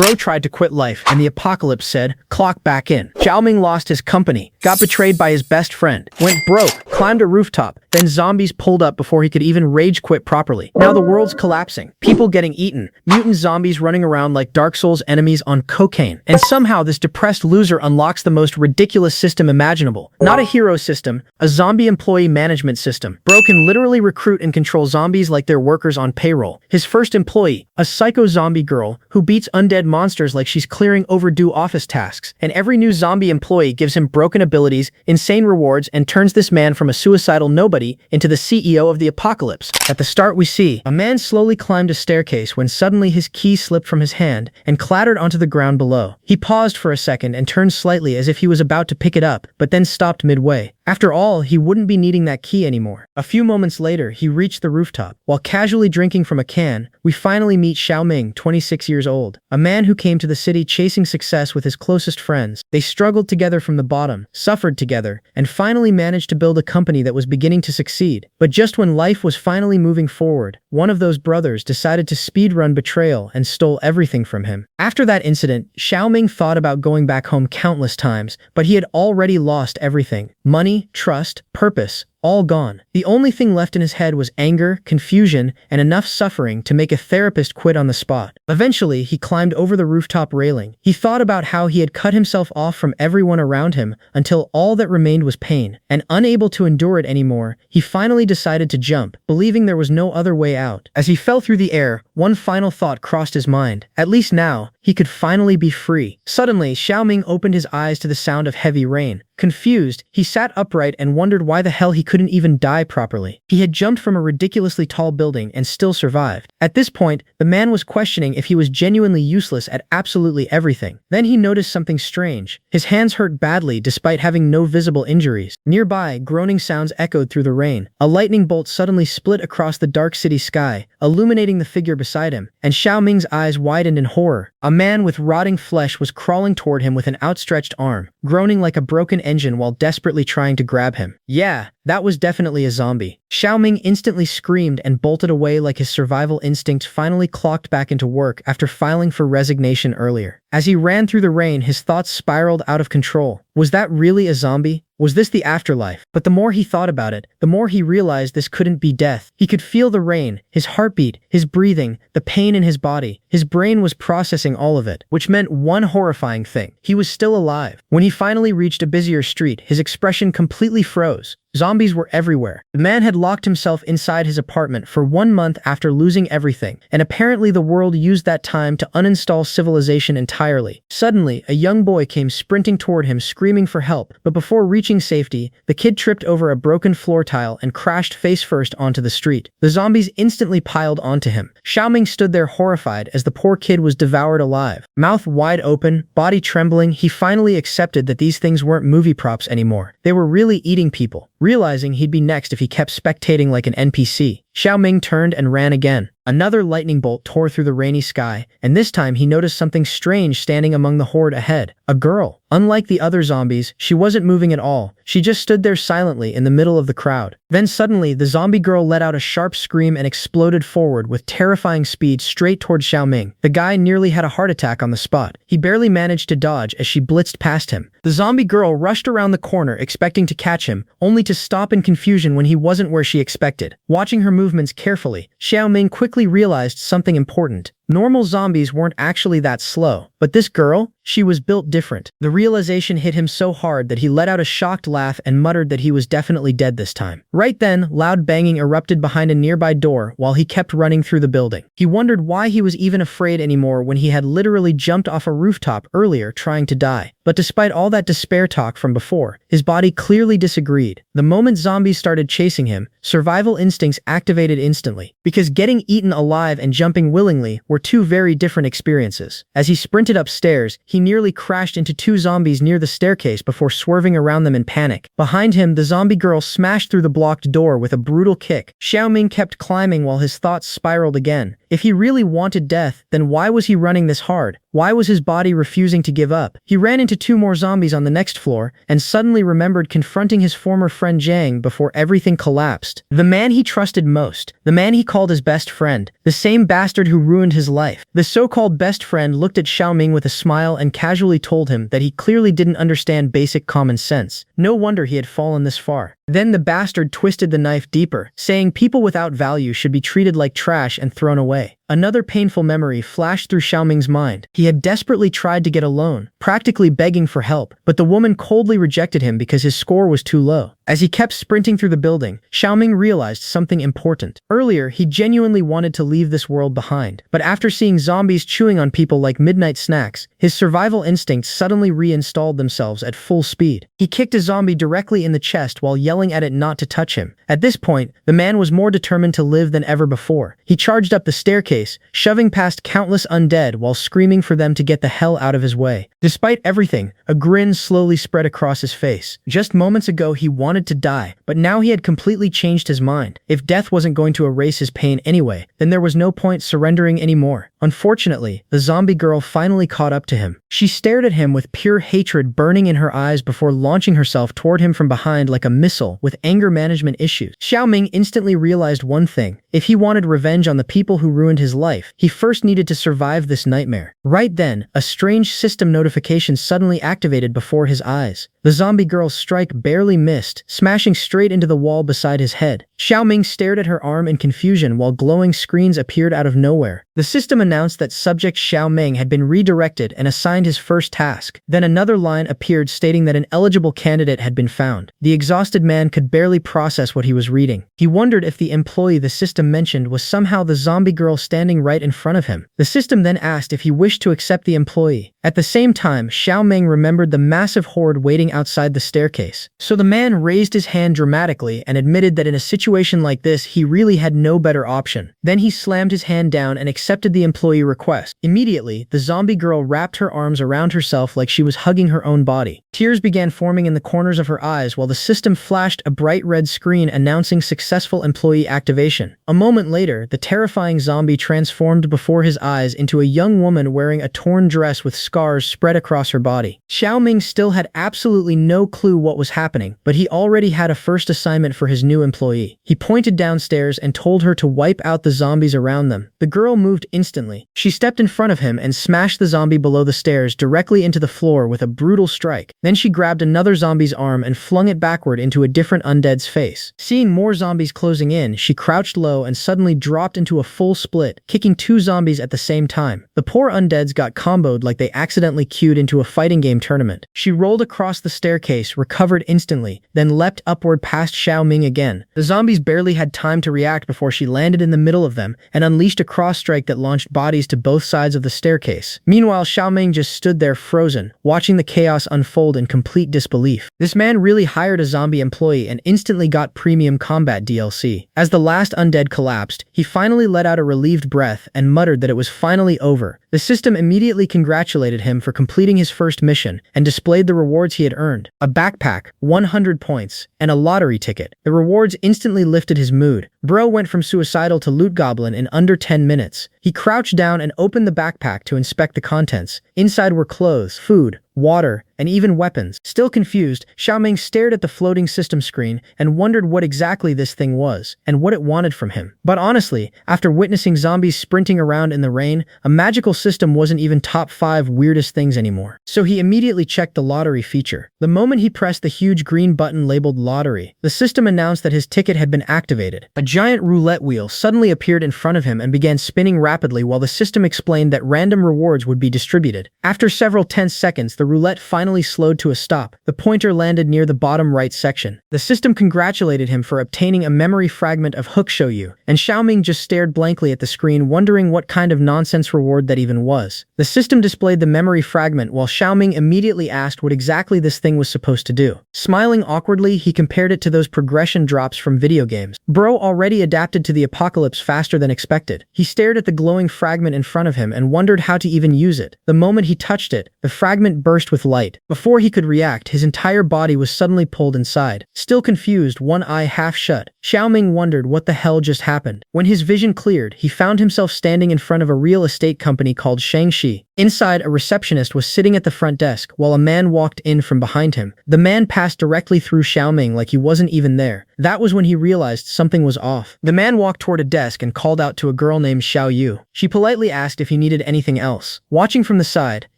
Bro tried to quit life, and the apocalypse said, clock back in. Xiaoming lost his company, got betrayed by his best friend, went broke, climbed a rooftop, then zombies pulled up before he could even rage quit properly. Now the world's collapsing, people getting eaten, mutant zombies running around like Dark Souls enemies on cocaine. And somehow this depressed loser unlocks the most ridiculous system imaginable. Not a hero system, a zombie employee management system. Bro can literally recruit and control zombies like they're workers on payroll. His first employee, a psycho zombie girl who beats undead monsters like she's clearing overdue office tasks. And every new zombie employee gives him broken abilities, insane rewards, and turns this man from a suicidal nobody into the CEO of the apocalypse. At the start we see, a man slowly climbed a staircase when suddenly his key slipped from his hand and clattered onto the ground below. He paused for a second and turned slightly as if he was about to pick it up, but then stopped midway. After all, he wouldn't be needing that key anymore. A few moments later, he reached the rooftop. While casually drinking from a can, we finally meet Xiaoming, 26 years old, a man who came to the city chasing success with his closest friends. They struggled together from the bottom, suffered together, and finally managed to build a company that was beginning to succeed. But just when life was finally moving forward, one of those brothers decided to speedrun betrayal and stole everything from him. After that incident, Xiaoming thought about going back home countless times, but he had already lost everything. Money, trust, purpose, all gone. The only thing left in his head was anger, confusion, and enough suffering to make a therapist quit on the spot. Eventually, he climbed over the rooftop railing. He thought about how he had cut himself off from everyone around him until all that remained was pain. And unable to endure it anymore, he finally decided to jump, believing there was no other way out. As he fell through the air, one final thought crossed his mind. At least now, he could finally be free. Suddenly, Xiaoming opened his eyes to the sound of heavy rain. Confused, he sat upright and wondered why the hell he couldn't even die properly. He had jumped from a ridiculously tall building and still survived. At this point, the man was questioning if he was genuinely useless at absolutely everything. Then he noticed something strange. His hands hurt badly despite having no visible injuries. Nearby, groaning sounds echoed through the rain. A lightning bolt suddenly split across the dark city sky, illuminating the figure beside him, and Xiaoming's eyes widened in horror. A man with rotting flesh was crawling toward him with an outstretched arm, groaning like a broken engine while desperately trying to grab him. Yeah, that was definitely a zombie. Xiaoming instantly screamed and bolted away like his survival instinct finally clocked back into work after filing for resignation earlier. As he ran through the rain, his thoughts spiraled out of control. Was that really a zombie? Was this the afterlife? But the more he thought about it, the more he realized this couldn't be death. He could feel the rain, his heartbeat, his breathing, the pain in his body. His brain was processing all of it, which meant one horrifying thing. He was still alive. When he finally reached a busier street, his expression completely froze. Zombies were everywhere. The man had locked himself inside his apartment for 1 month after losing everything, and apparently the world used that time to uninstall civilization entirely. Suddenly, a young boy came sprinting toward him screaming for help, but before reaching safety, the kid tripped over a broken floor tile and crashed face first onto the street. The zombies instantly piled onto him. Xiaoming stood there horrified as the poor kid was devoured alive. Mouth wide open, body trembling, he finally accepted that these things weren't movie props anymore. They were really eating people. Realizing he'd be next if he kept spectating like an NPC, Xiaoming turned and ran again. Another lightning bolt tore through the rainy sky, and this time he noticed something strange standing among the horde ahead. A girl. Unlike the other zombies, she wasn't moving at all. She just stood there silently in the middle of the crowd. Then suddenly, the zombie girl let out a sharp scream and exploded forward with terrifying speed straight toward Xiaoming. The guy nearly had a heart attack on the spot. He barely managed to dodge as she blitzed past him. The zombie girl rushed around the corner expecting to catch him, only to stop in confusion when he wasn't where she expected. Watching her movements carefully, Xiaoming quickly realized something important. Normal zombies weren't actually that slow, but this girl, she was built different. The realization hit him so hard that he let out a shocked laugh and muttered that he was definitely dead this time. Right then, loud banging erupted behind a nearby door while he kept running through the building. He wondered why he was even afraid anymore when he had literally jumped off a rooftop earlier trying to die. But despite all that despair talk from before, his body clearly disagreed. The moment zombies started chasing him, survival instincts activated instantly, because getting eaten alive and jumping willingly were two very different experiences. As he sprinted upstairs, he nearly crashed into 2 zombies near the staircase before swerving around them in panic. Behind him, the zombie girl smashed through the blocked door with a brutal kick. Xiaoming kept climbing while his thoughts spiraled again. If he really wanted death, then why was he running this hard? Why was his body refusing to give up? He ran into 2 more zombies on the next floor and suddenly remembered confronting his former friend Jang before everything collapsed. The man he trusted most, the man he called his best friend, the same bastard who ruined his life. The so-called best friend looked at Xiaoming with a smile and casually told him that he clearly didn't understand basic common sense. No wonder he had fallen this far. Then the bastard twisted the knife deeper, saying people without value should be treated like trash and thrown away. Another painful memory flashed through Xiaoming's mind. He had desperately tried to get a loan, practically begging for help, but the woman coldly rejected him because his score was too low. As he kept sprinting through the building, Xiaoming realized something important. Earlier, he genuinely wanted to leave this world behind, but after seeing zombies chewing on people like midnight snacks, his survival instincts suddenly reinstalled themselves at full speed. He kicked a zombie directly in the chest while yelling at it not to touch him. At this point, the man was more determined to live than ever before. He charged up the staircase, shoving past countless undead while screaming for them to get the hell out of his way. Despite everything, a grin slowly spread across his face. Just moments ago, he wanted to die, but now he had completely changed his mind. If death wasn't going to erase his pain anyway, then there was no point surrendering anymore. Unfortunately, the zombie girl finally caught up to him. She stared at him with pure hatred burning in her eyes before launching herself toward him from behind like a missile with anger management issues. Xiaoming instantly realized one thing. If he wanted revenge on the people who ruined his life, he first needed to survive this nightmare. Right then, a strange system notification suddenly activated before his eyes. The zombie girl's strike barely missed, smashing straight into the wall beside his head. Xiaoming stared at her arm in confusion while glowing screens appeared out of nowhere. The system announced that subject Xiaoming had been redirected and assigned his first task. Then another line appeared stating that an eligible candidate had been found. The exhausted man could barely process what he was reading. He wondered if the employee the system mentioned was somehow the zombie girl standing right in front of him. The system then asked if he wished to accept the employee. At the same time, Xiaoming remembered the massive horde waiting outside the staircase. So the man raised his hand dramatically and admitted that in a situation like this, he really had no better option. Then he slammed his hand down and accepted the employee request. Immediately, the zombie girl wrapped her arms around herself like she was hugging her own body. Tears began forming in the corners of her eyes while the system flashed a bright red screen announcing successful employee activation. A moment later, the terrifying zombie transformed before his eyes into a young woman wearing a torn dress with scars spread across her body. Xiaoming still had absolutely no clue what was happening, but he already had a first assignment for his new employee. He pointed downstairs and told her to wipe out the zombies around them. The girl moved instantly. She stepped in front of him and smashed the zombie below the stairs directly into the floor with a brutal strike. Then she grabbed another zombie's arm and flung it backward into a different undead's face. Seeing more zombies closing in, she crouched low and suddenly dropped into a full split, kicking 2 zombies at the same time. The poor undeads got comboed like they accidentally queued into a fighting game tournament. She rolled across the staircase, recovered instantly, then leapt upward past Xiaoming again. The zombies barely had time to react before she landed in the middle of them and unleashed a cross strike that launched bodies to both sides of the staircase. Meanwhile, Xiaoming just stood there frozen, watching the chaos unfold in complete disbelief. This man really hired a zombie employee and instantly got premium combat DLC. As the last undead collapsed, he finally let out a relieved breath and muttered that it was finally over. The system immediately congratulated him for completing his first mission and displayed the rewards he had earned: a backpack, 100 points, and a lottery ticket. The rewards instantly lifted his mood. Bro went from suicidal to loot goblin in under 10 minutes. He crouched down and opened the backpack to inspect the contents. Inside were clothes, food, water, and even weapons. Still confused, Xiaoming stared at the floating system screen and wondered what exactly this thing was, and what it wanted from him. But honestly, after witnessing zombies sprinting around in the rain, a magical system wasn't even top 5 weirdest things anymore. So he immediately checked the lottery feature. The moment he pressed the huge green button labeled lottery, the system announced that his ticket had been activated. A giant roulette wheel suddenly appeared in front of him and began spinning rapidly while the system explained that random rewards would be distributed. After several tense seconds, the roulette finally slowed to a stop. The pointer landed near the bottom right section. The system congratulated him for obtaining a memory fragment of Hook Show You, and Xiaoming just stared blankly at the screen, wondering what kind of nonsense reward that even was. The system displayed the memory fragment while Xiaoming immediately asked what exactly this thing was supposed to do. Smiling awkwardly, he compared it to those progression drops from video games. Bro already adapted to the apocalypse faster than expected. He stared at the glowing fragment in front of him and wondered how to even use it. The moment he touched it, the fragment burst with light. Before he could react, his entire body was suddenly pulled inside. Still confused, one eye half shut, Xiaoming wondered what the hell just happened. When his vision cleared, he found himself standing in front of a real estate company called Shangxi. Inside, a receptionist was sitting at the front desk while a man walked in from behind him. The man passed directly through Xiaoming like he wasn't even there. That was when he realized something was off. The man walked toward a desk and called out to a girl named Xiao Yu. She politely asked if he needed anything else. Watching from the side,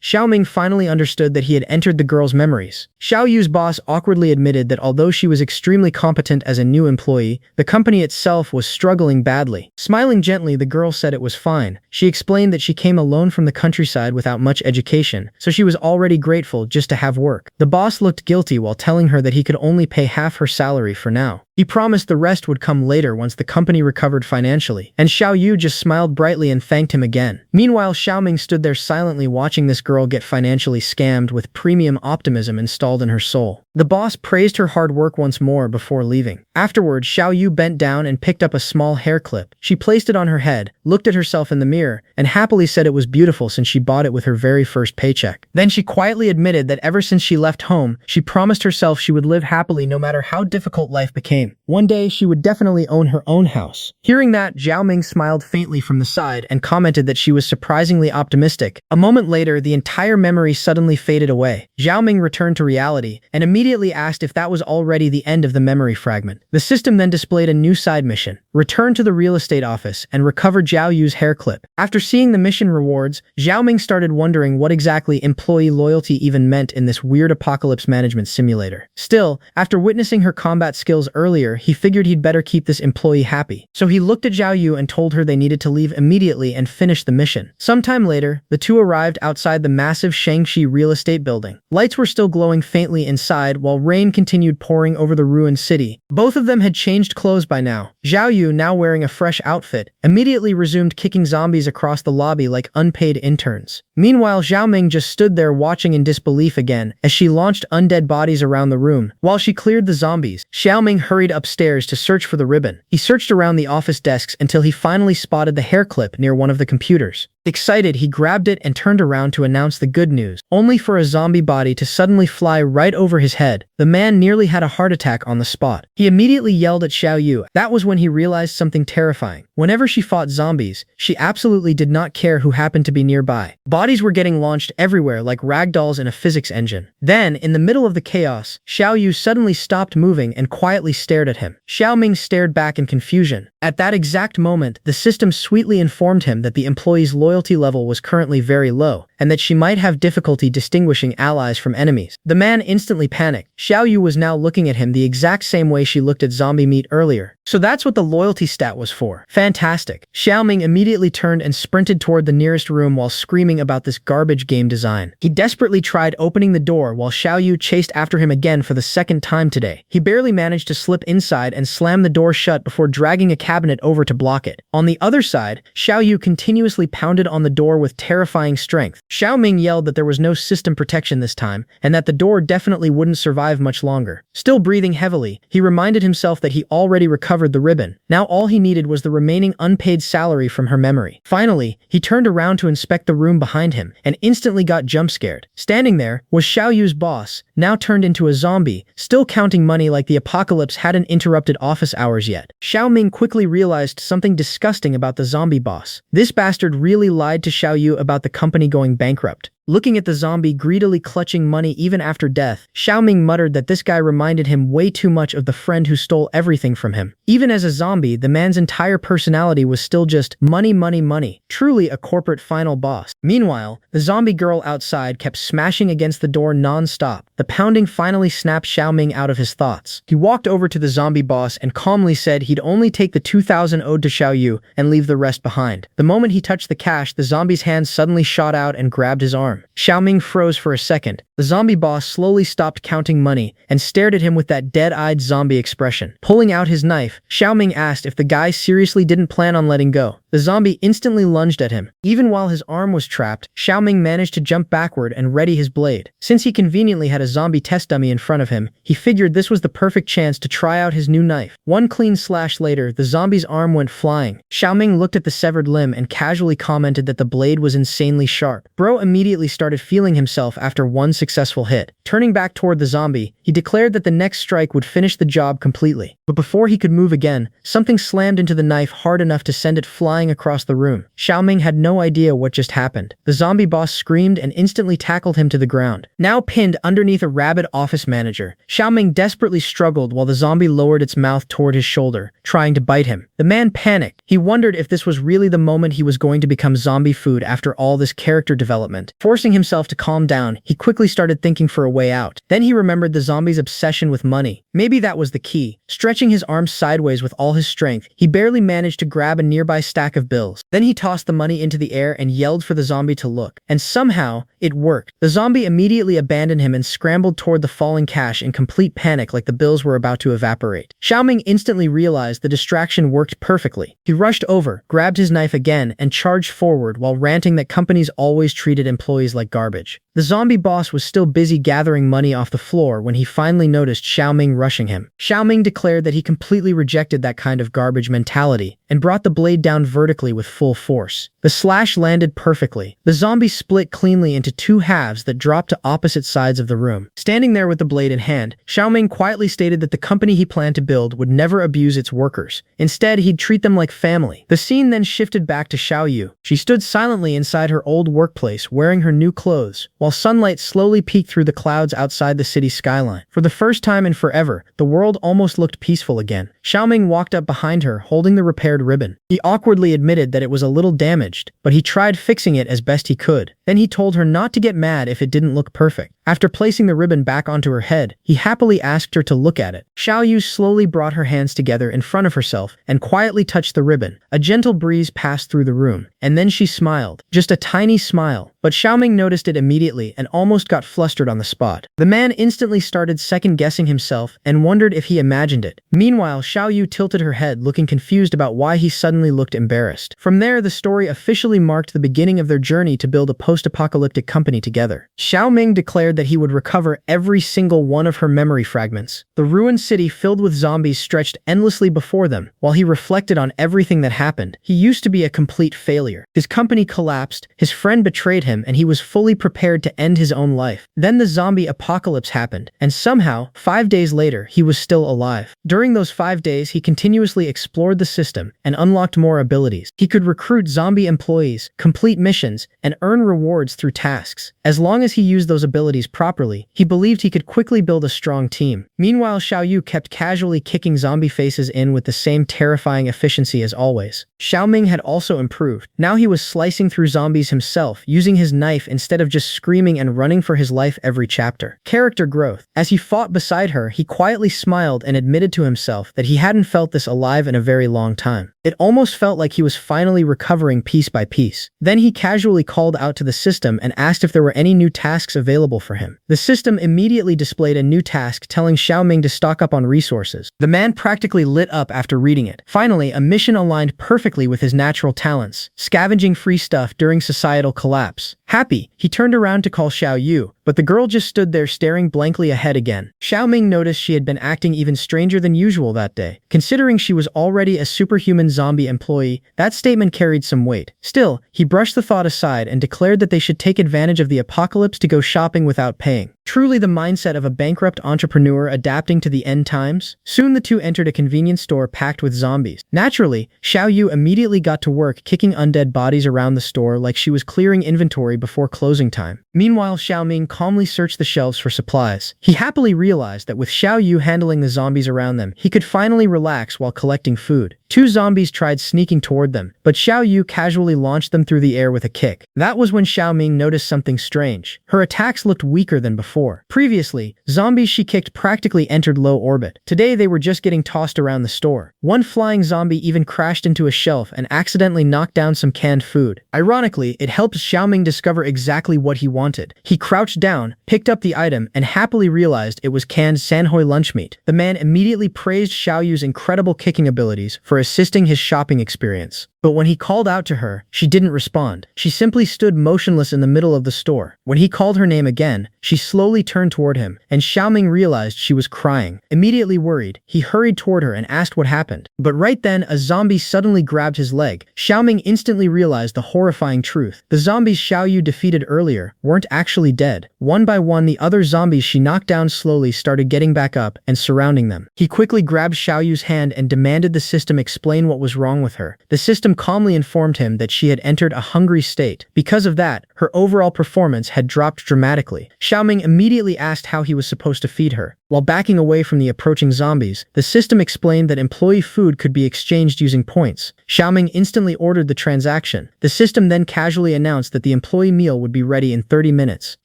Xiaoming finally understood that he had entered the girl's memories. Xiao Yu's boss awkwardly admitted that although she was extremely competent as a new employee, the company itself was struggling badly. Smiling gently, the girl said it was fine. She explained that she came alone from the countryside without much education, so she was already grateful just to have work. The boss looked guilty while telling her that he could only pay half her salary for now. He promised the rest would come later once the company recovered financially, and Xiao Yu just smiled brightly and thanked him again. Meanwhile, Xiaoming stood there silently watching this girl get financially scammed with premium optimism installed in her soul. The boss praised her hard work once more before leaving. Afterwards, Xiao Yu bent down and picked up a small hair clip. She placed it on her head, looked at herself in the mirror, and happily said it was beautiful since she bought it with her very first paycheck. Then she quietly admitted that ever since she left home, she promised herself she would live happily no matter how difficult life became. One day, she would definitely own her own house. Hearing that, Xiaoming smiled faintly from the side and commented that she was surprisingly optimistic. A moment later, the entire memory suddenly faded away. Xiaoming returned to reality and immediately asked if that was already the end of the memory fragment. The system then displayed a new side mission: return to the real estate office and recover Xiao Yu's hair clip. After seeing the mission rewards, Xiaoming started wondering what exactly employee loyalty even meant in this weird apocalypse management simulator. Still, after witnessing her combat skills earlier, he figured he'd better keep this employee happy. So he looked at Xiao Yu and told her they needed to leave immediately and finish the mission. Sometime later, the two arrived outside the massive Shangxi real estate building. Lights were still glowing faintly inside while rain continued pouring over the ruined city. Both of them had changed clothes by now. Xiao Yu, now wearing a fresh outfit, immediately resumed kicking zombies across the lobby like unpaid interns. Meanwhile, Xiaoming just stood there watching in disbelief again as she launched undead bodies around the room. While she cleared the zombies, Xiaoming hurried upstairs to search for the ribbon. He searched around the office desks until he finally spotted the hair clip near one of the computers. Excited, he grabbed it and turned around to announce the good news, only for a zombie body to suddenly fly right over his head. The man nearly had a heart attack on the spot. He immediately yelled at Xiao Yu. That was when he realized something terrifying. Whenever she fought zombies, she absolutely did not care who happened to be nearby. Bodies were getting launched everywhere like ragdolls in a physics engine. Then, in the middle of the chaos, Xiao Yu suddenly stopped moving and quietly stared at him. Xiaoming stared back in confusion. At that exact moment, the system sweetly informed him that the employee's loyalty level was currently very low, and that she might have difficulty distinguishing allies from enemies. The man instantly panicked. Xiao Yu was now looking at him the exact same way she looked at zombie meat earlier. So that's what the loyalty stat was for. Fantastic. Xiaoming immediately turned and sprinted toward the nearest room while screaming about this garbage game design. He desperately tried opening the door while Xiao Yu chased after him again for the second time today. He barely managed to slip inside and slam the door shut before dragging a cabinet over to block it. On the other side, Xiao Yu continuously pounded on the door with terrifying strength. Xiaoming yelled that there was no system protection this time, and that the door definitely wouldn't survive much longer. Still breathing heavily, he reminded himself that he already recovered the ribbon. Now all he needed was the remaining unpaid salary from her memory. Finally, he turned around to inspect the room behind him, and instantly got jump-scared. Standing there was Xiao Yu's boss, now turned into a zombie, still counting money like the apocalypse hadn't interrupted office hours yet. Xiaoming quickly realized something disgusting about the zombie boss. This bastard really lied to Xiao Yu about the company going bankrupt. Looking at the zombie greedily clutching money even after death, Xiaoming muttered that this guy reminded him way too much of the friend who stole everything from him. Even as a zombie, the man's entire personality was still just money, money, money. Truly a corporate final boss. Meanwhile, the zombie girl outside kept smashing against the door non-stop. The pounding finally snapped Xiaoming out of his thoughts. He walked over to the zombie boss and calmly said he'd only take the 2,000 owed to Xiao Yu and leave the rest behind. The moment he touched the cash, the zombie's hand suddenly shot out and grabbed his arm. Xiaoming froze for a second. The zombie boss slowly stopped counting money and stared at him with that dead-eyed zombie expression. Pulling out his knife, Xiaoming asked if the guy seriously didn't plan on letting go. The zombie instantly lunged at him. Even while his arm was trapped, Xiaoming managed to jump backward and ready his blade. Since he conveniently had a zombie test dummy in front of him, he figured this was the perfect chance to try out his new knife. One clean slash later, the zombie's arm went flying. Xiaoming looked at the severed limb and casually commented that the blade was insanely sharp. Bro immediately started feeling himself after one successful hit. Turning back toward the zombie, he declared that the next strike would finish the job completely. But before he could move again, something slammed into the knife hard enough to send it flying across the room. Xiaoming had no idea what just happened. The zombie boss screamed and instantly tackled him to the ground. Now pinned underneath a rabid office manager, Xiaoming desperately struggled while the zombie lowered its mouth toward his shoulder, trying to bite him. The man panicked. He wondered if this was really the moment he was going to become zombie food after all this character development. Forcing himself to calm down, he quickly started thinking for a way out. Then he remembered the zombie's obsession with money. Maybe that was the key. Stretching his arms sideways with all his strength, he barely managed to grab a nearby stack of bills. Then he tossed the money into the air and yelled for the zombie to look. And somehow, it worked. The zombie immediately abandoned him and scrambled toward the falling cash in complete panic like the bills were about to evaporate. Xiaoming instantly realized the distraction worked perfectly. He rushed over, grabbed his knife again, and charged forward while ranting that companies always treated employees like garbage. The zombie boss was still busy gathering money off the floor when he finally noticed Xiaoming rushing him. Xiaoming declared that he completely rejected that kind of garbage mentality and brought the blade down vertically with full force. The slash landed perfectly. The zombie split cleanly into two halves that dropped to opposite sides of the room. Standing there with the blade in hand, Xiaoming quietly stated that the company he planned to build would never abuse its workers. Instead, he'd treat them like family. The scene then shifted back to Xiaoyu. She stood silently inside her old workplace, wearing her new clothes, while sunlight slowly peeked through the clouds outside the city skyline. For the first time in forever, the world almost looked peaceful again. Xiaoming walked up behind her, holding the repaired ribbon. He awkwardly admitted that it was a little damaged, but he tried fixing it as best he could. Then he told her not to get mad if it didn't look perfect. After placing the ribbon back onto her head, he happily asked her to look at it. Xiaoyu slowly brought her hands together in front of herself and quietly touched the ribbon. A gentle breeze passed through the room, and then she smiled. Just a tiny smile. But Xiaoming noticed it immediately and almost got flustered on the spot. The man instantly started second-guessing himself and wondered if he imagined it. Meanwhile, Xiaoyu tilted her head, looking confused about why he suddenly looked embarrassed. From there, the story officially marked the beginning of their journey to build a post-apocalyptic company together. Xiaoming declared that he would recover every single one of her memory fragments. The ruined city filled with zombies stretched endlessly before them. While he reflected on everything that happened, he used to be a complete failure. His company collapsed, his friend betrayed him, and he was fully prepared to end his own life. Then the zombie apocalypse happened, and somehow, 5 days later, he was still alive. During those 5 days, he continuously explored the system and unlocked more abilities. He could recruit zombie employees, complete missions, and earn rewards through tasks. As long as he used those abilities properly, he believed he could quickly build a strong team. Meanwhile, Xiaoyu kept casually kicking zombie faces in with the same terrifying efficiency as always. Xiaoming had also improved. Now he was slicing through zombies himself, using his knife instead of just screaming and running for his life every chapter. Character growth. As he fought beside her, he quietly smiled and admitted to himself that he hadn't felt this alive in a very long time. It almost felt like he was finally recovering piece by piece. Then he casually called out to the system and asked if there were any new tasks available for him. The system immediately displayed a new task telling Xiaoming to stock up on resources. The man practically lit up after reading it. Finally, a mission aligned perfectly with his natural talents, scavenging free stuff during societal collapse. Happy, he turned around to call Xiaoyu, but the girl just stood there staring blankly ahead again. Xiaoming noticed she had been acting even stranger than usual that day. Considering she was already a superhuman zombie employee, that statement carried some weight. Still, he brushed the thought aside and declared that they should take advantage of the apocalypse to go shopping without paying. Truly the mindset of a bankrupt entrepreneur adapting to the end times. Soon the two entered a convenience store packed with zombies. Naturally, Xiaoyu immediately got to work kicking undead bodies around the store like she was clearing inventory before closing time. Meanwhile, Xiaoming calmly searched the shelves for supplies. He happily realized that with Xiaoyu handling the zombies around them, he could finally relax while collecting food. Two zombies tried sneaking toward them, but Xiaoyu casually launched them through the air with a kick. That was when Xiaoming noticed something strange. Her attacks looked weaker than before. Previously, zombies she kicked practically entered low orbit. Today they were just getting tossed around the store. One flying zombie even crashed into a shelf and accidentally knocked down some canned food. Ironically, it helped Xiaoming discover exactly what he wanted. He crouched down, picked up the item, and happily realized it was canned sanhoi lunch meat. The man immediately praised Xiaoyu's incredible kicking abilities for assisting his shopping experience. But when he called out to her, she didn't respond. She simply stood motionless in the middle of the store. When he called her name again, she slowly turned toward him, and Xiaoming realized she was crying. Immediately worried, he hurried toward her and asked what happened. But right then, a zombie suddenly grabbed his leg. Xiaoming instantly realized the horrifying truth. The zombies Xiaoyu defeated earlier weren't actually dead. One by one, the other zombies she knocked down slowly started getting back up and surrounding them. He quickly grabbed Xiaoyu's hand and demanded the system explain what was wrong with her. The system calmly informed him that she had entered a hungry state. Because of that, her overall performance had dropped dramatically. Xiaoming immediately asked how he was supposed to feed her. While backing away from the approaching zombies, the system explained that employee food could be exchanged using points. Xiaoming instantly ordered the transaction. The system then casually announced that the employee meal would be ready in 30 minutes.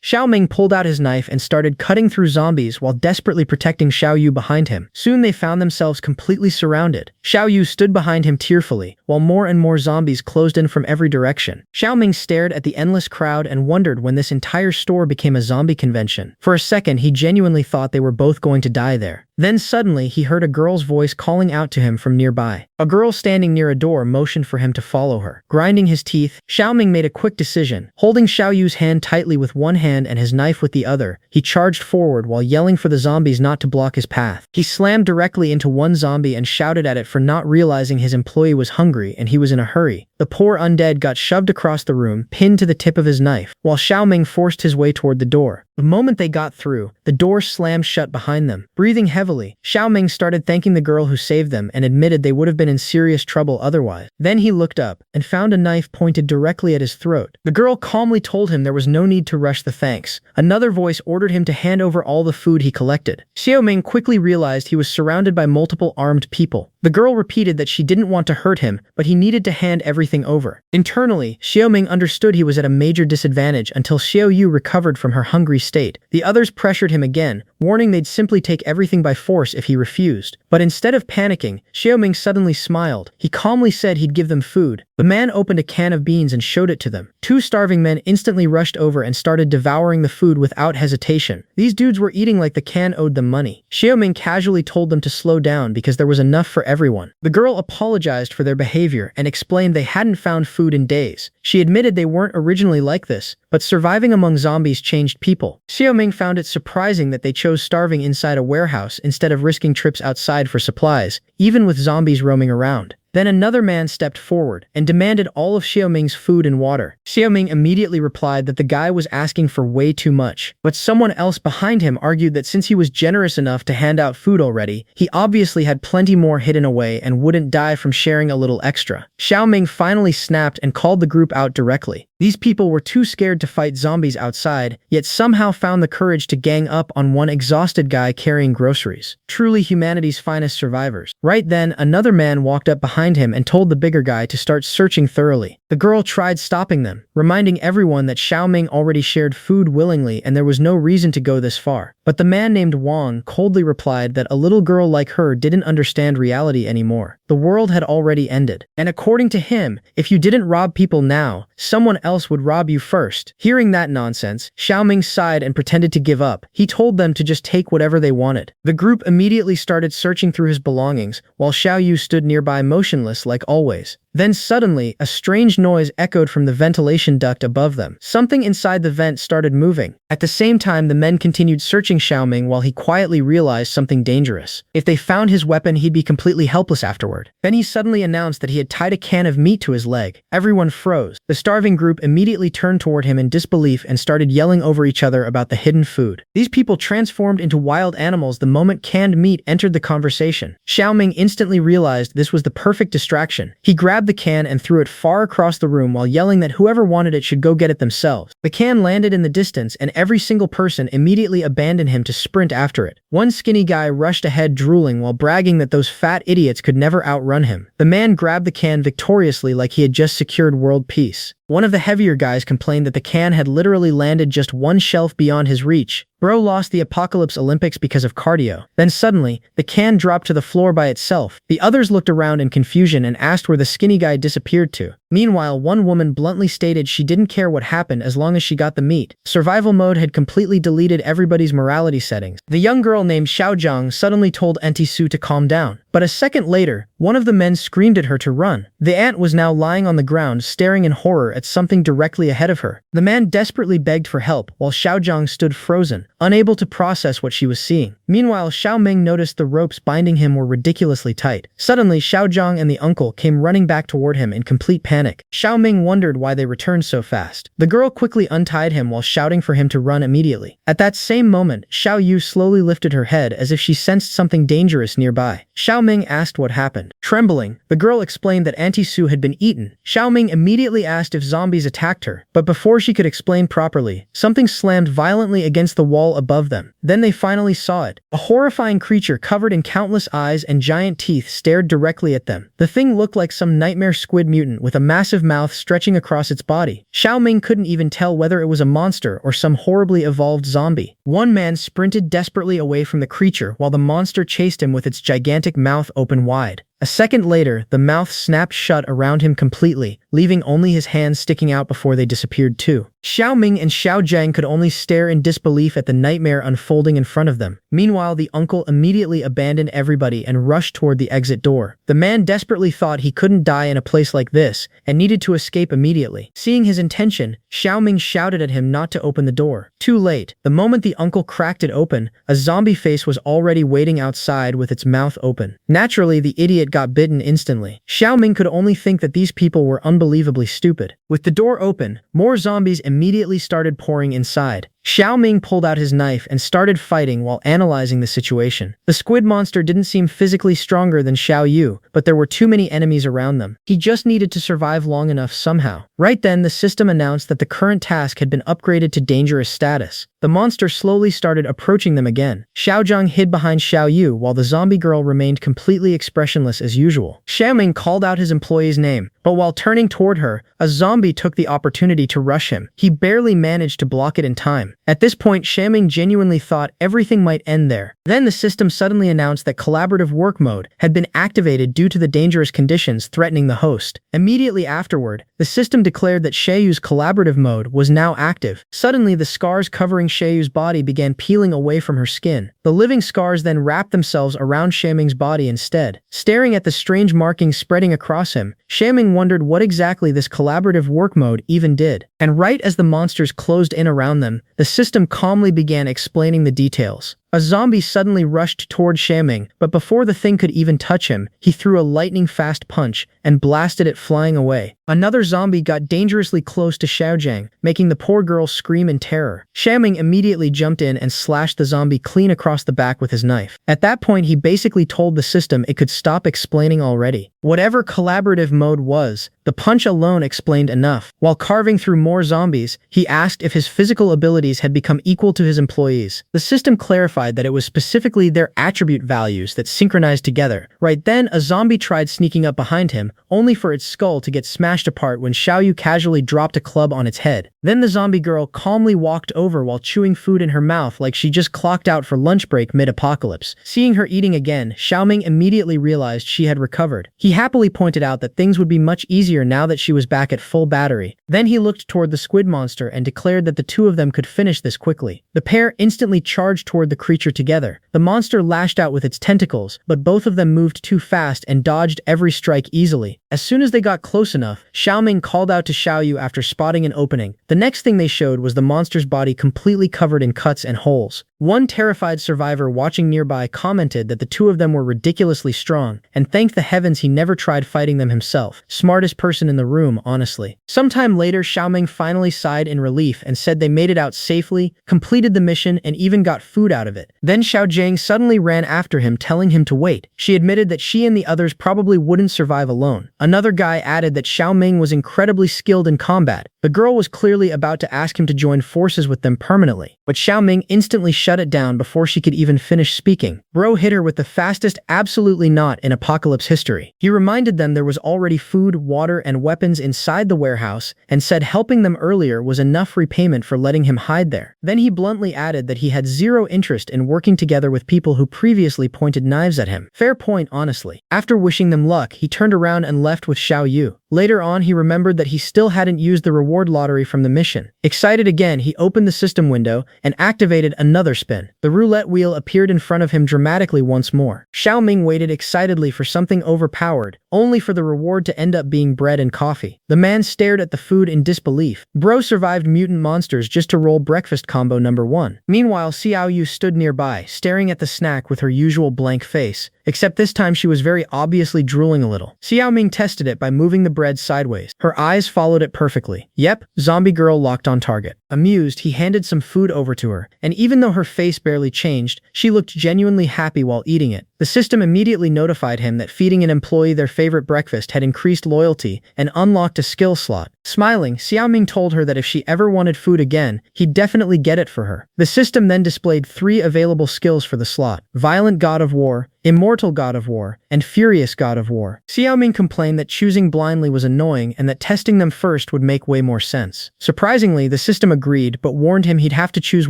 Xiaoming pulled out his knife and started cutting through zombies while desperately protecting Xiaoyu behind him. Soon they found themselves completely surrounded. Xiaoyu stood behind him tearfully, while more and more zombies closed in from every direction. Xiaoming stared at the endless crowd and wondered when this entire store became a zombie convention. For a second, he genuinely thought they were both going to die there. Then suddenly, he heard a girl's voice calling out to him from nearby. A girl standing near a door motioned for him to follow her. Grinding his teeth, Xiaoming made a quick decision. Holding Xiaoyu's hand tightly with one hand and his knife with the other, he charged forward while yelling for the zombies not to block his path. He slammed directly into one zombie and shouted at it for not realizing his employee was hungry and he was in a hurry. The poor undead got shoved across the room, pinned to the tip of his knife, while Xiaoming forced his way toward the door. The moment they got through, the door slammed shut behind them. Breathing heavily, Xiaoming started thanking the girl who saved them and admitted they would have been in serious trouble otherwise. Then he looked up and found a knife pointed directly at his throat. The girl calmly told him there was no need to rush the thanks. Another voice ordered him to hand over all the food he collected. Xiaoming quickly realized he was surrounded by multiple armed people. The girl repeated that she didn't want to hurt him, but he needed to hand everything over. Internally, Xiaoming understood he was at a major disadvantage until Xiaoyu recovered from her hungry state. The others pressured him again, warning they'd simply take everything by force if he refused. But instead of panicking, Xiaoming suddenly smiled. He calmly said he'd give them food. The man opened a can of beans and showed it to them. Two starving men instantly rushed over and started devouring the food without hesitation. These dudes were eating like the can owed them money. Xiaoming casually told them to slow down because there was enough for everyone. The girl apologized for their behavior and explained they hadn't found food in days. She admitted they weren't originally like this, but surviving among zombies changed people. Xiaoming found it surprising that they chose starving inside a warehouse instead of risking trips outside for supplies, even with zombies roaming around. Then another man stepped forward and demanded all of Xiaoming's food and water. Xiaoming immediately replied that the guy was asking for way too much, but someone else behind him argued that since he was generous enough to hand out food already, he obviously had plenty more hidden away and wouldn't die from sharing a little extra. Xiaoming finally snapped and called the group out directly. These people were too scared to fight zombies outside, yet somehow found the courage to gang up on one exhausted guy carrying groceries. Truly humanity's finest survivors. Right then, another man walked up behind him and told the bigger guy to start searching thoroughly. The girl tried stopping them, reminding everyone that Xiaoming already shared food willingly and there was no reason to go this far. But the man named Wang coldly replied that a little girl like her didn't understand reality anymore. The world had already ended. And according to him, if you didn't rob people now, someone else would rob you first. Hearing that nonsense, Xiaoming sighed and pretended to give up. He told them to just take whatever they wanted. The group immediately started searching through his belongings, while Xiaoyu stood nearby motionless like always. Then suddenly, a strange noise echoed from the ventilation duct above them. Something inside the vent started moving. At the same time, the men continued searching Xiaoming while he quietly realized something dangerous. If they found his weapon, he'd be completely helpless afterward. Then he suddenly announced that he had tied a can of meat to his leg. Everyone froze. The starving group immediately turned toward him in disbelief and started yelling over each other about the hidden food. These people transformed into wild animals the moment canned meat entered the conversation. Xiaoming instantly realized this was the perfect distraction. He grabbed the can and threw it far across the room while yelling that whoever wanted it should go get it themselves. The can landed in the distance and every single person immediately abandoned him to sprint after it. One skinny guy rushed ahead drooling while bragging that those fat idiots could never outrun him. The man grabbed the can victoriously like he had just secured world peace. One of the heavier guys complained that the can had literally landed just one shelf beyond his reach. Bro lost the Apocalypse Olympics because of cardio. Then suddenly, the can dropped to the floor by itself. The others looked around in confusion and asked where the skinny guy disappeared to. Meanwhile, one woman bluntly stated she didn't care what happened as long as she got the meat. Survival mode had completely deleted everybody's morality settings. The young girl named Xiaojiang suddenly told Auntie Su to calm down. But a second later, one of the men screamed at her to run. The aunt was now lying on the ground staring in horror at something directly ahead of her. The man desperately begged for help while Xiaojiang stood frozen, unable to process what she was seeing. Meanwhile, Xiaoming noticed the ropes binding him were ridiculously tight. Suddenly, Xiaojiang and the uncle came running back toward him in complete panic. Xiaoming wondered why they returned so fast. The girl quickly untied him while shouting for him to run immediately. At that same moment, Xiao Yu slowly lifted her head as if she sensed something dangerous nearby. Xiaoming asked what happened. Trembling, the girl explained that Auntie Su had been eaten. Xiaoming immediately asked if zombies attacked her, but before she could explain properly, something slammed violently against the wall above them. Then they finally saw it. A horrifying creature covered in countless eyes and giant teeth stared directly at them. The thing looked like some nightmare squid mutant with a massive mouth stretching across its body. Xiaoming couldn't even tell whether it was a monster or some horribly evolved zombie. One man sprinted desperately away from the creature while the monster chased him with its gigantic mouth open wide. A second later, the mouth snapped shut around him completely, leaving only his hands sticking out before they disappeared too. Xiaoming and Xiaojiang could only stare in disbelief at the nightmare unfolding in front of them. Meanwhile, the uncle immediately abandoned everybody and rushed toward the exit door. The man desperately thought he couldn't die in a place like this and needed to escape immediately. Seeing his intention, Xiaoming shouted at him not to open the door. Too late. The moment the uncle cracked it open, a zombie face was already waiting outside with its mouth open. Naturally, the idiot got bitten instantly. Xiaoming could only think that these people were unbelievably stupid. With the door open, more zombies immediately started pouring inside. Xiaoming pulled out his knife and started fighting while analyzing the situation. The squid monster didn't seem physically stronger than Xiao Yu, but there were too many enemies around them. He just needed to survive long enough somehow. Right then, the system announced that the current task had been upgraded to dangerous status. The monster slowly started approaching them again. Xiaojiang hid behind Xiao Yu while the zombie girl remained completely expressionless as usual. Xiaoming called out his employee's name, but while turning toward her, a zombie took the opportunity to rush him. He barely managed to block it in time. At this point, Xiaoming genuinely thought everything might end there. Then the system suddenly announced that collaborative work mode had been activated due to the dangerous conditions threatening the host. Immediately afterward, the system declared that Xiaoyu's collaborative mode was now active. Suddenly, the scars covering Xiaoyu's body began peeling away from her skin. The living scars then wrapped themselves around Xiaoming's body instead. Staring at the strange markings spreading across him, Xiaoming wondered what exactly this collaborative work mode even did. And right as the monsters closed in around them, the system calmly began explaining the details. A zombie suddenly rushed toward Xiaoming, but before the thing could even touch him, he threw a lightning-fast punch and blasted it flying away. Another zombie got dangerously close to Xiaojiang, making the poor girl scream in terror. Xiaoming immediately jumped in and slashed the zombie clean across the back with his knife. At that point, he basically told the system it could stop explaining already. Whatever collaborative mode was, the punch alone explained enough. While carving through more zombies, he asked if his physical abilities had become equal to his employees. The system clarified that it was specifically their attribute values that synchronized together. Right then, a zombie tried sneaking up behind him, only for its skull to get smashed apart when Xiao Yu casually dropped a club on its head. Then the zombie girl calmly walked over while chewing food in her mouth like she just clocked out for lunch break mid-apocalypse. Seeing her eating again, Xiaoming immediately realized she had recovered. He happily pointed out that things would be much easier now that she was back at full battery. Then he looked toward the squid monster and declared that the two of them could finish this quickly. The pair instantly charged toward the creature together. The monster lashed out with its tentacles, but both of them moved too fast and dodged every strike easily. As soon as they got close enough, Xiaoming called out to Xiao Yu after spotting an opening. The next thing they showed was the monster's body completely covered in cuts and holes. One terrified survivor watching nearby commented that the two of them were ridiculously strong, and thanked the heavens he never tried fighting them himself. Smartest person in the room, honestly. Sometime later, Xiaoming finally sighed in relief and said they made it out safely, completed the mission, and even got food out of it. Then Xiaojiang suddenly ran after him, telling him to wait. She admitted that she and the others probably wouldn't survive alone. Another guy added that Xiaoming was incredibly skilled in combat. The girl was clearly about to ask him to join forces with them permanently, but Xiaoming instantly shut it down before she could even finish speaking. Bro hit her with the fastest absolutely not in apocalypse history. He reminded them there was already food, water, and weapons inside the warehouse, and said helping them earlier was enough repayment for letting him hide there. Then he bluntly added that he had zero interest in working together with people who previously pointed knives at him. Fair point, honestly. After wishing them luck, he turned around and left with Xiao Yu. Later on, he remembered that he still hadn't used the reward lottery from the mission. Excited again, he opened the system window and activated another spin. The roulette wheel appeared in front of him dramatically once more. Xiaoming waited excitedly for something overpowered, only for the reward to end up being bread and coffee. The man stared at the food in disbelief. Bro survived mutant monsters just to roll breakfast combo number 1. Meanwhile, Xiao Yu stood nearby, staring at the snack with her usual blank face, except this time she was very obviously drooling a little. Xiao Ming tested it by moving the bread sideways. Her eyes followed it perfectly. Yep, zombie girl locked on target. Amused, he handed some food over to her, and even though her face barely changed, she looked genuinely happy while eating it. The system immediately notified him that feeding an employee their favorite breakfast had increased loyalty and unlocked a skill slot. Smiling, Xiaoming told her that if she ever wanted food again, he'd definitely get it for her. The system then displayed 3 available skills for the slot: Violent God of War, Immortal God of War, and Furious God of War. Xiaoming complained that choosing blindly was annoying and that testing them first would make way more sense. Surprisingly, the system agreed, but warned him he'd have to choose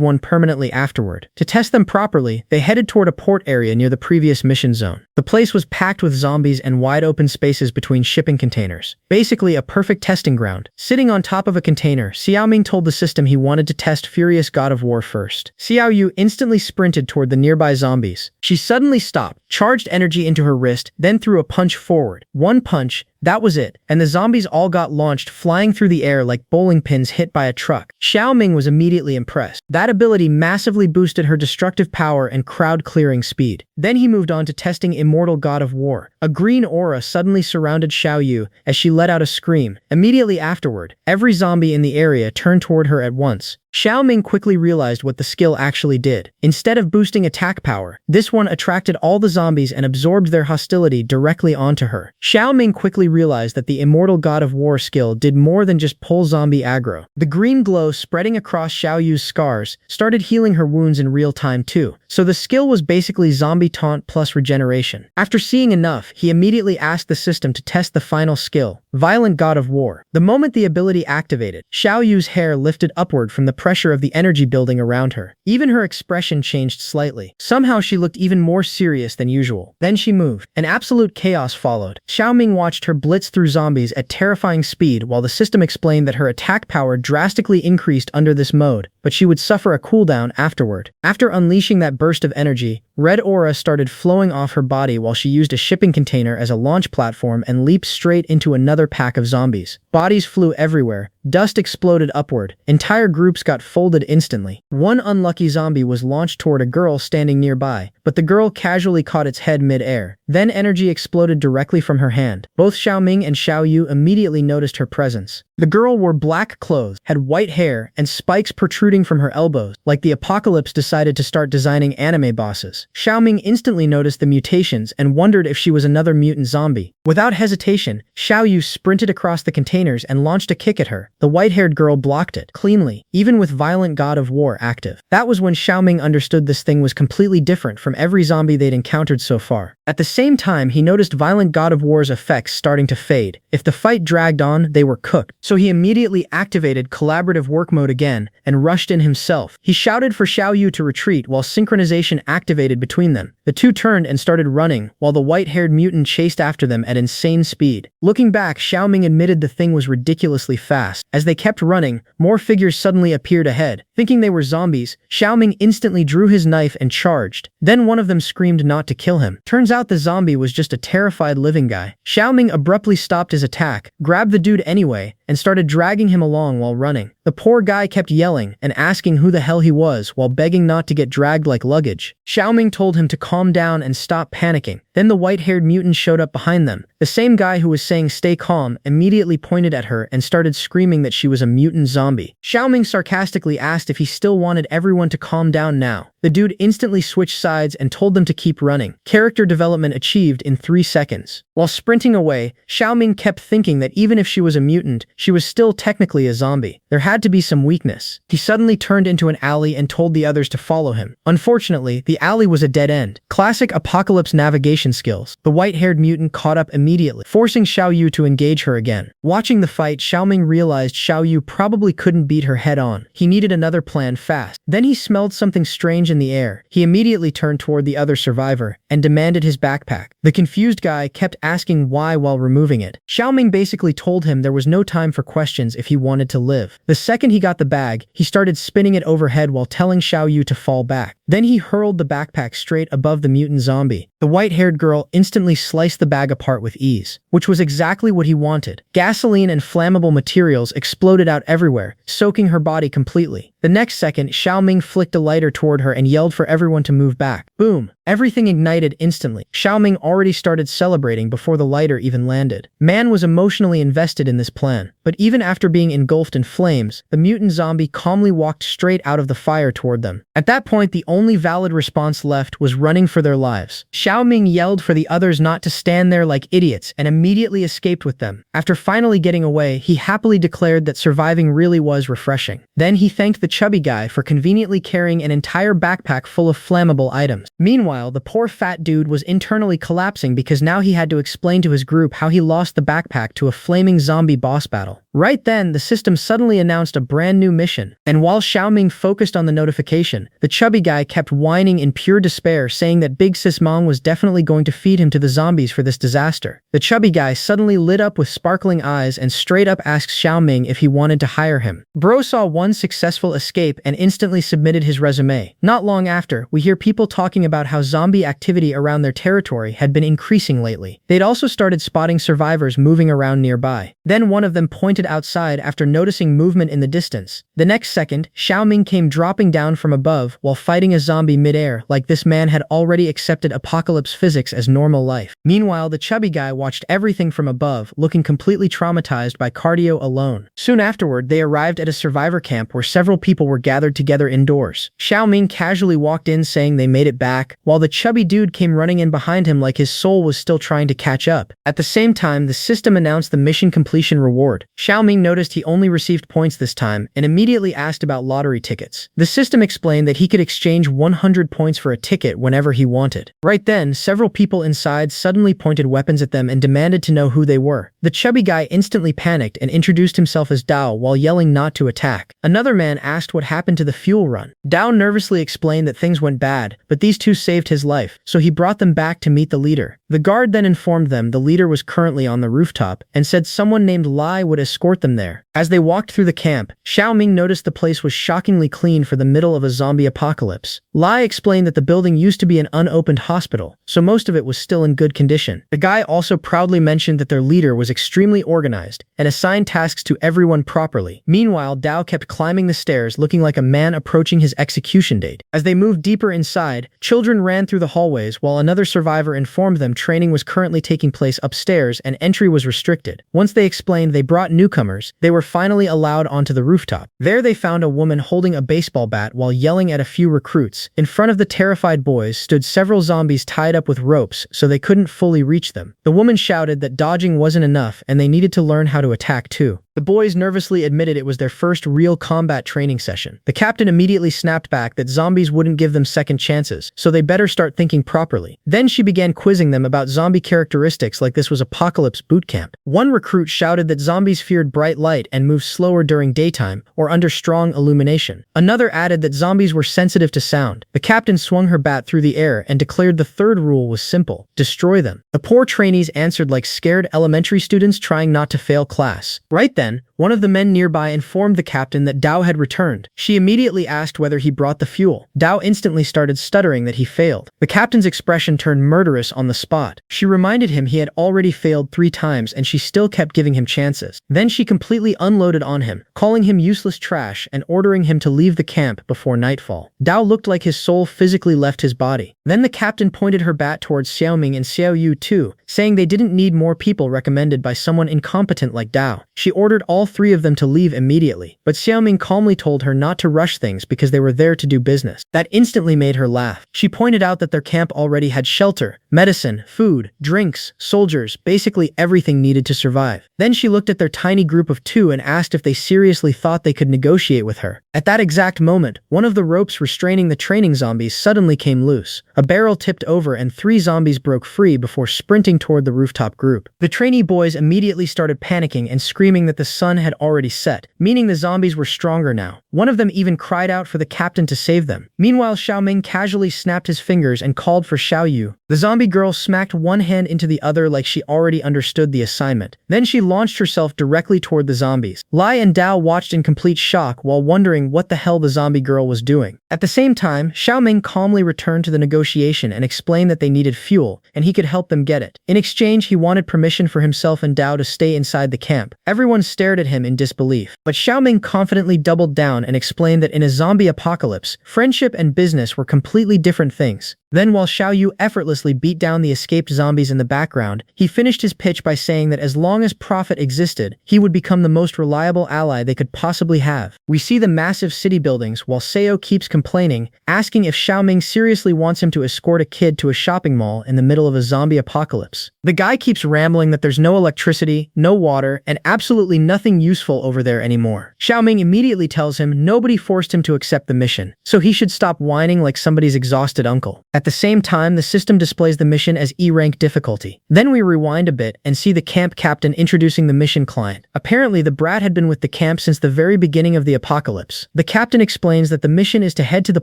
one permanently afterward. To test them properly, they headed toward a port area near the previous mission zone. The place was packed with zombies and wide open spaces between shipping containers. Basically a perfect testing ground. Sitting on top of a container, Xiaoming told the system he wanted to test Furious God of War first. Xiao Yu instantly sprinted toward the nearby zombies. She suddenly stopped, charged energy into her wrist, then threw a punch forward. One punch, that was it, and the zombies all got launched flying through the air like bowling pins hit by a truck. Xiaoming was immediately impressed. That ability massively boosted her destructive power and crowd-clearing speed. Then he moved on to testing Immortal God of War. A green aura suddenly surrounded Xiao Yu as she let out a scream. Immediately afterward, every zombie in the area turned toward her at once. Xiaoming quickly realized what the skill actually did. Instead of boosting attack power, this one attracted all the zombies and absorbed their hostility directly onto her. Xiaoming quickly realized that the Immortal God of War skill did more than just pull zombie aggro. The green glow spreading across Xiao Yu's scars started healing her wounds in real time too, so the skill was basically zombie taunt plus regeneration. After seeing enough, he immediately asked the system to test the final skill, Violent God of War. The moment the ability activated, Xiao Yu's hair lifted upward from the pressure of the energy building around her. Even her expression changed slightly. Somehow she looked even more serious than usual. Then she moved. An absolute chaos followed. Xiaoming watched her blitz through zombies at terrifying speed while the system explained that her attack power drastically increased under this mode, but she would suffer a cooldown afterward. After unleashing that burst of energy, red aura started flowing off her body while she used a shipping container as a launch platform and leaped straight into another pack of zombies. Bodies flew everywhere. Dust exploded upward. Entire groups got folded instantly. One unlucky zombie was launched toward a girl standing nearby, but the girl casually caught its head mid-air. Then energy exploded directly from her hand. Both Xiaoming and Xiao Yu immediately noticed her presence. The girl wore black clothes, had white hair, and spikes protruding from her elbows, like the apocalypse decided to start designing anime bosses. Xiaoming instantly noticed the mutations and wondered if she was another mutant zombie. Without hesitation, Xiao Yu sprinted across the containers and launched a kick at her. The white-haired girl blocked it, cleanly, even with Violent God of War active. That was when Xiaoming understood this thing was completely different from every zombie they'd encountered so far. At the same time, he noticed Violent God of War's effects starting to fade. If the fight dragged on, they were cooked. So he immediately activated collaborative work mode again and rushed in himself. He shouted for Xiao Yu to retreat while synchronization activated between them. The two turned and started running, while the white-haired mutant chased after them at insane speed. Looking back, Xiaoming admitted the thing was ridiculously fast. As they kept running, more figures suddenly appeared ahead. Thinking they were zombies, Xiaoming instantly drew his knife and charged. Then one of them screamed not to kill him. Turns out the zombie was just a terrified living guy. Xiaoming abruptly stopped his attack, grabbed the dude anyway, and started dragging him along while running. The poor guy kept yelling and asking who the hell he was while begging not to get dragged like luggage. Xiaoming told him to calm down and stop panicking. Then the white-haired mutant showed up behind them. The same guy who was saying stay calm immediately pointed at her and started screaming that she was a mutant zombie. Xiaoming sarcastically asked if he still wanted everyone to calm down now. The dude instantly switched sides and told them to keep running. Character development achieved in 3 seconds. While sprinting away, Xiaoming kept thinking that even if she was a mutant, she was still technically a zombie. There had to be some weakness. He suddenly turned into an alley and told the others to follow him. Unfortunately, the alley was a dead end. Classic apocalypse navigation skills. The white-haired mutant caught up immediately, forcing Xiao Yu to engage her again. Watching the fight, Xiaoming realized Xiao Yu probably couldn't beat her head-on. He needed another plan fast. Then he smelled something strange in the air. He immediately turned toward the other survivor and demanded his backpack. The confused guy kept asking why while removing it. Xiaoming basically told him there was no time for questions if he wanted to live. The second he got the bag, he started spinning it overhead while telling Xiao Yu to fall back. Then he hurled the backpack straight above the mutant zombie. The white-haired girl instantly sliced the bag apart with ease, which was exactly what he wanted. Gasoline and flammable materials exploded out everywhere, soaking her body completely. The next second, Xiaoming flicked a lighter toward her and yelled for everyone to move back. Boom! Everything ignited instantly. Xiaoming already started celebrating before the lighter even landed. Man was emotionally invested in this plan, but even after being engulfed in flames, the mutant zombie calmly walked straight out of the fire toward them. At that point, the only valid response left was running for their lives. Xiaoming yelled for the others not to stand there like idiots and immediately escaped with them. After finally getting away, he happily declared that surviving really was refreshing. Then he thanked the chubby guy for conveniently carrying an entire backpack full of flammable items. Meanwhile, the poor fat dude was internally collapsing because now he had to explain to his group how he lost the backpack to a flaming zombie boss battle. Right then, the system suddenly announced a brand new mission, and while Xiaoming focused on the notification, the chubby guy kept whining in pure despair, saying that Big Sis Mong was definitely going to feed him to the zombies for this disaster. The chubby guy suddenly lit up with sparkling eyes and straight up asked Xiaoming if he wanted to hire him. Bro saw one successful escape and instantly submitted his resume. Not long after, we hear people talking about how zombie activity around their territory had been increasing lately. They'd also started spotting survivors moving around nearby. Then one of them pointed outside after noticing movement in the distance. The next second, Xiaoming came dropping down from above while fighting a zombie midair, like this man had already accepted apocalypse physics as normal life. Meanwhile, the chubby guy watched everything from above, looking completely traumatized by cardio alone. Soon afterward, they arrived at a survivor camp where several people were gathered together indoors. Xiaoming casually walked in saying they made it back, while the chubby dude came running in behind him like his soul was still trying to catch up. At the same time, the system announced the mission completion reward. Xiaoming noticed he only received points this time and immediately asked about lottery tickets. The system explained that he could exchange 100 points for a ticket whenever he wanted. Right then, several people inside suddenly pointed weapons at them and demanded to know who they were. The chubby guy instantly panicked and introduced himself as Dao while yelling not to attack. Another man asked what happened to the fuel run. Dao nervously explained that things went bad, but these two saved his life, so he brought them back to meet the leader. The guard then informed them the leader was currently on the rooftop and said someone named Lai would escort them there. As they walked through the camp, Xiaoming noticed the place was shockingly clean for the middle of a zombie apocalypse. Lai explained that the building used to be an unopened hospital, so most of it was still in good condition. The guy also proudly mentioned that their leader was extremely organized and assigned tasks to everyone properly. Meanwhile, Dao kept climbing the stairs looking like a man approaching his execution date. As they moved deeper inside, children ran through the hallways while another survivor informed them training was currently taking place upstairs and entry was restricted. Once they explained they brought newcomers, they were finally allowed onto the rooftop. There they found a woman holding a baseball bat while yelling at a few recruits. In front of the terrified boys stood several zombies tied up with ropes so they couldn't fully reach them. The woman shouted that dodging wasn't enough and they needed to learn how to attack too. The boys nervously admitted it was their first real combat training session. The captain immediately snapped back that zombies wouldn't give them second chances, so they better start thinking properly. Then she began quizzing them about zombie characteristics like this was apocalypse boot camp. One recruit shouted that zombies feared bright light and moved slower during daytime or under strong illumination. Another added that zombies were sensitive to sound. The captain swung her bat through the air and declared the third rule was simple: destroy them. The poor trainees answered like scared elementary students trying not to fail class. Right then, one of the men nearby informed the captain that Dao had returned. She immediately asked whether he brought the fuel. Dao instantly started stuttering that he failed. The captain's expression turned murderous on the spot. She reminded him he had already failed 3 times and she still kept giving him chances. Then she completely unloaded on him, calling him useless trash and ordering him to leave the camp before nightfall. Dao looked like his soul physically left his body. Then the captain pointed her bat towards Xiaoming and Xiao Yu too, saying they didn't need more people recommended by someone incompetent like Dao. She ordered all 3 of them to leave immediately, but Xiaoming calmly told her not to rush things because they were there to do business. That instantly made her laugh. She pointed out that their camp already had shelter, medicine, food, drinks, soldiers, basically everything needed to survive. Then she looked at their tiny group of 2 and asked if they seriously thought they could negotiate with her. At that exact moment, one of the ropes restraining the training zombies suddenly came loose. A barrel tipped over and 3 zombies broke free before sprinting toward the rooftop group. The trainee boys immediately started panicking and screaming that the sun had already set, meaning the zombies were stronger now. One of them even cried out for the captain to save them. Meanwhile, Xiaoming casually snapped his fingers and called for Xiaoyu. The zombie girl smacked one hand into the other like she already understood the assignment. Then she launched herself directly toward the zombies. Lai and Dao watched in complete shock while wondering what the hell the zombie girl was doing. At the same time, Xiaoming calmly returned to the negotiation and explained that they needed fuel, and he could help them get it. In exchange, he wanted permission for himself and Dao to stay inside the camp. Everyone stared at him in disbelief, but Xiaoming confidently doubled down and explained that in a zombie apocalypse, friendship and business were completely different things. Then, while Xiaoyu effortlessly beat down the escaped zombies in the background, he finished his pitch by saying that as long as profit existed, he would become the most reliable ally they could possibly have. We see the massive city buildings while Seo keeps complaining, asking if Xiaoming seriously wants him to escort a kid to a shopping mall in the middle of a zombie apocalypse. The guy keeps rambling that there's no electricity, no water, and absolutely nothing useful over there anymore. Xiaoming immediately tells him nobody forced him to accept the mission, so he should stop whining like somebody's exhausted uncle. At the same time, the system displays the mission as E-rank difficulty. Then we rewind a bit and see the camp captain introducing the mission client. Apparently, the brat had been with the camp since the very beginning of the apocalypse. The captain explains that the mission is to head to the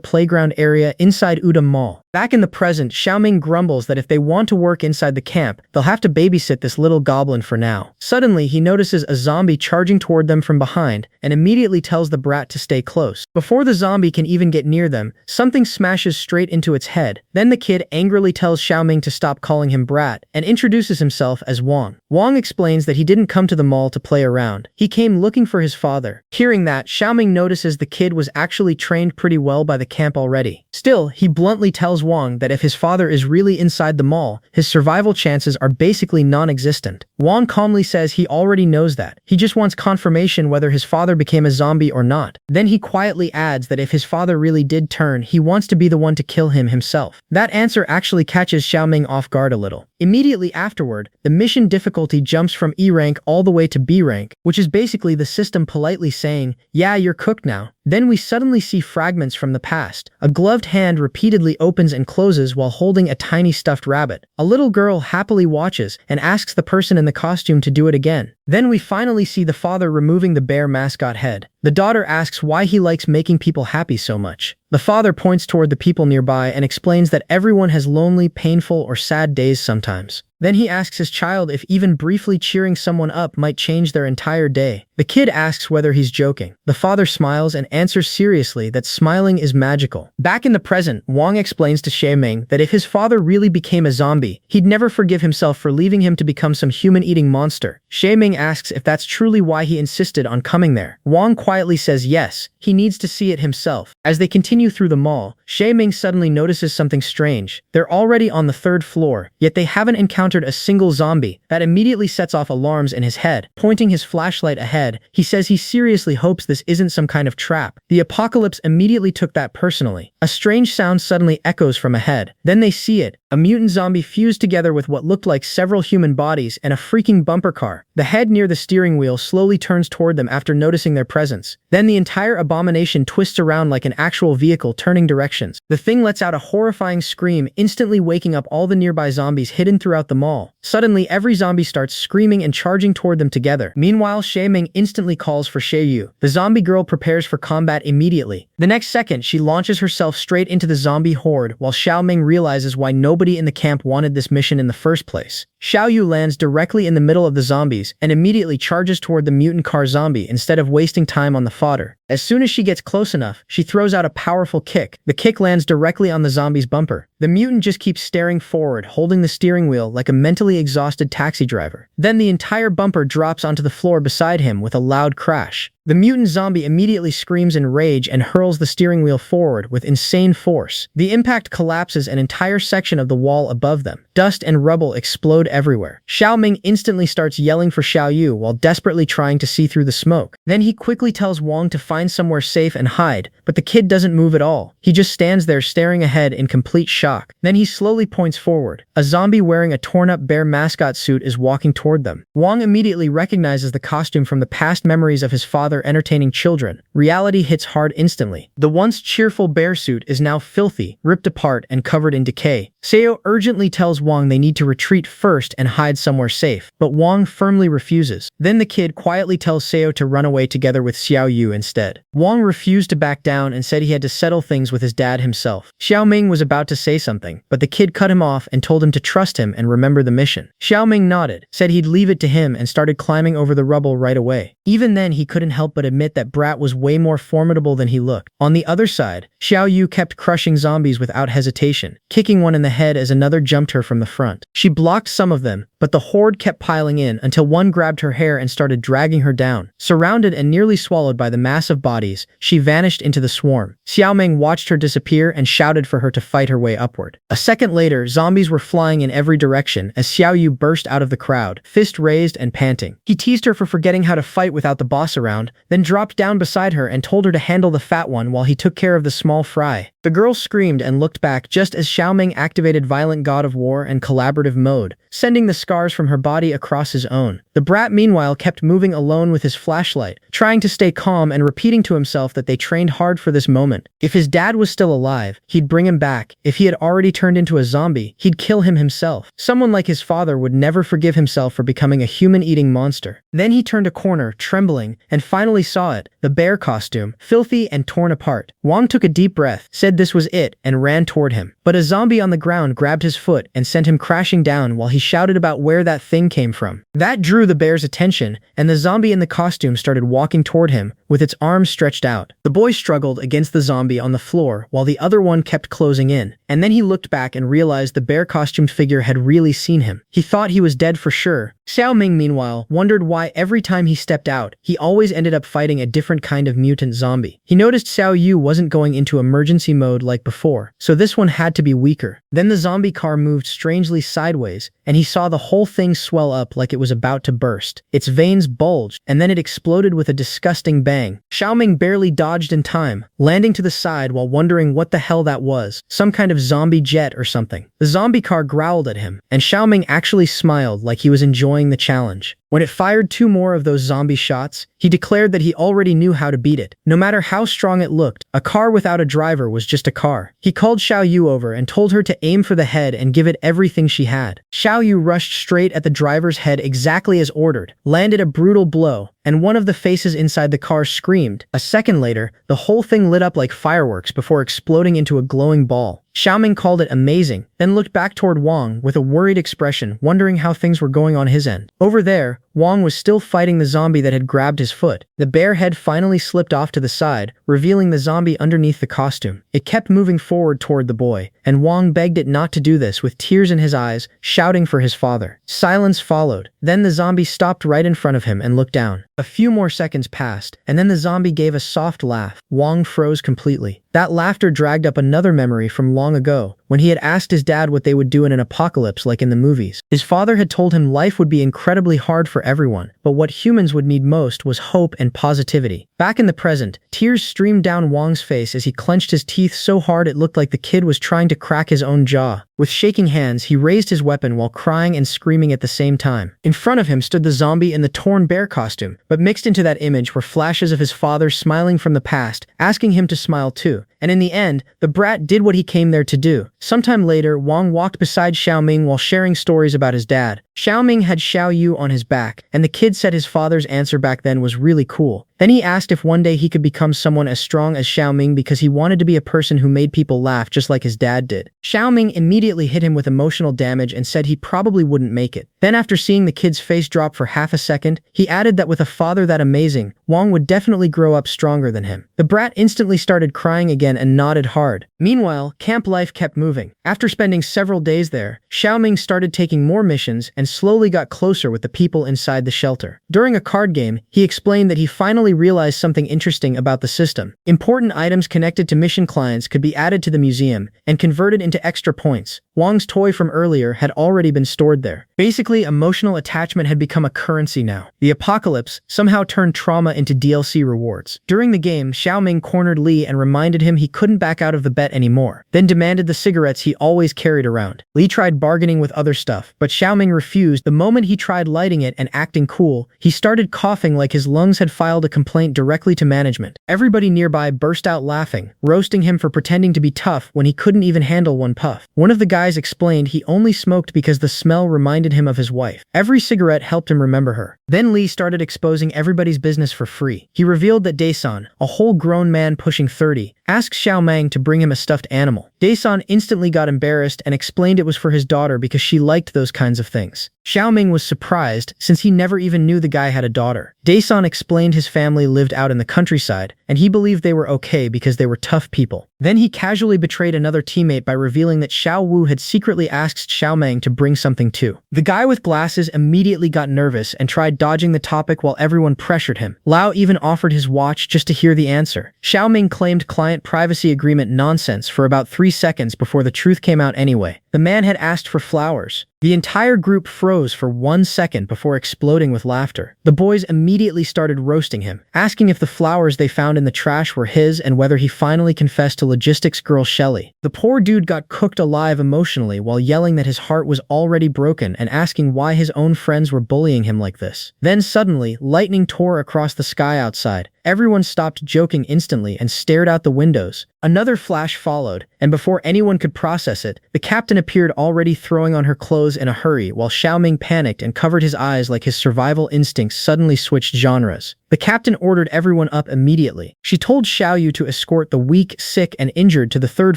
playground area inside Udam Mall. Back in the present, Xiaoming grumbles that if they want to work inside the camp, they'll have to babysit this little goblin for now. Suddenly, he notices a zombie charging toward them from behind and immediately tells the brat to stay close. Before the zombie can even get near them, something smashes straight into its head. Then the kid angrily tells Xiaoming to stop calling him brat and introduces himself as Wang. Wang explains that he didn't come to the mall to play around. He came looking for his father. Hearing that, Xiaoming notices the kid was actually trained pretty well by the camp already. Still, he bluntly tells Wang that if his father is really inside the mall, his survival chances are basically non-existent. Wang calmly says he already knows that. He just wants confirmation whether his father became a zombie or not. Then he quietly adds that if his father really did turn, he wants to be the one to kill him himself. That answer actually catches Xiaoming off guard a little. Immediately afterward, the mission difficulty jumps from E rank all the way to B rank, which is basically the system politely saying, "Yeah, you're cooked now." Then we suddenly see fragments from the past. A gloved hand repeatedly opens and closes while holding a tiny stuffed rabbit. A little girl happily watches and asks the person in the costume to do it again. Then we finally see the father removing the bear mascot head. The daughter asks why he likes making people happy so much. The father points toward the people nearby and explains that everyone has lonely, painful, or sad days sometimes. Then he asks his child if even briefly cheering someone up might change their entire day. The kid asks whether he's joking. The father smiles and answers seriously that smiling is magical. Back in the present, Wang explains to Xiaoming that if his father really became a zombie, he'd never forgive himself for leaving him to become some human-eating monster. Xiaoming asks if that's truly why he insisted on coming there. Wang quietly says yes, he needs to see it himself. As they continue through the mall, Xiaoming suddenly notices something strange. They're already on the 3rd floor, yet they haven't encountered a single zombie. That immediately sets off alarms in his head. Pointing his flashlight ahead, he says he seriously hopes this isn't some kind of trap. The apocalypse immediately took that personally. A strange sound suddenly echoes from ahead. Then they see it. A mutant zombie fused together with what looked like several human bodies and a freaking bumper car. The head near the steering wheel slowly turns toward them after noticing their presence. Then the entire abomination twists around like an actual vehicle turning directions. The thing lets out a horrifying scream, instantly waking up all the nearby zombies hidden throughout the mall. Suddenly, every zombie starts screaming and charging toward them together. Meanwhile, Xiaoming instantly calls for Xiaoyu. The zombie girl prepares for combat immediately. The next second, she launches herself straight into the zombie horde while Xiaoming realizes why nobody in the camp wanted this mission in the first place. Xiaoyu lands directly in the middle of the zombies and immediately charges toward the mutant car zombie instead of wasting time on the fodder. As soon as she gets close enough, she throws out a powerful kick. The kick lands directly on the zombie's bumper. The mutant just keeps staring forward, holding the steering wheel like a mentally exhausted taxi driver. Then the entire bumper drops onto the floor beside him with a loud crash. The mutant zombie immediately screams in rage and hurls the steering wheel forward with insane force. The impact collapses an entire section of the wall above them. Dust and rubble explode everywhere. Xiaoming instantly starts yelling for Xiaoyu while desperately trying to see through the smoke. Then he quickly tells Wong to find somewhere safe and hide, but the kid doesn't move at all. He just stands there staring ahead in complete shock. Then he slowly points forward. A zombie wearing a torn-up bear mascot suit is walking toward them. Wong immediately recognizes the costume from the past memories of his father entertaining children. Reality hits hard instantly. The once cheerful bear suit is now filthy, ripped apart, and covered in decay. Seo urgently tells Wong they need to retreat first and hide somewhere safe, but Wong firmly refuses. Then the kid quietly tells Seo to run away together with Xiao Yu instead. Wong refused to back down and said he had to settle things with his dad himself. Xiao Ming was about to say something, but the kid cut him off and told him to trust him and remember the mission. Xiao Ming nodded, said he'd leave it to him, and started climbing over the rubble right away. Even then, he couldn't help but admit that Brat was way more formidable than he looked. On the other side, Xiao Yu kept crushing zombies without hesitation, kicking one in the head as another jumped her from the front. She blocked some of them, but the horde kept piling in until one grabbed her hair and started dragging her down. Surrounded and nearly swallowed by the mass of bodies, she vanished into the swarm. Xiao Ming watched her disappear and shouted for her to fight her way upward. A second later, zombies were flying in every direction as Xiao Yu burst out of the crowd, fist raised and panting. He teased her for forgetting how to fight without the boss around, then dropped down beside her and told her to handle the fat one while he took care of the small fry. The girl screamed and looked back just as Xiao Ming activated Violent God of War and Collaborative Mode, sending the scars from her body across his own. The brat meanwhile kept moving alone with his flashlight, trying to stay calm and repeating to himself that they trained hard for this moment. If his dad was still alive, he'd bring him back. If he had already turned into a zombie, he'd kill him himself. Someone like his father would never forgive himself for becoming a human-eating monster. Then he turned a corner, trembling, and finally saw it, the bear costume, filthy and torn apart. Wong took a deep breath, said this was it, and ran toward him. But a zombie on the ground grabbed his foot and sent him crashing down while he shouted about where that thing came from. That drew the bear's attention, and the zombie in the costume started walking toward him with its arms stretched out. The boy struggled against the zombie on the floor while the other one kept closing in, and then he looked back and realized the bear-costumed figure had really seen him. He thought he was dead for sure. Xiao Ming, meanwhile, wondered why every time he stepped out, he always ended up fighting a different kind of mutant zombie. He noticed Xiao Yu wasn't going into emergency mode like before, so this one had to be weaker. Then the zombie car moved strangely sideways, and he saw the whole thing swell up like it was about to burst. Its veins bulged, and then it exploded with a disgusting bang. Xiao Ming barely dodged in time, landing to the side while wondering what the hell that was. Some kind of zombie jet or something. The zombie car growled at him, and Xiao Ming actually smiled like he was enjoying the challenge. When it fired 2 more of those zombie shots, he declared that he already knew how to beat it. No matter how strong it looked, a car without a driver was just a car. He called Xiao Yu over and told her to aim for the head and give it everything she had. Xiao Yu rushed straight at the driver's head exactly as ordered, landed a brutal blow, and one of the faces inside the car screamed. A second later, the whole thing lit up like fireworks before exploding into a glowing ball. Xiao Ming called it amazing, then looked back toward Wong with a worried expression, wondering how things were going on his end. Over there, Wong was still fighting the zombie that had grabbed his foot. The bear head finally slipped off to the side, revealing the zombie underneath the costume. It kept moving forward toward the boy, and Wong begged it not to do this with tears in his eyes, shouting for his father. Silence followed. Then the zombie stopped right in front of him and looked down. A few more seconds passed, and then the zombie gave a soft laugh. Wong froze completely. That laughter dragged up another memory from long ago, when he had asked his dad what they would do in an apocalypse like in the movies. His father had told him life would be incredibly hard for everyone, but what humans would need most was hope and positivity. Back in the present, tears streamed down Wong's face as he clenched his teeth so hard it looked like the kid was trying to crack his own jaw. With shaking hands, he raised his weapon while crying and screaming at the same time. In front of him stood the zombie in the torn bear costume, but mixed into that image were flashes of his father smiling from the past, asking him to smile too. And in the end, the brat did what he came there to do. Sometime later, Wong walked beside Xiao Ming while sharing stories about his dad. Xiao Ming had Xiao Yu on his back, and the kid said his father's answer back then was really cool. Then he asked if one day he could become someone as strong as Xiao Ming because he wanted to be a person who made people laugh just like his dad did. Xiao Ming immediately hit him with emotional damage and said he probably wouldn't make it. Then after seeing the kid's face drop for half a second, he added that with a father that amazing, Wong would definitely grow up stronger than him. The brat instantly started crying again and nodded hard. Meanwhile, camp life kept moving. After spending several days there, Xiao Ming started taking more missions and slowly got closer with the people inside the shelter. During a card game, he explained that he finally realized something interesting about the system. Important items connected to mission clients could be added to the museum and converted into extra points. Wang's toy from earlier had already been stored there. Basically, emotional attachment had become a currency now. The apocalypse somehow turned trauma into DLC rewards. During the game, Xiaoming cornered Li and reminded him he couldn't back out of the bet anymore, then demanded the cigarettes he always carried around. Li tried bargaining with other stuff, but Xiaoming refused. The moment he tried lighting it and acting cool, he started coughing like his lungs had filed a complaint directly to management. Everybody nearby burst out laughing, roasting him for pretending to be tough when he couldn't even handle one puff. One of the guys explained he only smoked because the smell reminded him of his wife. Every cigarette helped him remember her. Then Li started exposing everybody's business for free. He revealed that Daesan, a whole grown man pushing 30, asked Xiaoming to bring him a stuffed animal. Daesan instantly got embarrassed and explained it was for his daughter because she liked those kinds of things. Xiaoming was surprised since he never even knew the guy had a daughter. Daesan explained his family lived out in the countryside and he believed they were okay because they were tough people. Then he casually betrayed another teammate by revealing that Xiao Wu had secretly asked Xiaoming to bring something too. The guy with glasses immediately got nervous and tried dodging the topic while everyone pressured him. Lao even offered his watch just to hear the answer. Xiaoming claimed client privacy agreement nonsense for about 3 seconds before the truth came out anyway. The man had asked for flowers. The entire group froze for 1 second before exploding with laughter. The boys immediately started roasting him, asking if the flowers they found in the trash were his and whether he finally confessed to logistics girl Shelly. The poor dude got cooked alive emotionally while yelling that his heart was already broken and asking why his own friends were bullying him like this. Then suddenly, lightning tore across the sky outside. Everyone stopped joking instantly and stared out the windows. Another flash followed, and before anyone could process it, the captain appeared already throwing on her clothes in a hurry while Xiaoming panicked and covered his eyes like his survival instincts suddenly switched genres. The captain ordered everyone up immediately. She told Xiaoyu to escort the weak, sick, and injured to the 3rd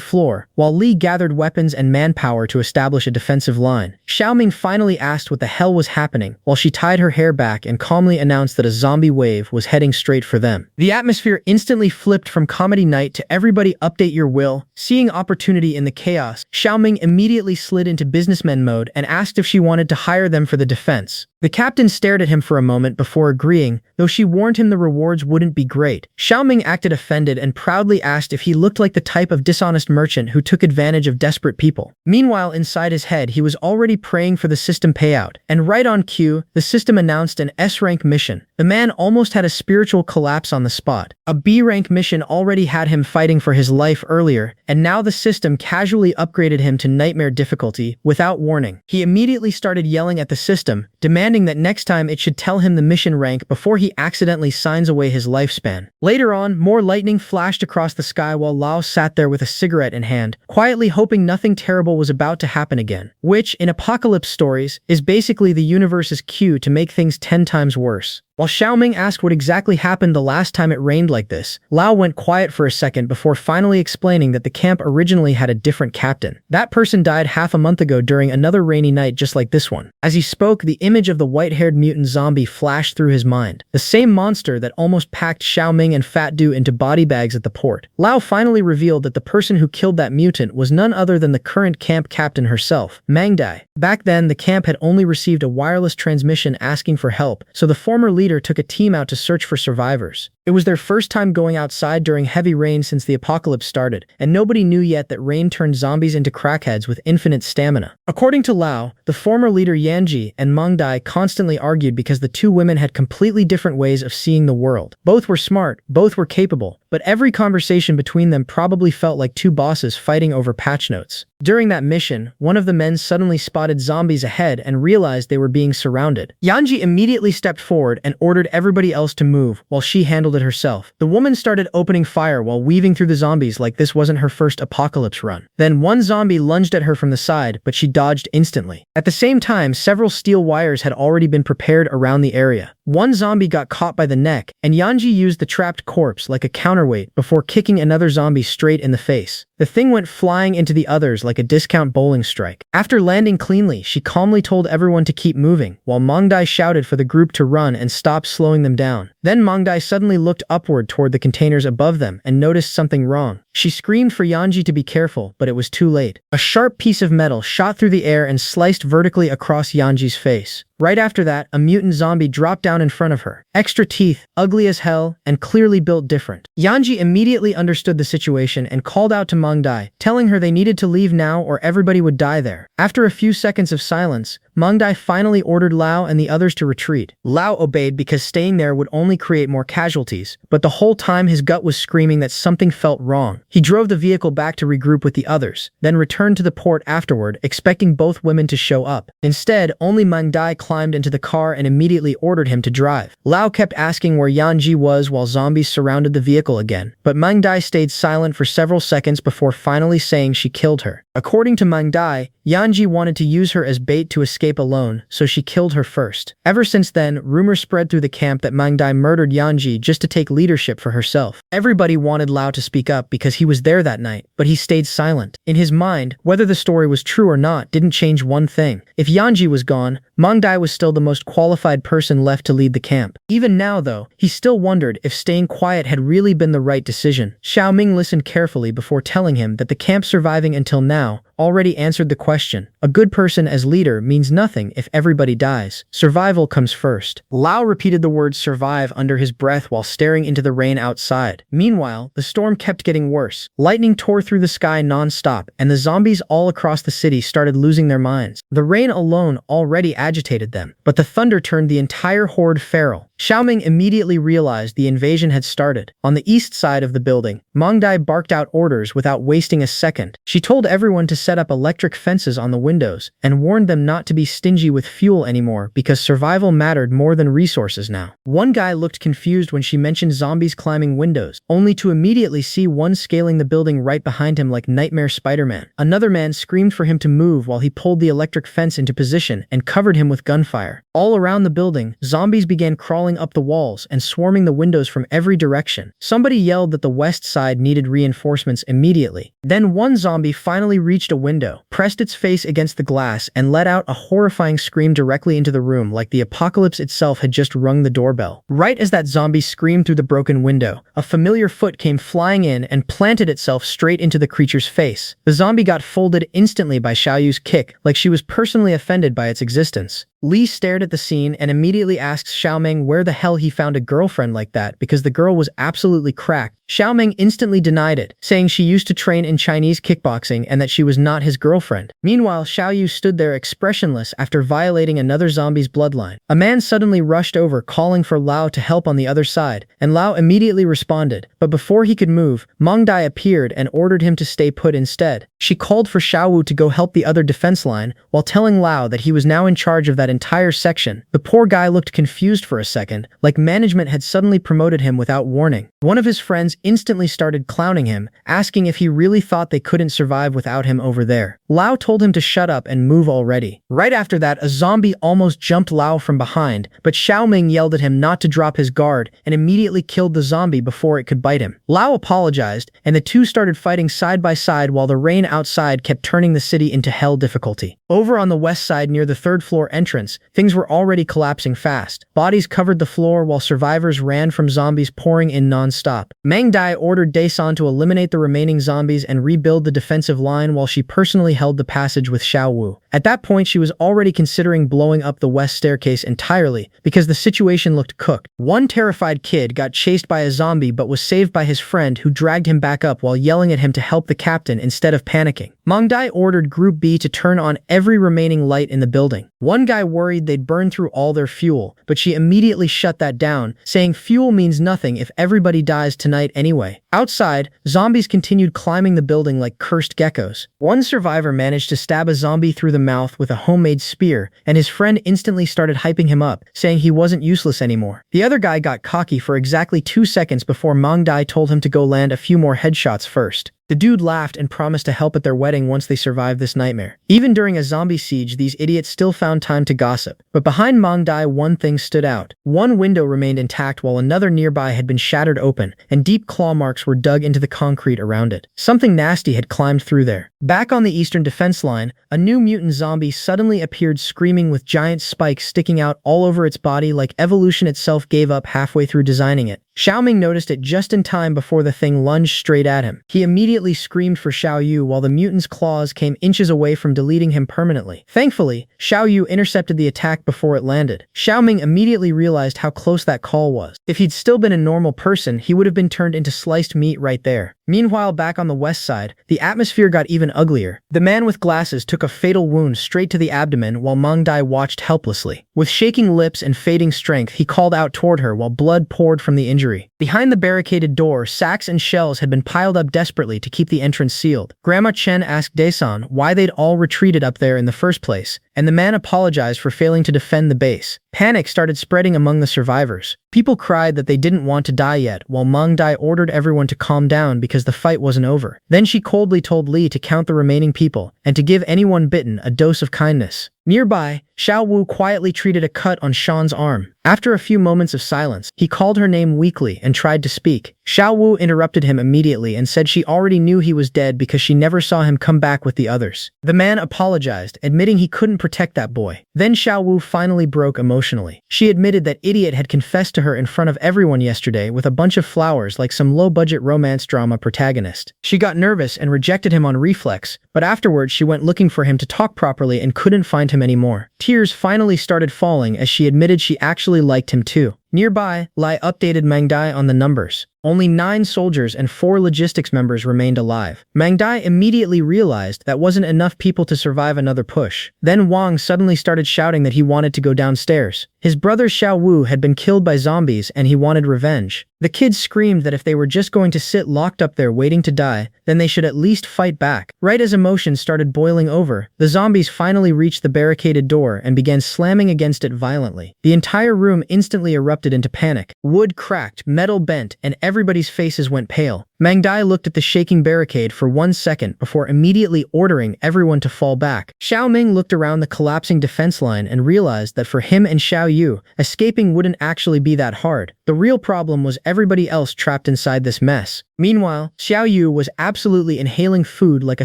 floor, while Li gathered weapons and manpower to establish a defensive line. Xiaoming finally asked what the hell was happening, while she tied her hair back and calmly announced that a zombie wave was heading straight for them. The atmosphere instantly flipped from comedy night to everybody update your will. Seeing opportunity in the chaos, Xiaoming immediately slid into businessman mode and asked if she wanted to hire them for the defense. The captain stared at him for a moment before agreeing, though she warned him the rewards wouldn't be great. Xiaoming acted offended and proudly asked if he looked like the type of dishonest merchant who took advantage of desperate people. Meanwhile, inside his head, he was already praying for the system payout, and right on cue, the system announced an S-rank mission. The man almost had a spiritual collapse on the spot. A B-rank mission already had him fighting for his life earlier, and now the system casually upgraded him to nightmare difficulty without warning. He immediately started yelling at the system, demanding that next time it should tell him the mission rank before he accidentally signs away his lifespan. Later on, more lightning flashed across the sky while Lao sat there with a cigarette in hand, quietly hoping nothing terrible was about to happen again, which, in apocalypse stories, is basically the universe's cue to make things 10 times worse. While Xiaoming asked what exactly happened the last time it rained like this, Lao went quiet for a second before finally explaining that the camp originally had a different captain. That person died half a month ago during another rainy night just like this one. As he spoke, the image of the white-haired mutant zombie flashed through his mind, the same monster that almost packed Xiaoming and Fat Du into body bags at the port. Lao finally revealed that the person who killed that mutant was none other than the current camp captain herself, Mangdai. Back then, the camp had only received a wireless transmission asking for help, so the former leader took a team out to search for survivors. It was their first time going outside during heavy rain since the apocalypse started, and nobody knew yet that rain turned zombies into crackheads with infinite stamina. According to Lao, the former leader Yanji and Mangdai constantly argued because the two women had completely different ways of seeing the world. Both were smart, both were capable, but every conversation between them probably felt like two bosses fighting over patch notes. During that mission, one of the men suddenly spotted zombies ahead and realized they were being surrounded. Yanji immediately stepped forward and ordered everybody else to move, while she handled it herself. The woman started opening fire while weaving through the zombies like this wasn't her first apocalypse run. Then one zombie lunged at her from the side, but she dodged instantly. At the same time, several steel wires had already been prepared around the area. One zombie got caught by the neck, and Yanji used the trapped corpse like a counterweight before kicking another zombie straight in the face. The thing went flying into the others like a discount bowling strike. After landing cleanly, she calmly told everyone to keep moving, while Mangdai shouted for the group to run and stop slowing them down. Then Mangdai suddenly looked upward toward the containers above them and noticed something wrong. She screamed for Yanji to be careful, but it was too late. A sharp piece of metal shot through the air and sliced vertically across Yanji's face. Right after that, a mutant zombie dropped down in front of her. Extra teeth, ugly as hell, and clearly built different. Yanji immediately understood the situation and called out to Mangdai, telling her they needed to leave now or everybody would die there. After a few seconds of silence, Mangdai finally ordered Lao and the others to retreat. Lao obeyed because staying there would only create more casualties, but the whole time his gut was screaming that something felt wrong. He drove the vehicle back to regroup with the others, then returned to the port afterward, expecting both women to show up. Instead, only Mangdai climbed into the car and immediately ordered him to drive. Lao kept asking where Yanji was while zombies surrounded the vehicle again, but Mangdai stayed silent for several seconds before finally saying she killed her. According to Mangdai, Yanji wanted to use her as bait to escape alone, so she killed her first. Ever since then, rumors spread through the camp that Mangdai murdered Yanji just to take leadership for herself. Everybody wanted Lao to speak up because he was there that night, but he stayed silent. In his mind, whether the story was true or not didn't change one thing. If Yanji was gone, Mangdai was still the most qualified person left to lead the camp. Even now, though, he still wondered if staying quiet had really been the right decision. Xiaoming listened carefully before telling him that the camp surviving until now already answered the question. A good person as leader means nothing if everybody dies. Survival comes first. Lao repeated the word survive under his breath while staring into the rain outside. Meanwhile, the storm kept getting worse. Lightning tore through the sky non-stop, and the zombies all across the city started losing their minds. The rain alone already agitated them, but the thunder turned the entire horde feral. Xiaoming immediately realized the invasion had started. On the east side of the building, Mangdai barked out orders without wasting a second. She told everyone to set up electric fences on the windows and warned them not to be stingy with fuel anymore because survival mattered more than resources now. One guy looked confused when she mentioned zombies climbing windows, only to immediately see one scaling the building right behind him like Nightmare Spider-Man. Another man screamed for him to move while he pulled the electric fence into position and covered him with gunfire. All around the building, zombies began crawling up the walls and swarming the windows from every direction. Somebody yelled that the west side needed reinforcements immediately. Then one zombie finally reached a window, pressed its face against the glass, and let out a horrifying scream directly into the room like the apocalypse itself had just rung the doorbell. Right as that zombie screamed through the broken window, a familiar foot came flying in and planted itself straight into the creature's face. The zombie got folded instantly by Xiaoyu's kick, like she was personally offended by its existence. Li stared at the scene and immediately asked Xiaoming where the hell he found a girlfriend like that because the girl was absolutely cracked. Xiaoming instantly denied it, saying she used to train in Chinese kickboxing and that she was not his girlfriend. Meanwhile, Xiaoyu stood there expressionless after violating another zombie's bloodline. A man suddenly rushed over calling for Lao to help on the other side, and Lao immediately responded, but before he could move, Mangdai appeared and ordered him to stay put instead. She called for Xiaowu to go help the other defense line while telling Lao that he was now in charge of that entire section. The poor guy looked confused for a second, like management had suddenly promoted him without warning. One of his friends instantly started clowning him, asking if he really thought they couldn't survive without him over there. Lao told him to shut up and move already. Right after that, a zombie almost jumped Lao from behind, but Xiaoming yelled at him not to drop his guard and immediately killed the zombie before it could bite him. Lao apologized, and the two started fighting side by side while the rain outside kept turning the city into hell difficulty. Over on the west side near the third floor entrance, things were already collapsing fast. Bodies covered the floor while survivors ran from zombies pouring in non-stop. Mangdai ordered Daesan to eliminate the remaining zombies and rebuild the defensive line while she personally held the passage with Xiao Wu. At that point, she was already considering blowing up the west staircase entirely because the situation looked cooked. One terrified kid got chased by a zombie but was saved by his friend who dragged him back up while yelling at him to help the captain instead of panicking. Mangdai ordered Group B to turn on every remaining light in the building. One guy worried they'd burn through all their fuel, but she immediately shut that down, saying fuel means nothing if everybody dies tonight anyway. Outside, zombies continued climbing the building like cursed geckos. One survivor managed to stab a zombie through the mouth with a homemade spear, and his friend instantly started hyping him up, saying he wasn't useless anymore. The other guy got cocky for exactly 2 seconds before Mangdai told him to go land a few more headshots first. The dude laughed and promised to help at their wedding once they survived this nightmare. Even during a zombie siege, these idiots still found time to gossip. But behind Mangdai, one thing stood out. One window remained intact while another nearby had been shattered open, and deep claw marks were dug into the concrete around it. Something nasty had climbed through there. Back on the eastern defense line, a new mutant zombie suddenly appeared screaming with giant spikes sticking out all over its body like evolution itself gave up halfway through designing it. Xiaoming noticed it just in time before the thing lunged straight at him. He immediately screamed for Xiao Yu while the mutant's claws came inches away from deleting him permanently. Thankfully, Xiao Yu intercepted the attack before it landed. Xiaoming immediately realized how close that call was. If he'd still been a normal person, he would have been turned into sliced meat right there. Meanwhile, back on the west side, the atmosphere got even uglier. The man with glasses took a fatal wound straight to the abdomen while Meng Dai watched helplessly. With shaking lips and fading strength, he called out toward her while blood poured from the injury. Behind the barricaded door, sacks and shells had been piled up desperately to keep the entrance sealed. Grandma Chen asked Daesan why they'd all retreated up there in the first place, and the man apologized for failing to defend the base. Panic started spreading among the survivors. People cried that they didn't want to die yet, while Meng Dai ordered everyone to calm down because the fight wasn't over. Then she coldly told Li to count the remaining people, and to give anyone bitten a dose of kindness. Nearby, Xiao Wu quietly treated a cut on Shan's arm. After a few moments of silence, he called her name weakly and tried to speak. Xiao Wu interrupted him immediately and said she already knew he was dead because she never saw him come back with the others. The man apologized, admitting he couldn't protect that boy. Then Xiao Wu finally broke emotionally. She admitted that Idiot had confessed to her in front of everyone yesterday with a bunch of flowers like some low-budget romance drama protagonist. She got nervous and rejected him on reflex, but afterwards she went looking for him to talk properly and couldn't find him anymore. Tears finally started falling as she admitted she actually liked him too. Nearby, Lai updated Meng Dai on the numbers. Only 9 soldiers and 4 logistics members remained alive. Meng Dai immediately realized that wasn't enough people to survive another push. Then Wang suddenly started shouting that he wanted to go downstairs. His brother Xiao Wu had been killed by zombies and he wanted revenge. The kids screamed that if they were just going to sit locked up there waiting to die, then they should at least fight back. Right as emotions started boiling over, the zombies finally reached the barricaded door and began slamming against it violently. The entire room instantly erupted into panic. Wood cracked, metal bent, and everybody's faces went pale. Meng Dai looked at the shaking barricade for 1 second before immediately ordering everyone to fall back. Xiao Ming looked around the collapsing defense line and realized that for him and Xiao Yu, escaping wouldn't actually be that hard. The real problem was everybody else trapped inside this mess. Meanwhile, Xiao Yu was absolutely inhaling food like a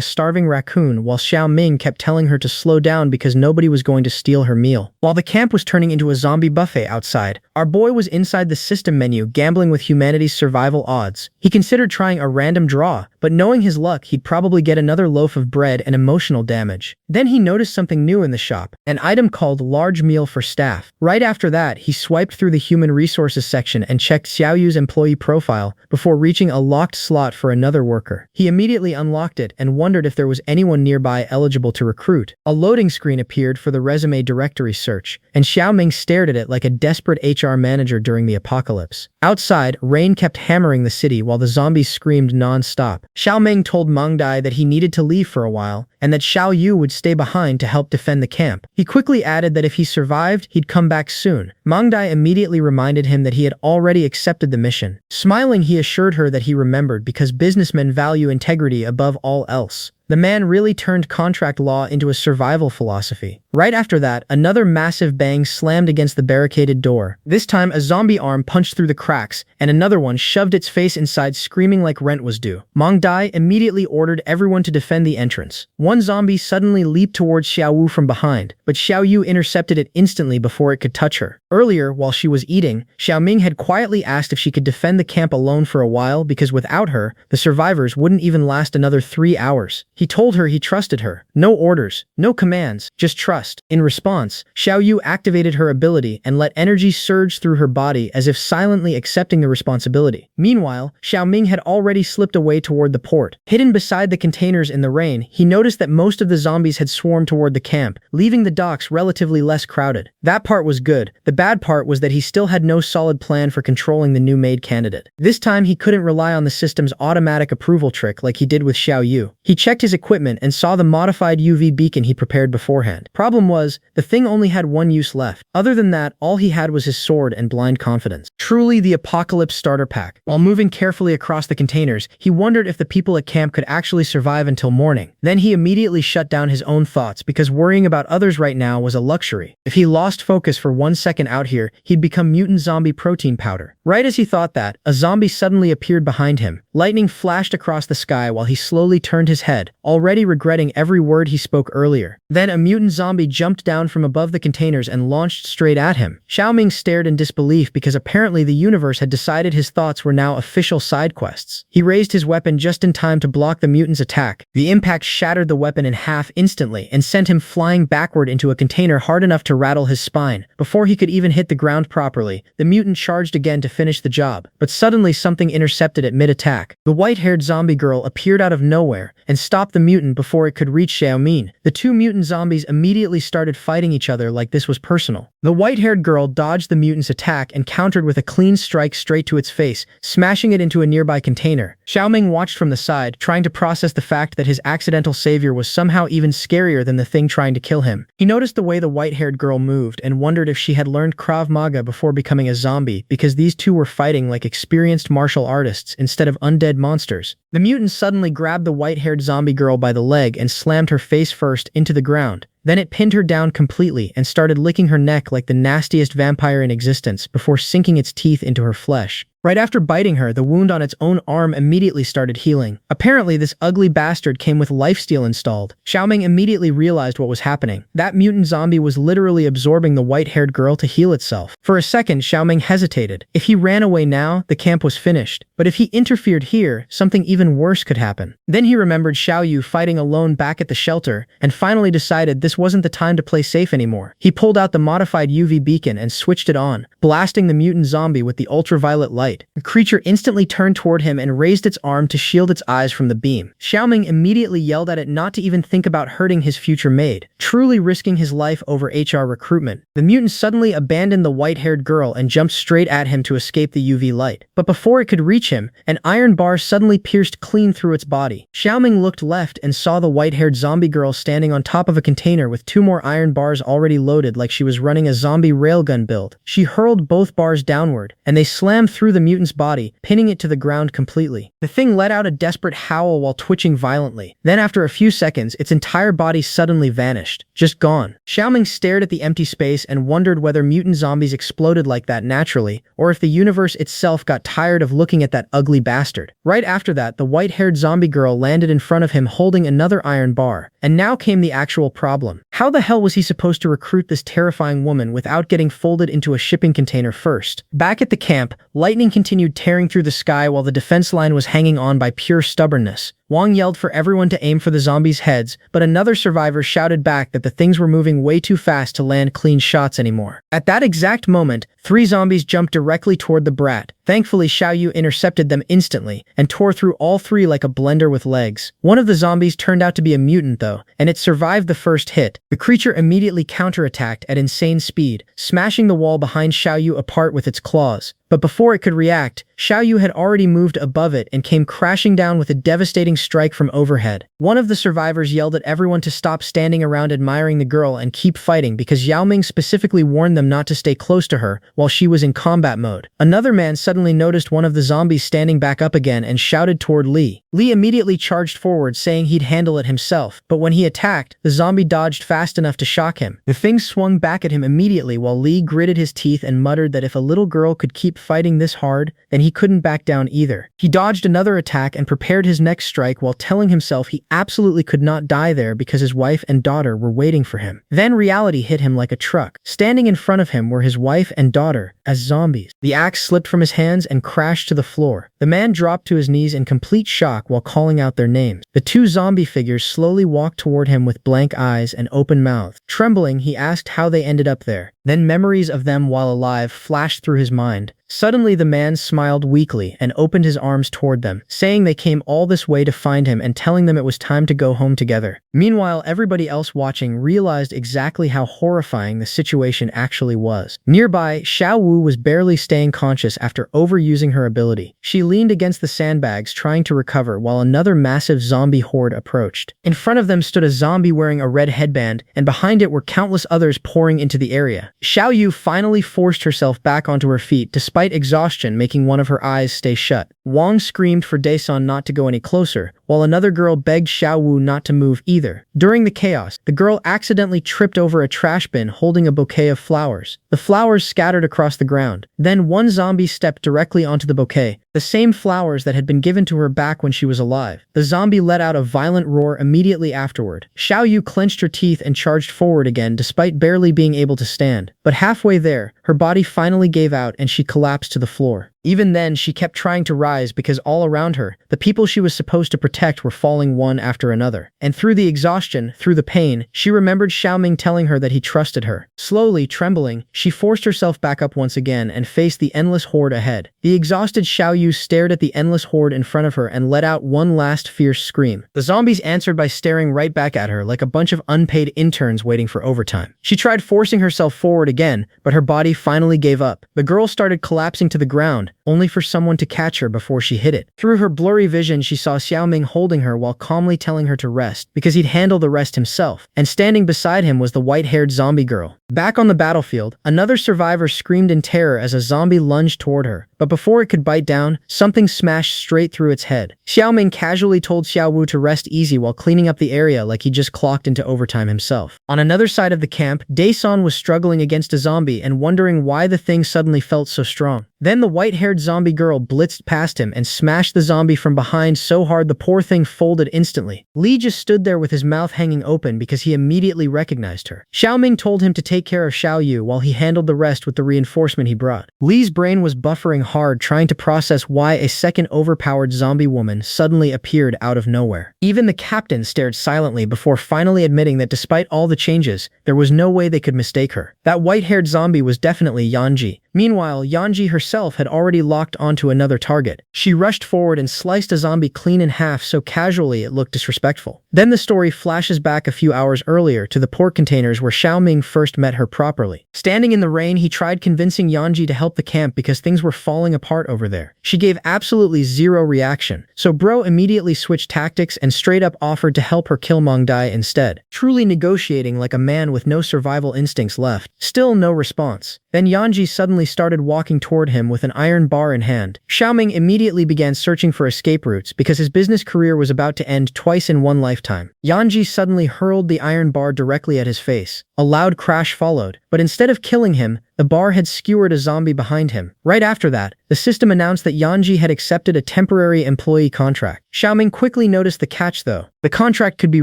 starving raccoon while Xiao Ming kept telling her to slow down because nobody was going to steal her meal. While the camp was turning into a zombie buffet outside, our boy was inside the system menu gambling with humanity's survival odds. He considered trying a random draw, but knowing his luck, he'd probably get another loaf of bread and emotional damage. Then he noticed something new in the shop, an item called large meal for staff. Right after that, he swiped through the human resources section and checked Xiao Yu's employee profile before reaching a locked slot for another worker. He immediately unlocked it and wondered if there was anyone nearby eligible to recruit. A loading screen appeared for the resume directory search, and Xiao Ming stared at it like a desperate HR manager during the apocalypse. Outside, rain kept hammering the city while the zombies screamed non-stop. Xiao Ming told Meng Dai that he needed to leave for a while, and that Xiao Yu would stay behind to help defend the camp. He quickly added that if he survived, he'd come back soon. Meng Dai immediately reminded him that he had already accepted the mission. Smiling, he assured her that he remembered because businessmen value integrity above all else. The man really turned contract law into a survival philosophy. Right after that, another massive bang slammed against the barricaded door. This time, a zombie arm punched through the cracks, and another one shoved its face inside screaming like rent was due. Meng Dai immediately ordered everyone to defend the entrance. One zombie suddenly leaped towards Xiao Wu from behind, but Xiao Yu intercepted it instantly before it could touch her. Earlier, while she was eating, Xiao Ming had quietly asked if she could defend the camp alone for a while because without her, the survivors wouldn't even last another 3 hours. He told her he trusted her. No orders, no commands, just trust. In response, Xiao Yu activated her ability and let energy surge through her body as if silently accepting the responsibility. Meanwhile, Xiao Ming had already slipped away toward the port. Hidden beside the containers in the rain, he noticed that most of the zombies had swarmed toward the camp, leaving the docks relatively less crowded. That part was good. The bad part was that he still had no solid plan for controlling the new maid candidate. This time he couldn't rely on the system's automatic approval trick like he did with Xiao Yu. He checked his equipment and saw the modified UV beacon he prepared beforehand. Problem was, the thing only had one use left. Other than that, all he had was his sword and blind confidence. Truly the apocalypse starter pack. While moving carefully across the containers, he wondered if the people at camp could actually survive until morning. Then he immediately shut down his own thoughts because worrying about others right now was a luxury. If he lost focus for 1 second out here, he'd become mutant zombie protein powder. Right as he thought that, a zombie suddenly appeared behind him. Lightning flashed across the sky while he slowly turned his head, already regretting every word he spoke earlier. Then a mutant zombie jumped down from above the containers and launched straight at him. Xiaoming stared in disbelief because apparently the universe had decided his thoughts were now official side quests. He raised his weapon just in time to block the mutant's attack. The impact shattered the weapon in half instantly and sent him flying backward into a container hard enough to rattle his spine. Before he could even hit the ground properly, the mutant charged again to finish the job. But suddenly something intercepted it mid-attack. The white-haired zombie girl appeared out of nowhere and stopped the mutant before it could reach Xiaoming. The two mutant zombies immediately started fighting each other like this was personal. The white-haired girl dodged the mutant's attack and countered with a clean strike straight to its face, smashing it into a nearby container. Xiaoming watched from the side, trying to process the fact that his accidental savior was somehow even scarier than the thing trying to kill him. He noticed the way the white-haired girl moved and wondered if she had learned Krav Maga before becoming a zombie, because these two were fighting like experienced martial artists instead of undead monsters. The mutant suddenly grabbed the white-haired zombie girl by the leg and slammed her face first into the ground. Then it pinned her down completely and started licking her neck like the nastiest vampire in existence before sinking its teeth into her flesh. Right after biting her, the wound on its own arm immediately started healing. Apparently, this ugly bastard came with lifesteal installed. Xiaoming immediately realized what was happening. That mutant zombie was literally absorbing the white-haired girl to heal itself. For a second, Xiaoming hesitated. If he ran away now, the camp was finished. But if he interfered here, something even worse could happen. Then he remembered Xiaoyu fighting alone back at the shelter, and finally decided this wasn't the time to play safe anymore. He pulled out the modified UV beacon and switched it on, blasting the mutant zombie with the ultraviolet light. The creature instantly turned toward him and raised its arm to shield its eyes from the beam. Xiaoming immediately yelled at it not to even think about hurting his future maid, truly risking his life over HR recruitment. The mutant suddenly abandoned the white-haired girl and jumped straight at him to escape the UV light. But before it could reach him, an iron bar suddenly pierced clean through its body. Xiaoming looked left and saw the white-haired zombie girl standing on top of a container with two more iron bars already loaded like she was running a zombie railgun build. She hurled both bars downward, and they slammed through the mutant's body, pinning it to the ground completely. The thing let out a desperate howl while twitching violently. Then after a few seconds, its entire body suddenly vanished. Just gone. Xiaoming stared at the empty space and wondered whether mutant zombies exploded like that naturally, or if the universe itself got tired of looking at that ugly bastard. Right after that, the white-haired zombie girl landed in front of him holding another iron bar. And now came the actual problem. How the hell was he supposed to recruit this terrifying woman without getting folded into a shipping container first? Back at the camp, lightning continued tearing through the sky while the defense line was hanging on by pure stubbornness. Wang yelled for everyone to aim for the zombies' heads, but another survivor shouted back that the things were moving way too fast to land clean shots anymore. At that exact moment, 3 zombies jumped directly toward the brat. Thankfully, Xiaoyu intercepted them instantly and tore through all 3 like a blender with legs. One of the zombies turned out to be a mutant though, and it survived the first hit. The creature immediately counterattacked at insane speed, smashing the wall behind Xiaoyu apart with its claws. But before it could react, Xiaoyu had already moved above it and came crashing down with a devastating strike from overhead. One of the survivors yelled at everyone to stop standing around admiring the girl and keep fighting because Xiaoming specifically warned them not to stay close to her while she was in combat mode. Another man suddenly noticed one of the zombies standing back up again and shouted toward Li. Li immediately charged forward saying he'd handle it himself, but when he attacked, the zombie dodged fast enough to shock him. The thing swung back at him immediately while Li gritted his teeth and muttered that if a little girl could keep fighting this hard, then he couldn't back down either. He dodged another attack and prepared his next strike while telling himself he absolutely could not die there because his wife and daughter were waiting for him. Then reality hit him like a truck. Standing in front of him were his wife and daughter, as zombies. The axe slipped from his hands and crashed to the floor. The man dropped to his knees in complete shock while calling out their names. The 2 zombie figures slowly walked toward him with blank eyes and open mouth. Trembling, he asked how they ended up there. Then memories of them while alive flashed through his mind. Suddenly the man smiled weakly and opened his arms toward them, saying they came all this way to find him and telling them it was time to go home together. Meanwhile, everybody else watching realized exactly how horrifying the situation actually was. Nearby, Xiao Wu was barely staying conscious after overusing her ability. She leaned against the sandbags trying to recover while another massive zombie horde approached. In front of them stood a zombie wearing a red headband, and behind it were countless others pouring into the area. Xiao Yu finally forced herself back onto her feet despite exhaustion making one of her eyes stay shut. Wang screamed for Daesun not to go any closer, while another girl begged Xiao Wu not to move either. During the chaos, the girl accidentally tripped over a trash bin holding a bouquet of flowers. The flowers scattered across the ground. Then one zombie stepped directly onto the bouquet. The the same flowers that had been given to her back when she was alive. The zombie let out a violent roar immediately afterward. Xiao Yu clenched her teeth and charged forward again despite barely being able to stand. But halfway there, her body finally gave out and she collapsed to the floor. Even then, she kept trying to rise because all around her, the people she was supposed to protect were falling one after another. And through the exhaustion, through the pain, she remembered Xiaoming telling her that he trusted her. Slowly, trembling, she forced herself back up once again and faced the endless horde ahead. The exhausted Xiao Yu stared at the endless horde in front of her and let out one last fierce scream. The zombies answered by staring right back at her like a bunch of unpaid interns waiting for overtime. She tried forcing herself forward again, but her body finally gave up. The girl started collapsing to the ground, only for someone to catch her before she hit it. Through her blurry vision, she saw Xiaoming holding her while calmly telling her to rest, because he'd handle the rest himself, and standing beside him was the white-haired zombie girl. Back on the battlefield, another survivor screamed in terror as a zombie lunged toward her, but before it could bite down, something smashed straight through its head. Xiaoming casually told Xiao Wu to rest easy while cleaning up the area like he just clocked into overtime himself. On another side of the camp, Daeson was struggling against a zombie and wondering why the thing suddenly felt so strong. Then the white-haired zombie girl blitzed past him and smashed the zombie from behind so hard the poor thing folded instantly. Li just stood there with his mouth hanging open because he immediately recognized her. Xiaoming told him to take care of Xiao Yu while he handled the rest with the reinforcement he brought. Li's brain was buffering hard trying to process why a second overpowered zombie woman suddenly appeared out of nowhere. Even the captain stared silently before finally admitting that despite all the changes, there was no way they could mistake her. That white-haired zombie was definitely Yanji. Meanwhile, Yanji herself had already locked onto another target. She rushed forward and sliced a zombie clean in half so casually it looked disrespectful. Then the story flashes back a few hours earlier to the port containers where Xiaoming first met her properly. Standing in the rain, he tried convincing Yanji to help the camp because things were falling apart over there. She gave absolutely zero reaction, so bro immediately switched tactics and straight up offered to help her kill Mangdai instead, truly negotiating like a man with no survival instincts left. Still no response. Then Yanji suddenly started walking toward him with an iron bar in hand. Xiaoming immediately began searching for escape routes because his business career was about to end twice in one lifetime. Yanji suddenly hurled the iron bar directly at his face. A loud crash followed, but instead of killing him, the bar had skewered a zombie behind him. Right after that, the system announced that Yanji had accepted a temporary employee contract. Xiaoming quickly noticed the catch though. The contract could be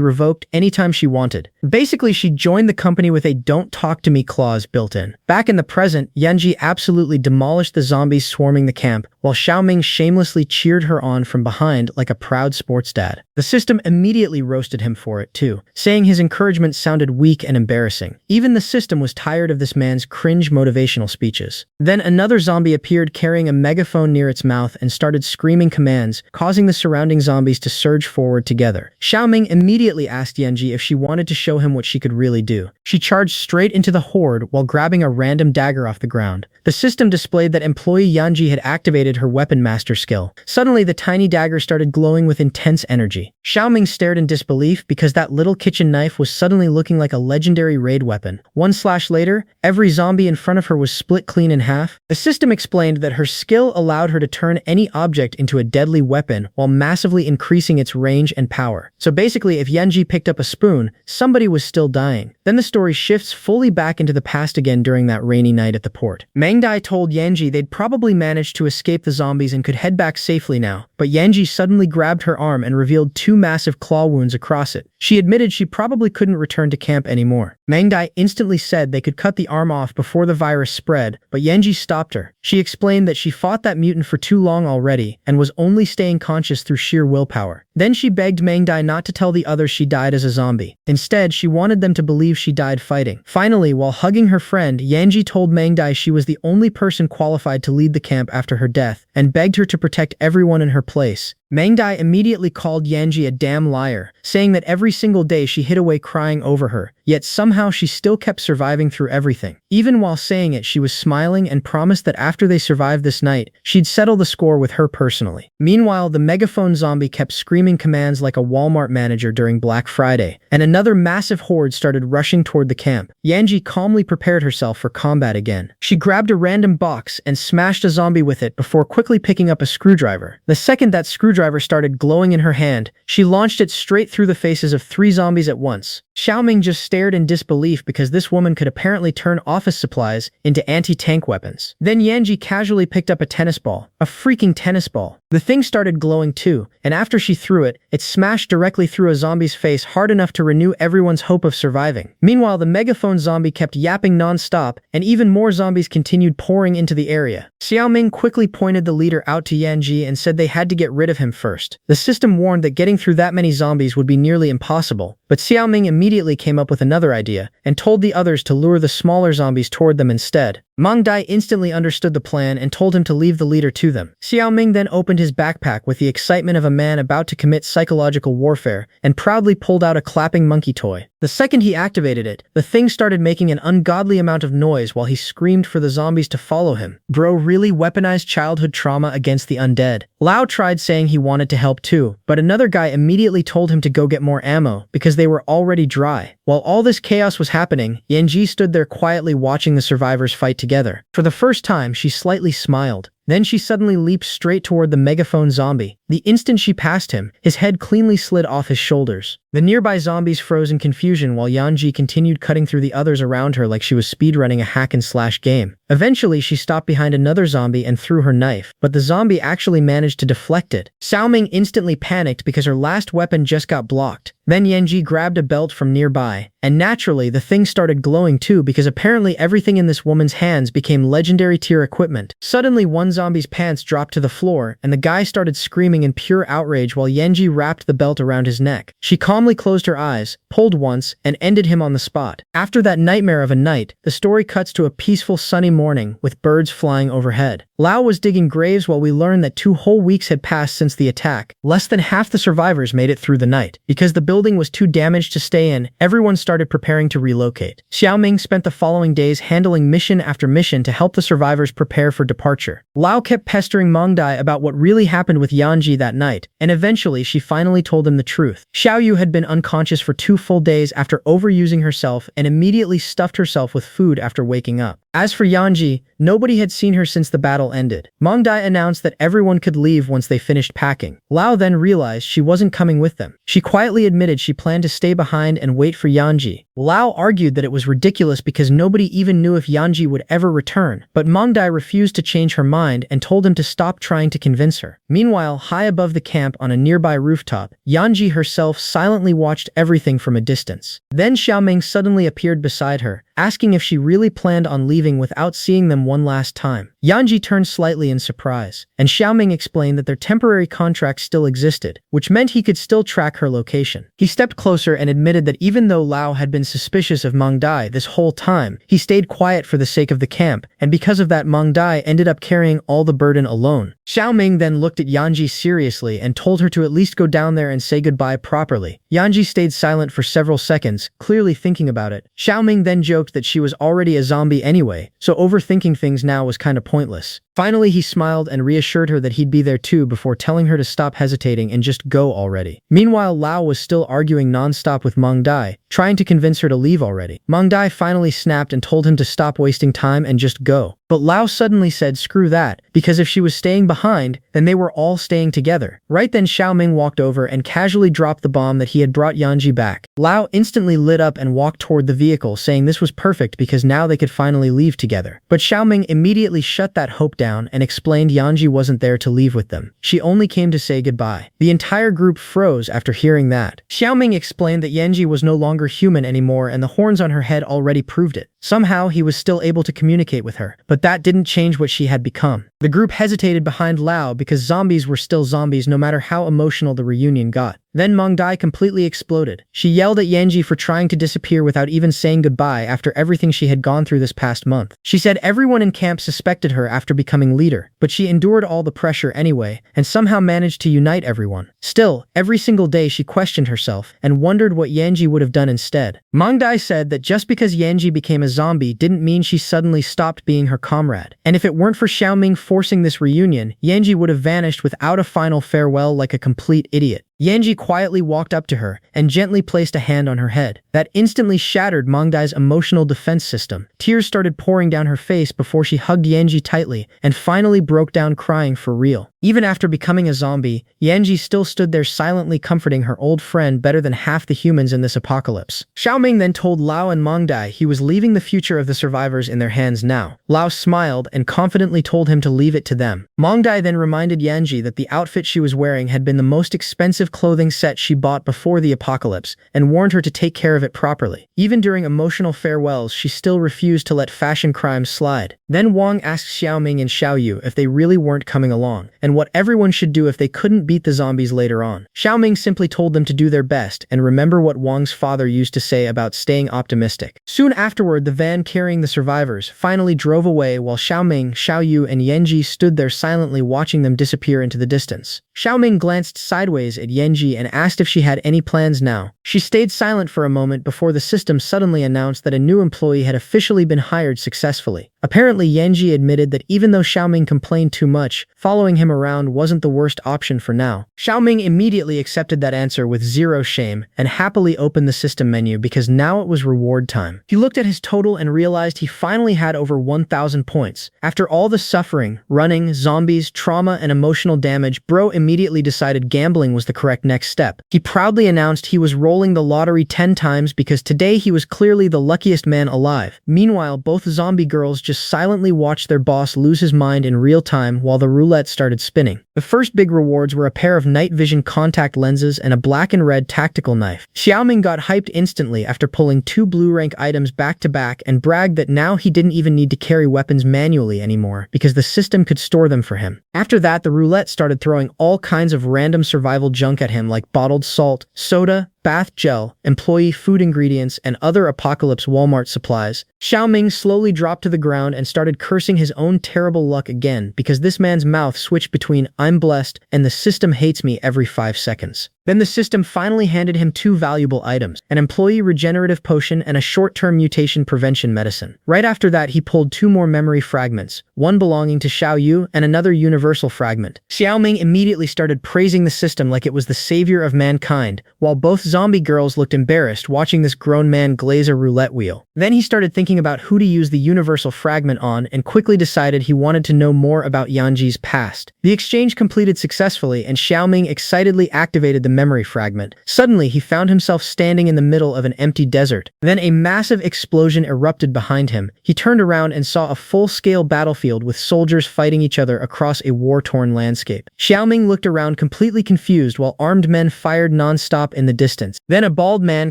revoked anytime she wanted. Basically, she joined the company with a "don't talk to me" clause built in. Back in the present, Yanji absolutely demolished the zombies swarming the camp, while Xiaoming shamelessly cheered her on from behind like a proud sports dad. The system immediately roasted him for it too, saying his encouragement sounded weak and embarrassing. Even the system was tired of this man's cringe motivational speeches. Then another zombie appeared carrying a megaphone near its mouth and started screaming commands, causing the surrounding zombies to surge forward together. Xiaoming immediately asked Yanji if she wanted to show him what she could really do. She charged straight into the horde while grabbing a random dagger off the ground. The system displayed that employee Yanji had activated her weapon master skill. Suddenly, the tiny dagger started glowing with intense energy. Xiaoming stared in disbelief because that little kitchen knife was suddenly looking like a legendary raid weapon. One slash later, every zombie in front of her was split clean in half. The system explained that her skill allowed her to turn any object into a deadly weapon while massively increasing its range and power. So basically, if Yanji picked up a spoon, somebody was still dying. Then the story shifts fully back into the past again during that rainy night at the port. Mangdai told Yanji they'd probably managed to escape the zombies and could head back safely now, but Yanji suddenly grabbed her arm and revealed two massive claw wounds across it. She admitted she probably couldn't return to camp anymore. Mangdai instantly said they could cut the arm off before the virus spread, but Yanji stopped her. She explained that she fought that mutant for too long already and was only staying conscious through sheer willpower. Then she begged Mangdai not to tell the others she died as a zombie. Instead, she wanted them to believe she died fighting. Finally, while hugging her friend, Yanji told Mangdai she was the only person qualified to lead the camp after her death and begged her to protect everyone in her place. Mangdai immediately called Yanji a damn liar, saying that every single day she hid away crying over her, yet somehow she still kept surviving through everything. Even while saying it, she was smiling and promised that after they survived this night, she'd settle the score with her personally. Meanwhile, the megaphone zombie kept screaming commands like a Walmart manager during Black Friday, and another massive horde started rushing toward the camp. Yanji calmly prepared herself for combat again. She grabbed a random box and smashed a zombie with it before quickly picking up a screwdriver. The second that screwdriver screwdriver started glowing in her hand. She launched it straight through the faces of 3 zombies at once. Xiaoming just stared in disbelief because this woman could apparently turn office supplies into anti-tank weapons. Then Yanji casually picked up a tennis ball. A freaking tennis ball. The thing started glowing too, and after she threw it, it smashed directly through a zombie's face hard enough to renew everyone's hope of surviving. Meanwhile, the megaphone zombie kept yapping non-stop, and even more zombies continued pouring into the area. Xiaoming quickly pointed the leader out to Yanji and said they had to get rid of him first. The system warned that getting through that many zombies would be nearly impossible, but Xiaoming immediately came up with another idea and told the others to lure the smaller zombies toward them instead. Meng Dai instantly understood the plan and told him to leave the leader to them. Xiaoming then opened his backpack with the excitement of a man about to commit psychological warfare and proudly pulled out a clapping monkey toy. The second he activated it, the thing started making an ungodly amount of noise while he screamed for the zombies to follow him. Bro really weaponized childhood trauma against the undead. Lao tried saying he wanted to help too, but another guy immediately told him to go get more ammo because they were already dry. While all this chaos was happening, Yanji stood there quietly watching the survivors fight together. For the first time, she slightly smiled. Then she suddenly leaped straight toward the megaphone zombie. The instant she passed him, his head cleanly slid off his shoulders. The nearby zombies froze in confusion while Yanji continued cutting through the others around her like she was speedrunning a hack-and-slash game. Eventually, she stopped behind another zombie and threw her knife, but the zombie actually managed to deflect it. Xiaoming instantly panicked because her last weapon just got blocked. Then Yanji grabbed a belt from nearby, and naturally the thing started glowing too because apparently everything in this woman's hands became legendary tier equipment. Suddenly one zombie's pants dropped to the floor, and the guy started screaming in pure outrage while Yanji wrapped the belt around his neck. She calmly closed her eyes, pulled once, and ended him on the spot. After that nightmare of a night, the story cuts to a peaceful sunny morning with birds flying overhead. Lao was digging graves while we learned that 2 whole weeks had passed since the attack. Less than half the survivors made it through the night. Because the building was too damaged to stay in, everyone started preparing to relocate. Xiaoming spent the following days handling mission after mission to help the survivors prepare for departure. Lao kept pestering Meng Dai about what really happened with Yanji that night, and eventually she finally told him the truth. Xiaoyu had been unconscious for 2 full days after overusing herself and immediately stuffed herself with food after waking up. As for Yanji, nobody had seen her since the battle ended. Meng Dai announced that everyone could leave once they finished packing. Lao then realized she wasn't coming with them. She quietly admitted she planned to stay behind and wait for Yanji. Lao argued that it was ridiculous because nobody even knew if Yanji would ever return, but Meng Dai refused to change her mind and told him to stop trying to convince her. Meanwhile, high above the camp on a nearby rooftop, Yanji herself silently watched everything from a distance. Then Xiaoming suddenly appeared beside her, asking if she really planned on leaving without seeing them one last time. Yanji turned slightly in surprise, and Xiaoming explained that their temporary contract still existed, which meant he could still track her location. He stepped closer and admitted that even though Lao had been suspicious of Meng Dai this whole time, he stayed quiet for the sake of the camp, and because of that Meng Dai ended up carrying all the burden alone. Xiaoming then looked at Yanji seriously and told her to at least go down there and say goodbye properly. Yanji stayed silent for several seconds, clearly thinking about it. Xiaoming then joked that she was already a zombie anyway, so overthinking things now was kinda pointless. Finally, he smiled and reassured her that he'd be there too before telling her to stop hesitating and just go already. Meanwhile, Lao was still arguing non-stop with Meng Dai, trying to convince her to leave already. Meng Dai finally snapped and told him to stop wasting time and just go. But Lao suddenly said screw that, because if she was staying behind, then they were all staying together. Right then Xiaoming walked over and casually dropped the bomb that he had brought Yanji back. Lao instantly lit up and walked toward the vehicle, saying this was perfect because now they could finally leave together. But Xiaoming immediately shut that hope down and explained Yanji wasn't there to leave with them. She only came to say goodbye. The entire group froze after hearing that. Xiaoming explained that Yanji was no longer human anymore and the horns on her head already proved it. Somehow he was still able to communicate with her, but that didn't change what she had become. The group hesitated behind Lao because zombies were still zombies no matter how emotional the reunion got. Then Meng Dai completely exploded. She yelled at Yanji for trying to disappear without even saying goodbye after everything she had gone through this past month. She said everyone in camp suspected her after becoming leader, but she endured all the pressure anyway and somehow managed to unite everyone. Still, every single day she questioned herself and wondered what Yanji would have done instead. Meng Dai said that just because Yanji became a zombie didn't mean she suddenly stopped being her comrade. And if it weren't for Xiaoming forcing this reunion, Yanji would have vanished without a final farewell like a complete idiot. Yanji quietly walked up to her and gently placed a hand on her head. That instantly shattered Mangdai's emotional defense system. Tears started pouring down her face before she hugged Yanji tightly and finally broke down crying for real. Even after becoming a zombie, Yanji still stood there silently comforting her old friend better than half the humans in this apocalypse. Xiaoming then told Lao and Mangdai he was leaving the future of the survivors in their hands now. Lao smiled and confidently told him to leave it to them. Mangdai then reminded Yanji that the outfit she was wearing had been the most expensive clothing set she bought before the apocalypse and warned her to take care of it properly. Even during emotional farewells, she still refused to let fashion crimes slide. Then Wang asked Xiaoming and Xiaoyu if they really weren't coming along, and what everyone should do if they couldn't beat the zombies later on. Xiaoming simply told them to do their best and remember what Wang's father used to say about staying optimistic. Soon afterward, the van carrying the survivors finally drove away while Xiaoming, Xiaoyu, and Yanji stood there silently watching them disappear into the distance. Xiaoming glanced sideways at Yanji and asked if she had any plans now. She stayed silent for a moment before the system suddenly announced that a new employee had officially been hired successfully. Apparently, Yanji admitted that even though Xiaoming complained too much, following him around wasn't the worst option for now. Xiaoming immediately accepted that answer with zero shame and happily opened the system menu because now it was reward time. He looked at his total and realized he finally had over 1,000 points. After all the suffering, running, zombies, trauma, and emotional damage, Bro immediately decided gambling was the correct next step. He proudly announced he was rolling the lottery 10 times because today he was clearly the luckiest man alive. Meanwhile, both zombie girls just silently watched their boss lose his mind in real time while the roulette started spinning. The first big rewards were a pair of night vision contact lenses and a black and red tactical knife. Xiaoming got hyped instantly after pulling 2 blue rank items back to back and bragged that now he didn't even need to carry weapons manually anymore because the system could store them for him. After that, the roulette started throwing all kinds of random survival junk at him like bottled salt, soda, bath gel, employee food ingredients, and other apocalypse Walmart supplies. Xiaoming slowly dropped to the ground and started cursing his own terrible luck again because this man's mouth switched between "I'm blessed" and "the system hates me" every 5 seconds. Then the system finally handed him 2 valuable items, an employee regenerative potion and a short-term mutation prevention medicine. Right after that, he pulled 2 more memory fragments, one belonging to Xiaoyu and another universal fragment. Xiaoming immediately started praising the system like it was the savior of mankind, while both zombie girls looked embarrassed watching this grown man glaze a roulette wheel. Then he started thinking about who to use the universal fragment on and quickly decided he wanted to know more about Yanji's past. The exchange completed successfully and Xiaoming excitedly activated the memory fragment. Suddenly, he found himself standing in the middle of an empty desert. Then a massive explosion erupted behind him. He turned around and saw a full-scale battlefield with soldiers fighting each other across a war-torn landscape. Xiaoming looked around completely confused while armed men fired non-stop in the distance. Then a bald man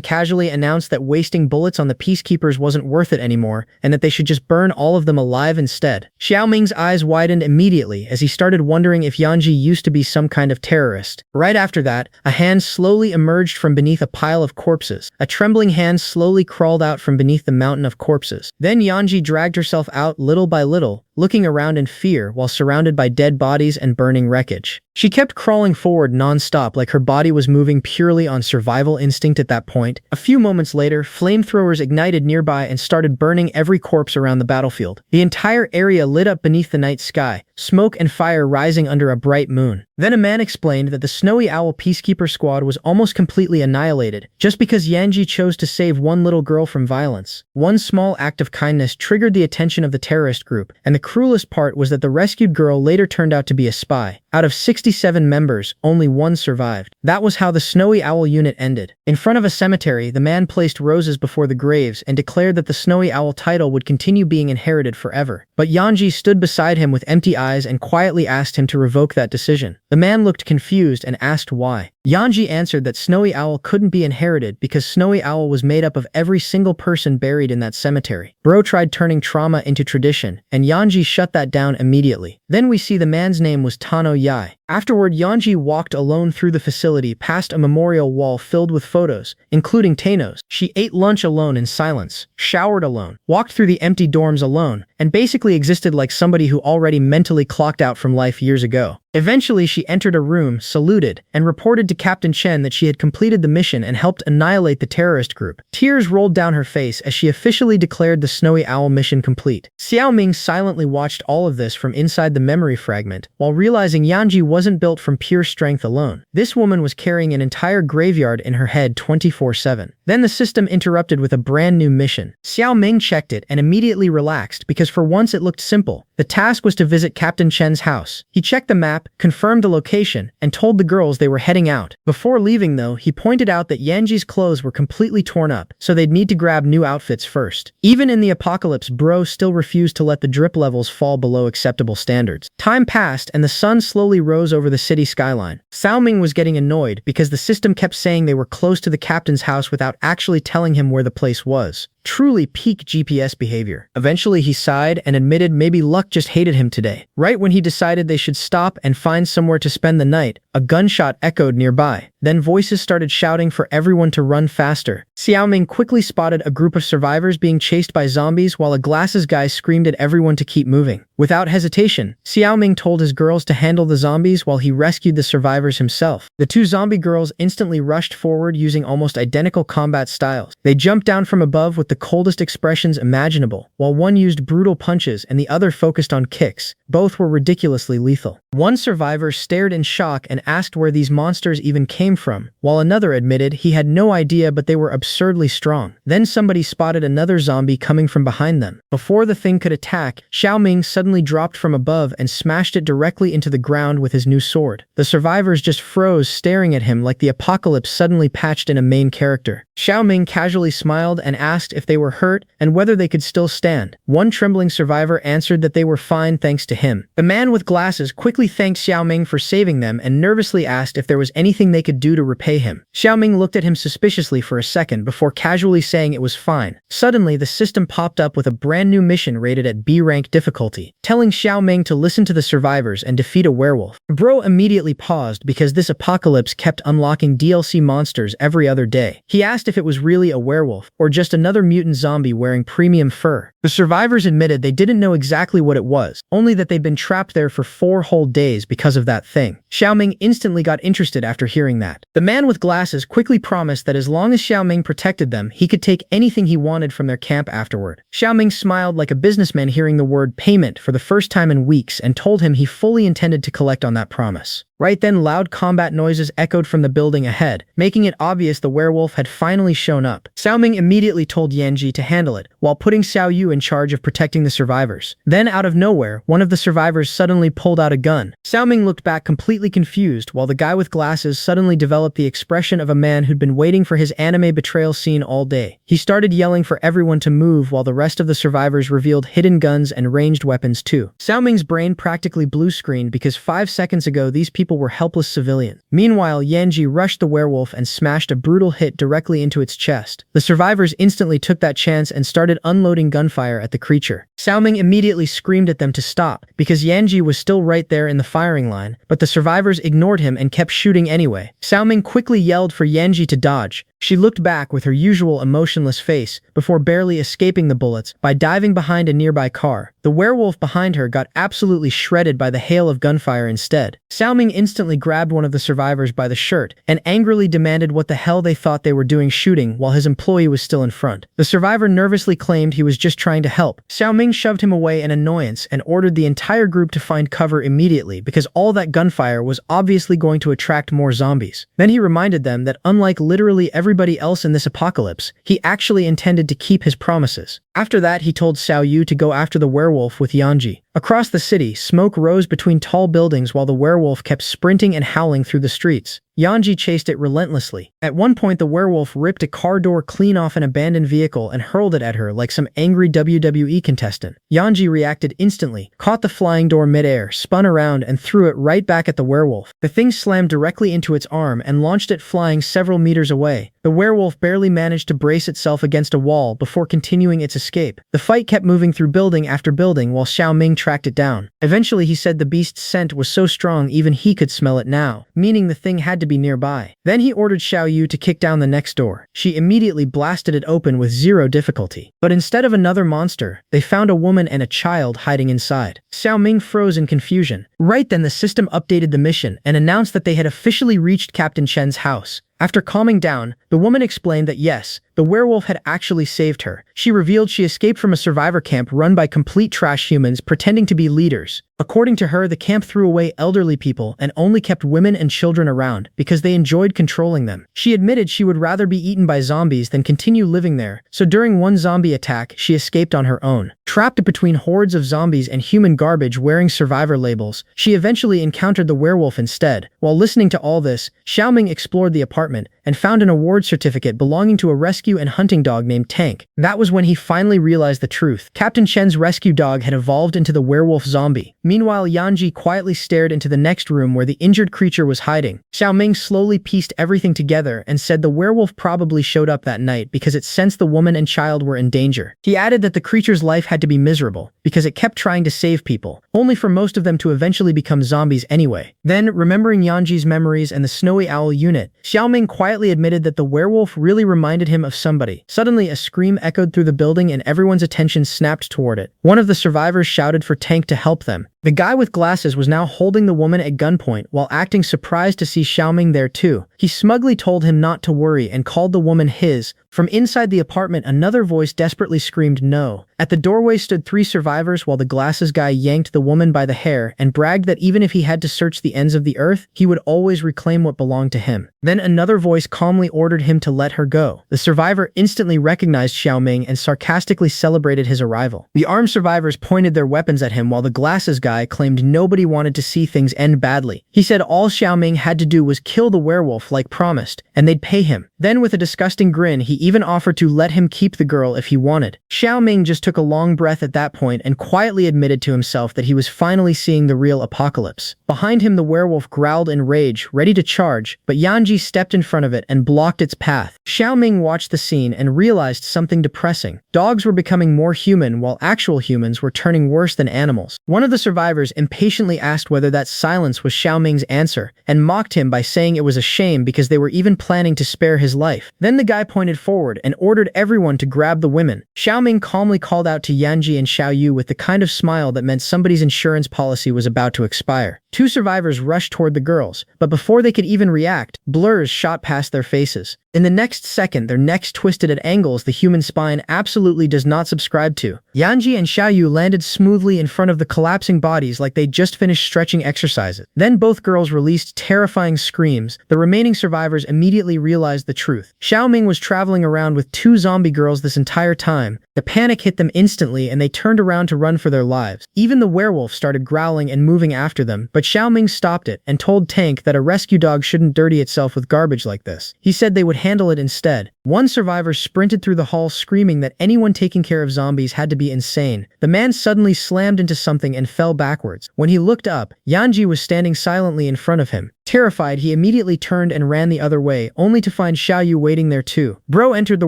casually announced that wasting bullets on the peacekeepers wasn't worth it anymore and that they should just burn all of them alive instead. Xiaoming's eyes widened immediately as he started wondering if Yanji used to be some kind of terrorist. Right after that, a hand slowly emerged from beneath a pile of corpses. A trembling hand slowly crawled out from beneath the mountain of corpses. Then Yanji dragged herself out little by little, looking around in fear while surrounded by dead bodies and burning wreckage. She kept crawling forward non-stop like her body was moving purely on survival instinct at that point. A few moments later, flamethrowers ignited nearby and started burning every corpse around the battlefield. The entire area lit up beneath the night sky, smoke and fire rising under a bright moon. Then a man explained that the Snowy Owl Peacekeeper Squad was almost completely annihilated, just because Yanji chose to save one little girl from violence. One small act of kindness triggered the attention of the terrorist group, and the cruelest part was that the rescued girl later turned out to be a spy. Out of 67 members, only 1 survived. That was how the Snowy Owl unit ended. In front of a cemetery, the man placed roses before the graves and declared that the Snowy Owl title would continue being inherited forever. But Yanji stood beside him with empty eyes and quietly asked him to revoke that decision. The man looked confused and asked why. Yanji answered that Snowy Owl couldn't be inherited because Snowy Owl was made up of every single person buried in that cemetery. Bro tried turning trauma into tradition, and Yanji shut that down immediately. Then we see the man's name was Tano Yai. Afterward, Yanji walked alone through the facility past a memorial wall filled with photos, including Tano's. She ate lunch alone in silence, showered alone, walked through the empty dorms alone, and basically existed like somebody who already mentally clocked out from life years ago. Eventually, she entered a room, saluted, and reported to Captain Chen that she had completed the mission and helped annihilate the terrorist group. Tears rolled down her face as she officially declared the Snowy Owl mission complete. Xiaoming silently watched all of this from inside the the memory fragment, while realizing Yanji wasn't built from pure strength alone. This woman was carrying an entire graveyard in her head 24/7. Then the system interrupted with a brand new mission. Xiao Ming checked it and immediately relaxed because for once it looked simple. The task was to visit Captain Chen's house. He checked the map, confirmed the location, and told the girls they were heading out. Before leaving though, he pointed out that Yanji's clothes were completely torn up, so they'd need to grab new outfits first. Even in the apocalypse, bro still refused to let the drip levels fall below acceptable standards. Time passed and the sun slowly rose over the city skyline. Xiao Ming was getting annoyed because the system kept saying they were close to the captain's house without actually telling him where the place was. Truly peak GPS behavior. Eventually he sighed and admitted maybe luck just hated him today. Right when he decided they should stop and find somewhere to spend the night, a gunshot echoed nearby. Then voices started shouting for everyone to run faster. Xiao Ming quickly spotted a group of survivors being chased by zombies while a glasses guy screamed at everyone to keep moving. Without hesitation, Xiao Ming told his girls to handle the zombies while he rescued the survivors himself. The two zombie girls instantly rushed forward using almost identical combat styles. They jumped down from above with the coldest expressions imaginable, while one used brutal punches and the other focused on kicks. Both were ridiculously lethal. One survivor stared in shock and asked where these monsters even came from, while another admitted he had no idea but they were absurdly strong. Then somebody spotted another zombie coming from behind them. Before the thing could attack, Xiao Ming suddenly dropped from above and smashed it directly into the ground with his new sword. The survivors just froze, staring at him like the apocalypse suddenly patched in a main character. Xiao Ming casually smiled and asked if they were hurt and whether they could still stand. One trembling survivor answered that they were fine thanks to him. The man with glasses quickly thanked Xiao Ming for saving them and nervously asked if there was anything they could do to repay him. Xiao Ming looked at him suspiciously for a second before casually saying it was fine. Suddenly, the system popped up with a brand new mission rated at B rank difficulty, telling Xiao Ming to listen to the survivors and defeat a werewolf. Bro immediately paused because this apocalypse kept unlocking DLC monsters every other day. He asked if it was really a werewolf or just another mutant zombie wearing premium fur. The survivors admitted they didn't know exactly what it was, only that they'd been trapped there for 4 whole days because of that thing. Xiao Ming instantly got interested after hearing that. The man with glasses quickly promised that as long as Xiao Ming protected them, he could take anything he wanted from their camp afterward. Xiao Ming smiled like a businessman hearing the word payment for the first time in weeks and told him he fully intended to collect on that promise. Right then, loud combat noises echoed from the building ahead, making it obvious the werewolf had finally shown up. Xiao Ming immediately told Yanji to handle it, while putting Xiao Yu in charge of protecting the survivors. Then, out of nowhere, one of the survivors suddenly pulled out a gun. Xiao Ming looked back completely confused, while the guy with glasses suddenly developed the expression of a man who'd been waiting for his anime betrayal scene all day. He started yelling for everyone to move while the rest of the survivors revealed hidden guns and ranged weapons too. Xiao Ming's brain practically blue-screened because 5 seconds ago these people were helpless civilians. Meanwhile, Yanji rushed the werewolf and smashed a brutal hit directly into its chest. The survivors instantly took that chance and started unloading gunfire at the creature. Xiao Ming immediately screamed at them to stop because Yanji was still right there in the firing line, but the survivors ignored him and kept shooting anyway. Xiao Ming quickly yelled for Yanji to dodge. She looked back with her usual emotionless face before barely escaping the bullets by diving behind a nearby car. The werewolf behind her got absolutely shredded by the hail of gunfire instead. Xiao Ming instantly grabbed one of the survivors by the shirt and angrily demanded what the hell they thought they were doing shooting while his employee was still in front. The survivor nervously claimed he was just trying to help. Xiao Ming shoved him away in annoyance and ordered the entire group to find cover immediately because all that gunfire was obviously going to attract more zombies. Then he reminded them that unlike literally everybody else in this apocalypse, he actually intended to keep his promises. After that, he told Xiao Yu to go after the werewolf with Yanji. Across the city, smoke rose between tall buildings while the werewolf kept sprinting and howling through the streets. Yanji chased it relentlessly. At one point, the werewolf ripped a car door clean off an abandoned vehicle and hurled it at her like some angry WWE contestant. Yanji reacted instantly, caught the flying door midair, spun around, and threw it right back at the werewolf. The thing slammed directly into its arm and launched it flying several meters away. The werewolf barely managed to brace itself against a wall before continuing its escape. The fight kept moving through building after building while Xiao Ming tracked it down. Eventually, he said the beast's scent was so strong even he could smell it now, meaning the thing had to be nearby. Then he ordered Xiao Yu to kick down the next door. She immediately blasted it open with 0 difficulty. But instead of another monster, they found a woman and a child hiding inside. Xiao Ming froze in confusion. Right then, the system updated the mission and announced that they had officially reached Captain Chen's house. After calming down, the woman explained that yes, The werewolf had actually saved her. She revealed she escaped from a survivor camp run by complete trash humans pretending to be leaders. According to her, the camp threw away elderly people and only kept women and children around because they enjoyed controlling them. She admitted she would rather be eaten by zombies than continue living there, so during one zombie attack, she escaped on her own. Trapped between hordes of zombies and human garbage wearing survivor labels, she eventually encountered the werewolf instead. While listening to all this, Xiaoming explored the apartment and found an award certificate belonging to a rescue and hunting dog named Tank. That was when he finally realized the truth. Captain Chen's rescue dog had evolved into the werewolf zombie. Meanwhile, Yanji quietly stared into the next room where the injured creature was hiding. Xiaoming slowly pieced everything together and said the werewolf probably showed up that night because it sensed the woman and child were in danger. He added that the creature's life had to be miserable because it kept trying to save people, only for most of them to eventually become zombies anyway. Then, remembering Yanji's memories and the snowy owl unit, Xiaoming quietly admitted that the werewolf really reminded him of somebody. Suddenly, a scream echoed through the building and everyone's attention snapped toward it. One of the survivors shouted for Tank to help them. The guy with glasses was now holding the woman at gunpoint while acting surprised to see Xiaoming there too. He smugly told him not to worry and called the woman his. From inside the apartment, another voice desperately screamed no. At the doorway stood 3 survivors while the glasses guy yanked the woman by the hair and bragged that even if he had to search the ends of the earth, he would always reclaim what belonged to him. Then another voice calmly ordered him to let her go. The survivor instantly recognized Xiaoming and sarcastically celebrated his arrival. The armed survivors pointed their weapons at him while the glasses guy claimed nobody wanted to see things end badly. He said all Xiaoming had to do was kill the werewolf like promised, and they'd pay him. Then with a disgusting grin, he even offered to let him keep the girl if he wanted. Xiaoming just took a long breath at that point and quietly admitted to himself that he was finally seeing the real apocalypse. Behind him, the werewolf growled in rage, ready to charge, but Yanji stepped in front of it and blocked its path. Xiaoming watched the scene and realized something depressing. Dogs were becoming more human while actual humans were turning worse than animals. One of the survivors impatiently asked whether that silence was Xiaoming's answer and mocked him by saying it was a shame because they were even planning to spare his life. Then the guy pointed forward and ordered everyone to grab the women. Xiaoming calmly called out to Yanji and Xiaoyu with the kind of smile that meant somebody's insurance policy was about to expire. 2 survivors rushed toward the girls, but before they could even react, blurs shot past their faces. In the next second, their necks twisted at angles the human spine absolutely does not subscribe to. Yanji and Xiaoyu landed smoothly in front of the collapsing bodies like they'd just finished stretching exercises. Then both girls released terrifying screams. The remaining survivors immediately realized the truth. Xiaoming was traveling around with 2 zombie girls this entire time. The panic hit them instantly and they turned around to run for their lives. Even the werewolf started growling and moving after them, but Xiaoming stopped it and told Tank that a rescue dog shouldn't dirty itself with garbage like this. He said they would handle it instead. One survivor sprinted through the hall screaming that anyone taking care of zombies had to be insane. The man suddenly slammed into something and fell backwards. When he looked up, Yanji was standing silently in front of him. Terrified, he immediately turned and ran the other way, only to find Xiaoyu waiting there too. Bro entered the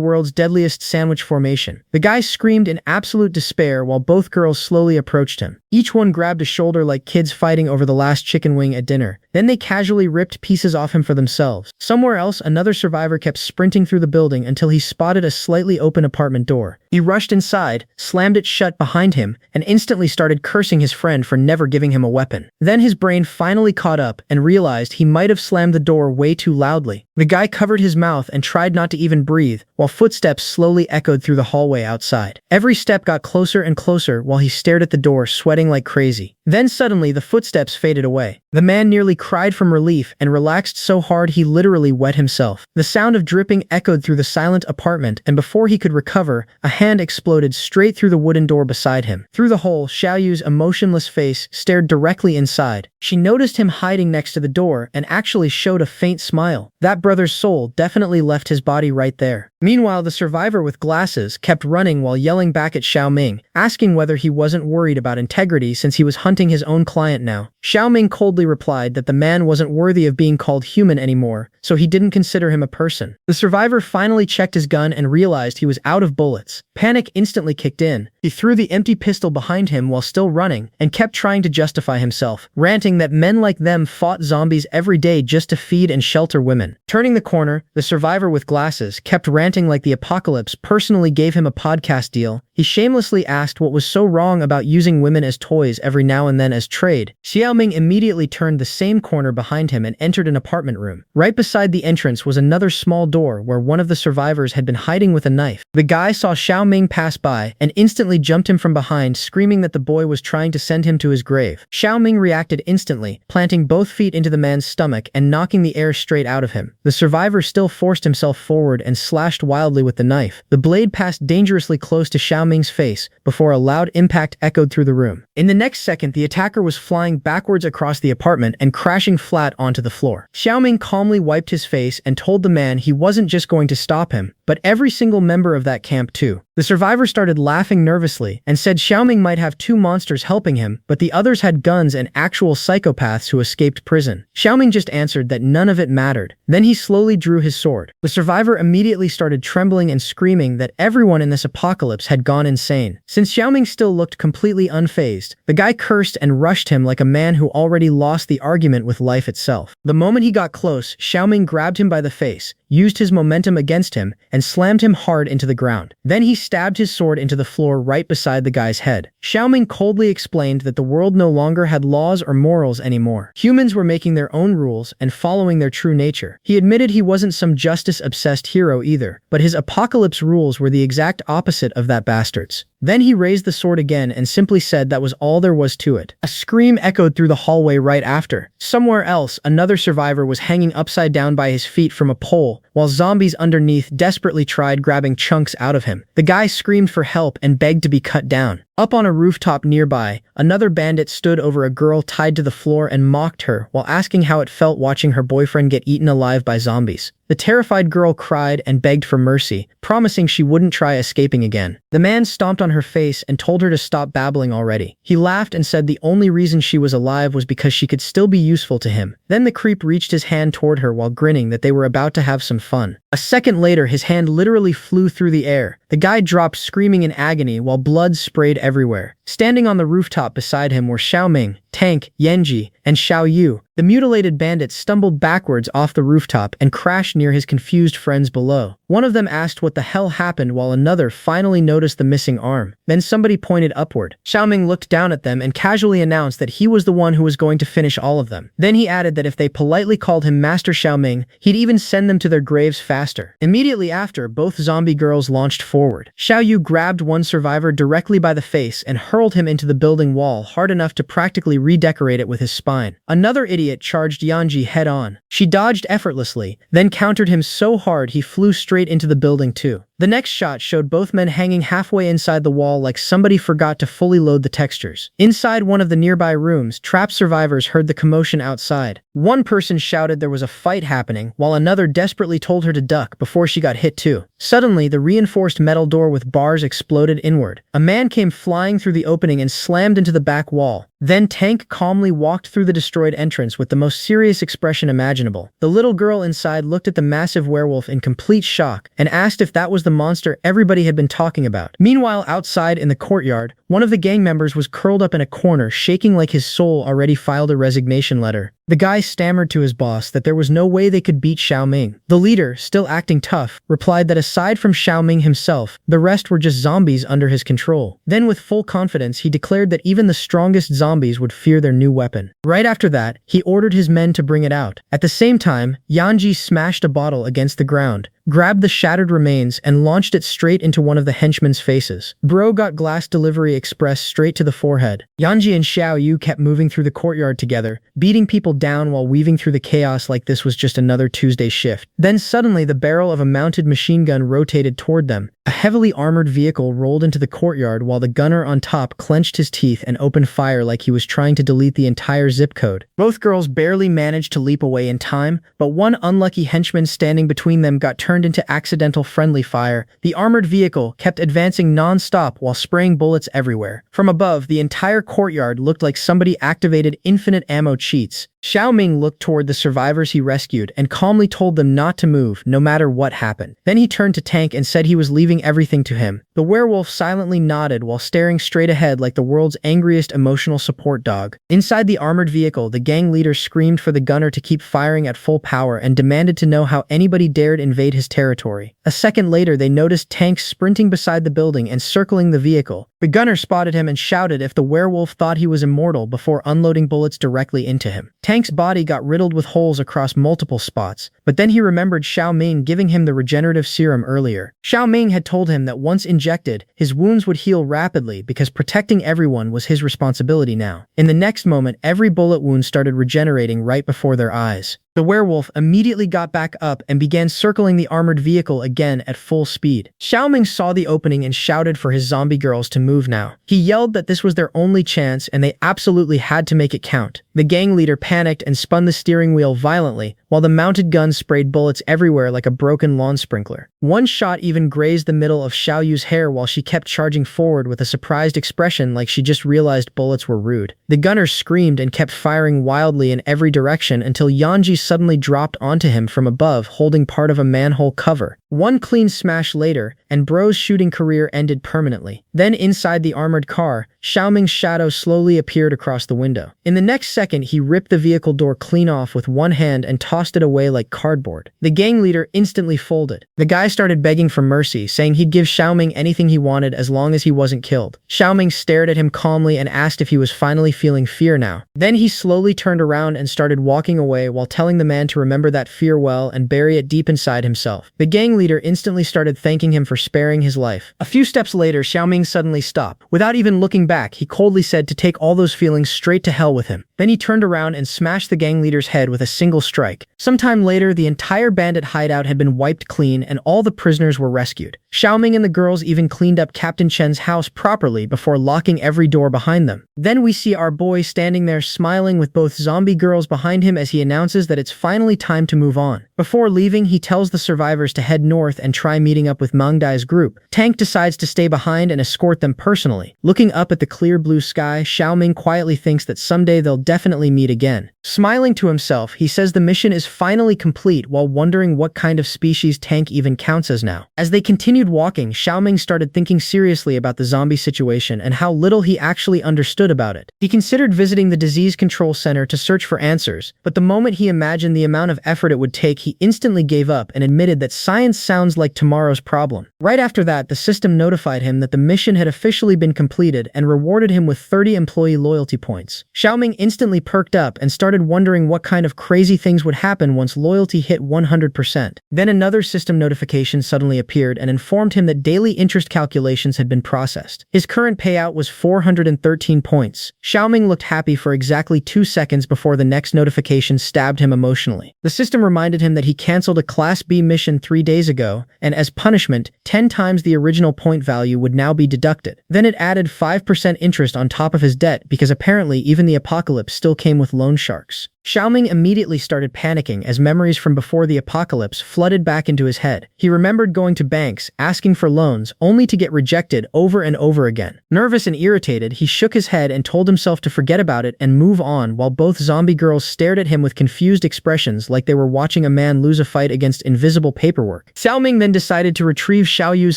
world's deadliest sandwich formation. The guy screamed in absolute despair while both girls slowly approached him. Each one grabbed a shoulder like kids fighting over the last chicken wing at dinner. Then they casually ripped pieces off him for themselves. Somewhere else, another survivor kept sprinting through the building until he spotted a slightly open apartment door. He rushed inside, slammed it shut behind him, and instantly started cursing his friend for never giving him a weapon. Then his brain finally caught up and realized he might have slammed the door way too loudly. The guy covered his mouth and tried not to even breathe, while footsteps slowly echoed through the hallway outside. Every step got closer and closer while he stared at the door, sweating like crazy. Then suddenly, the footsteps faded away. The man nearly cried from relief and relaxed so hard he literally wet himself. The sound of dripping echoed through the silent apartment, and before he could recover, a hand exploded straight through the wooden door beside him. Through the hole, Xiaoyu's emotionless face stared directly inside. She noticed him hiding next to the door and actually showed a faint smile. That brother's soul definitely left his body right there. Meanwhile, the survivor with glasses kept running while yelling back at Xiaoming, asking whether he wasn't worried about integrity since he was hunting his own client now. Xiaoming coldly replied that the man wasn't worthy of being called human anymore, so he didn't consider him a person. The survivor finally checked his gun and realized he was out of bullets. Panic instantly kicked in, He threw the empty pistol behind him while still running and kept trying to justify himself, ranting that men like them fought zombies every day just to feed and shelter women. Turning the corner, the survivor with glasses kept ranting like the apocalypse personally gave him a podcast deal. He shamelessly asked what was so wrong about using women as toys every now and then as trade. Xiaoming immediately turned the same corner behind him and entered an apartment room. Right beside the entrance was another small door where one of the survivors had been hiding with a knife. The guy saw Xiaoming pass by and instantly jumped him from behind, screaming that the boy was trying to send him to his grave. Xiaoming reacted instantly, planting both feet into the man's stomach and knocking the air straight out of him. The survivor still forced himself forward and slashed wildly with the knife. The blade passed dangerously close to Xiaoming's face before a loud impact echoed through the room. In the next second, the attacker was flying backwards across the apartment and crashing flat onto the floor. Xiaoming calmly wiped his face and told the man he wasn't just going to stop him, but every single member of that camp too. The survivor started laughing nervously and said Xiaoming might have two monsters helping him, but the others had guns and actual psychopaths who escaped prison. Xiaoming just answered that none of it mattered. Then he slowly drew his sword. The survivor immediately started trembling and screaming that everyone in this apocalypse had gone insane. Since Xiaoming still looked completely unfazed, the guy cursed and rushed him like a man who already lost the argument with life itself. The moment he got close, Xiaoming grabbed him by the face, used his momentum against him, and slammed him hard into the ground. Then he stabbed his sword into the floor right beside the guy's head. Xiaoming coldly explained that the world no longer had laws or morals anymore. Humans were making their own rules and following their true nature. He admitted he wasn't some justice-obsessed hero either, but his apocalypse rules were the exact opposite of that bastard's. Then he raised the sword again and simply said that was all there was to it. A scream echoed through the hallway right after. Somewhere else, another survivor was hanging upside down by his feet from a pole, while zombies underneath desperately tried grabbing chunks out of him. The guy screamed for help and begged to be cut down. Up on a rooftop nearby, another bandit stood over a girl tied to the floor and mocked her while asking how it felt watching her boyfriend get eaten alive by zombies. The terrified girl cried and begged for mercy, promising she wouldn't try escaping again. The man stomped on her face and told her to stop babbling already. He laughed and said the only reason she was alive was because she could still be useful to him. Then the creep reached his hand toward her while grinning that they were about to have some fun. A second later, his hand literally flew through the air. The guy dropped screaming in agony while blood sprayed everywhere. Standing on the rooftop beside him were Xiaoming, Tank, Yanji, and Xiao Yu. The mutilated bandit stumbled backwards off the rooftop and crashed near his confused friends below. One of them asked what the hell happened while another finally noticed the missing arm. Then somebody pointed upward. Xiaoming looked down at them and casually announced that he was the one who was going to finish all of them. Then he added that if they politely called him Master Xiaoming, he'd even send them to their graves faster. Immediately after, both zombie girls launched forward. Xiao Yu grabbed one survivor directly by the face and hurled him into the building wall hard enough to practically redecorate it with his spine. Another idiot charged Yanji head-on. She dodged effortlessly, then countered him so hard he flew straight into the building too. The next shot showed both men hanging halfway inside the wall like somebody forgot to fully load the textures. Inside one of the nearby rooms, trapped survivors heard the commotion outside. One person shouted there was a fight happening, while another desperately told her to duck before she got hit too. Suddenly, the reinforced metal door with bars exploded inward. A man came flying through the opening and slammed into the back wall. Then Tank calmly walked through the destroyed entrance with the most serious expression imaginable. The little girl inside looked at the massive werewolf in complete shock and asked if that was the monster everybody had been talking about. Meanwhile, outside in the courtyard, one of the gang members was curled up in a corner, shaking like his soul already filed a resignation letter. The guy stammered to his boss that there was no way they could beat Xiaoming. The leader, still acting tough, replied that aside from Xiaoming himself, the rest were just zombies under his control. Then with full confidence, he declared that even the strongest zombies would fear their new weapon. Right after that, he ordered his men to bring it out. At the same time, Yanji smashed a bottle against the ground, grabbed the shattered remains, and launched it straight into one of the henchmen's faces. Bro got glass delivery express straight to the forehead. Yanji and Xiao Yu kept moving through the courtyard together, beating people down while weaving through the chaos like this was just another Tuesday shift. Then suddenly the barrel of a mounted machine gun rotated toward them. A heavily armored vehicle rolled into the courtyard while the gunner on top clenched his teeth and opened fire like he was trying to delete the entire zip code. Both girls barely managed to leap away in time, but one unlucky henchman standing between them got turned turned into accidental friendly fire. The armored vehicle kept advancing non-stop while spraying bullets everywhere. From above, the entire courtyard looked like somebody activated infinite ammo cheats. Xiaoming looked toward the survivors he rescued and calmly told them not to move, no matter what happened. Then he turned to Tank and said he was leaving everything to him. The werewolf silently nodded while staring straight ahead like the world's angriest emotional support dog. Inside the armored vehicle, the gang leader screamed for the gunner to keep firing at full power and demanded to know how anybody dared invade his territory. A second later, they noticed Tank sprinting beside the building and circling the vehicle. The gunner spotted him and shouted if the werewolf thought he was immortal before unloading bullets directly into him. Tank's body got riddled with holes across multiple spots, but then he remembered Xiaoming giving him the regenerative serum earlier. Xiaoming had told him that once injected, his wounds would heal rapidly because protecting everyone was his responsibility now. In the next moment, every bullet wound started regenerating right before their eyes. The werewolf immediately got back up and began circling the armored vehicle again at full speed. Xiaoming saw the opening and shouted for his zombie girls to move now. He yelled that this was their only chance and they absolutely had to make it count. The gang leader panicked and spun the steering wheel violently, while the mounted gun sprayed bullets everywhere like a broken lawn sprinkler. One shot even grazed the middle of Xiaoyu's hair while she kept charging forward with a surprised expression like she just realized bullets were rude. The gunner screamed and kept firing wildly in every direction until Yanji suddenly dropped onto him from above, holding part of a manhole cover. One clean smash later, and Bro's shooting career ended permanently. Then inside the armored car, Xiaoming's shadow slowly appeared across the window. In the next second, he ripped the vehicle door clean off with one hand and tossed it away like cardboard. The gang leader instantly folded. The guy started begging for mercy, saying he'd give Xiaoming anything he wanted as long as he wasn't killed. Xiaoming stared at him calmly and asked if he was finally feeling fear now. Then he slowly turned around and started walking away while telling the man to remember that fear well and bury it deep inside himself. The gang leader instantly started thanking him for sparing his life. A few steps later, Xiaoming suddenly stopped. Without even looking back, he coldly said to take all those feelings straight to hell with him. Then he turned around and smashed the gang leader's head with a single strike. Sometime later, the entire bandit hideout had been wiped clean and all the prisoners were rescued. Xiaoming and the girls even cleaned up Captain Chen's house properly before locking every door behind them. Then we see our boy standing there smiling with both zombie girls behind him as he announces that it's finally time to move on. Before leaving, he tells the survivors to head north and try meeting up with Mangdai's group. Tank decides to stay behind and escort them personally. Looking up at the clear blue sky, Xiaoming quietly thinks that someday they'll definitely meet again. Smiling to himself, he says the mission is finally complete while wondering what kind of species Tank even counts as now. As they continued walking, Xiaoming started thinking seriously about the zombie situation and how little he actually understood about it. He considered visiting the disease control center to search for answers, but the moment he imagined the amount of effort it would take, he instantly gave up and admitted that science sounds like tomorrow's problem. Right after that, the system notified him that the mission had officially been completed and rewarded him with 30 employee loyalty points. Xiaoming instantly perked up and started wondering what kind of crazy things would happen once loyalty hit 100%. Then another system notification suddenly appeared and informed him that daily interest calculations had been processed. His current payout was 413 points. Xiaoming looked happy for exactly 2 seconds before the next notification stabbed him emotionally. The system reminded him that he canceled a Class B mission 3 days ago, and as punishment, 10 times the original point value would now be deducted. Then it added 5% interest on top of his debt because apparently even the apocalypse still came with loan sharks. Xiaoming immediately started panicking as memories from before the apocalypse flooded back into his head. He remembered going to banks, asking for loans, only to get rejected over and over again. Nervous and irritated, he shook his head and told himself to forget about it and move on while both zombie girls stared at him with confused expressions like they were watching a man lose a fight against invisible paperwork. Xiaoming then decided to retrieve Xiaoyu's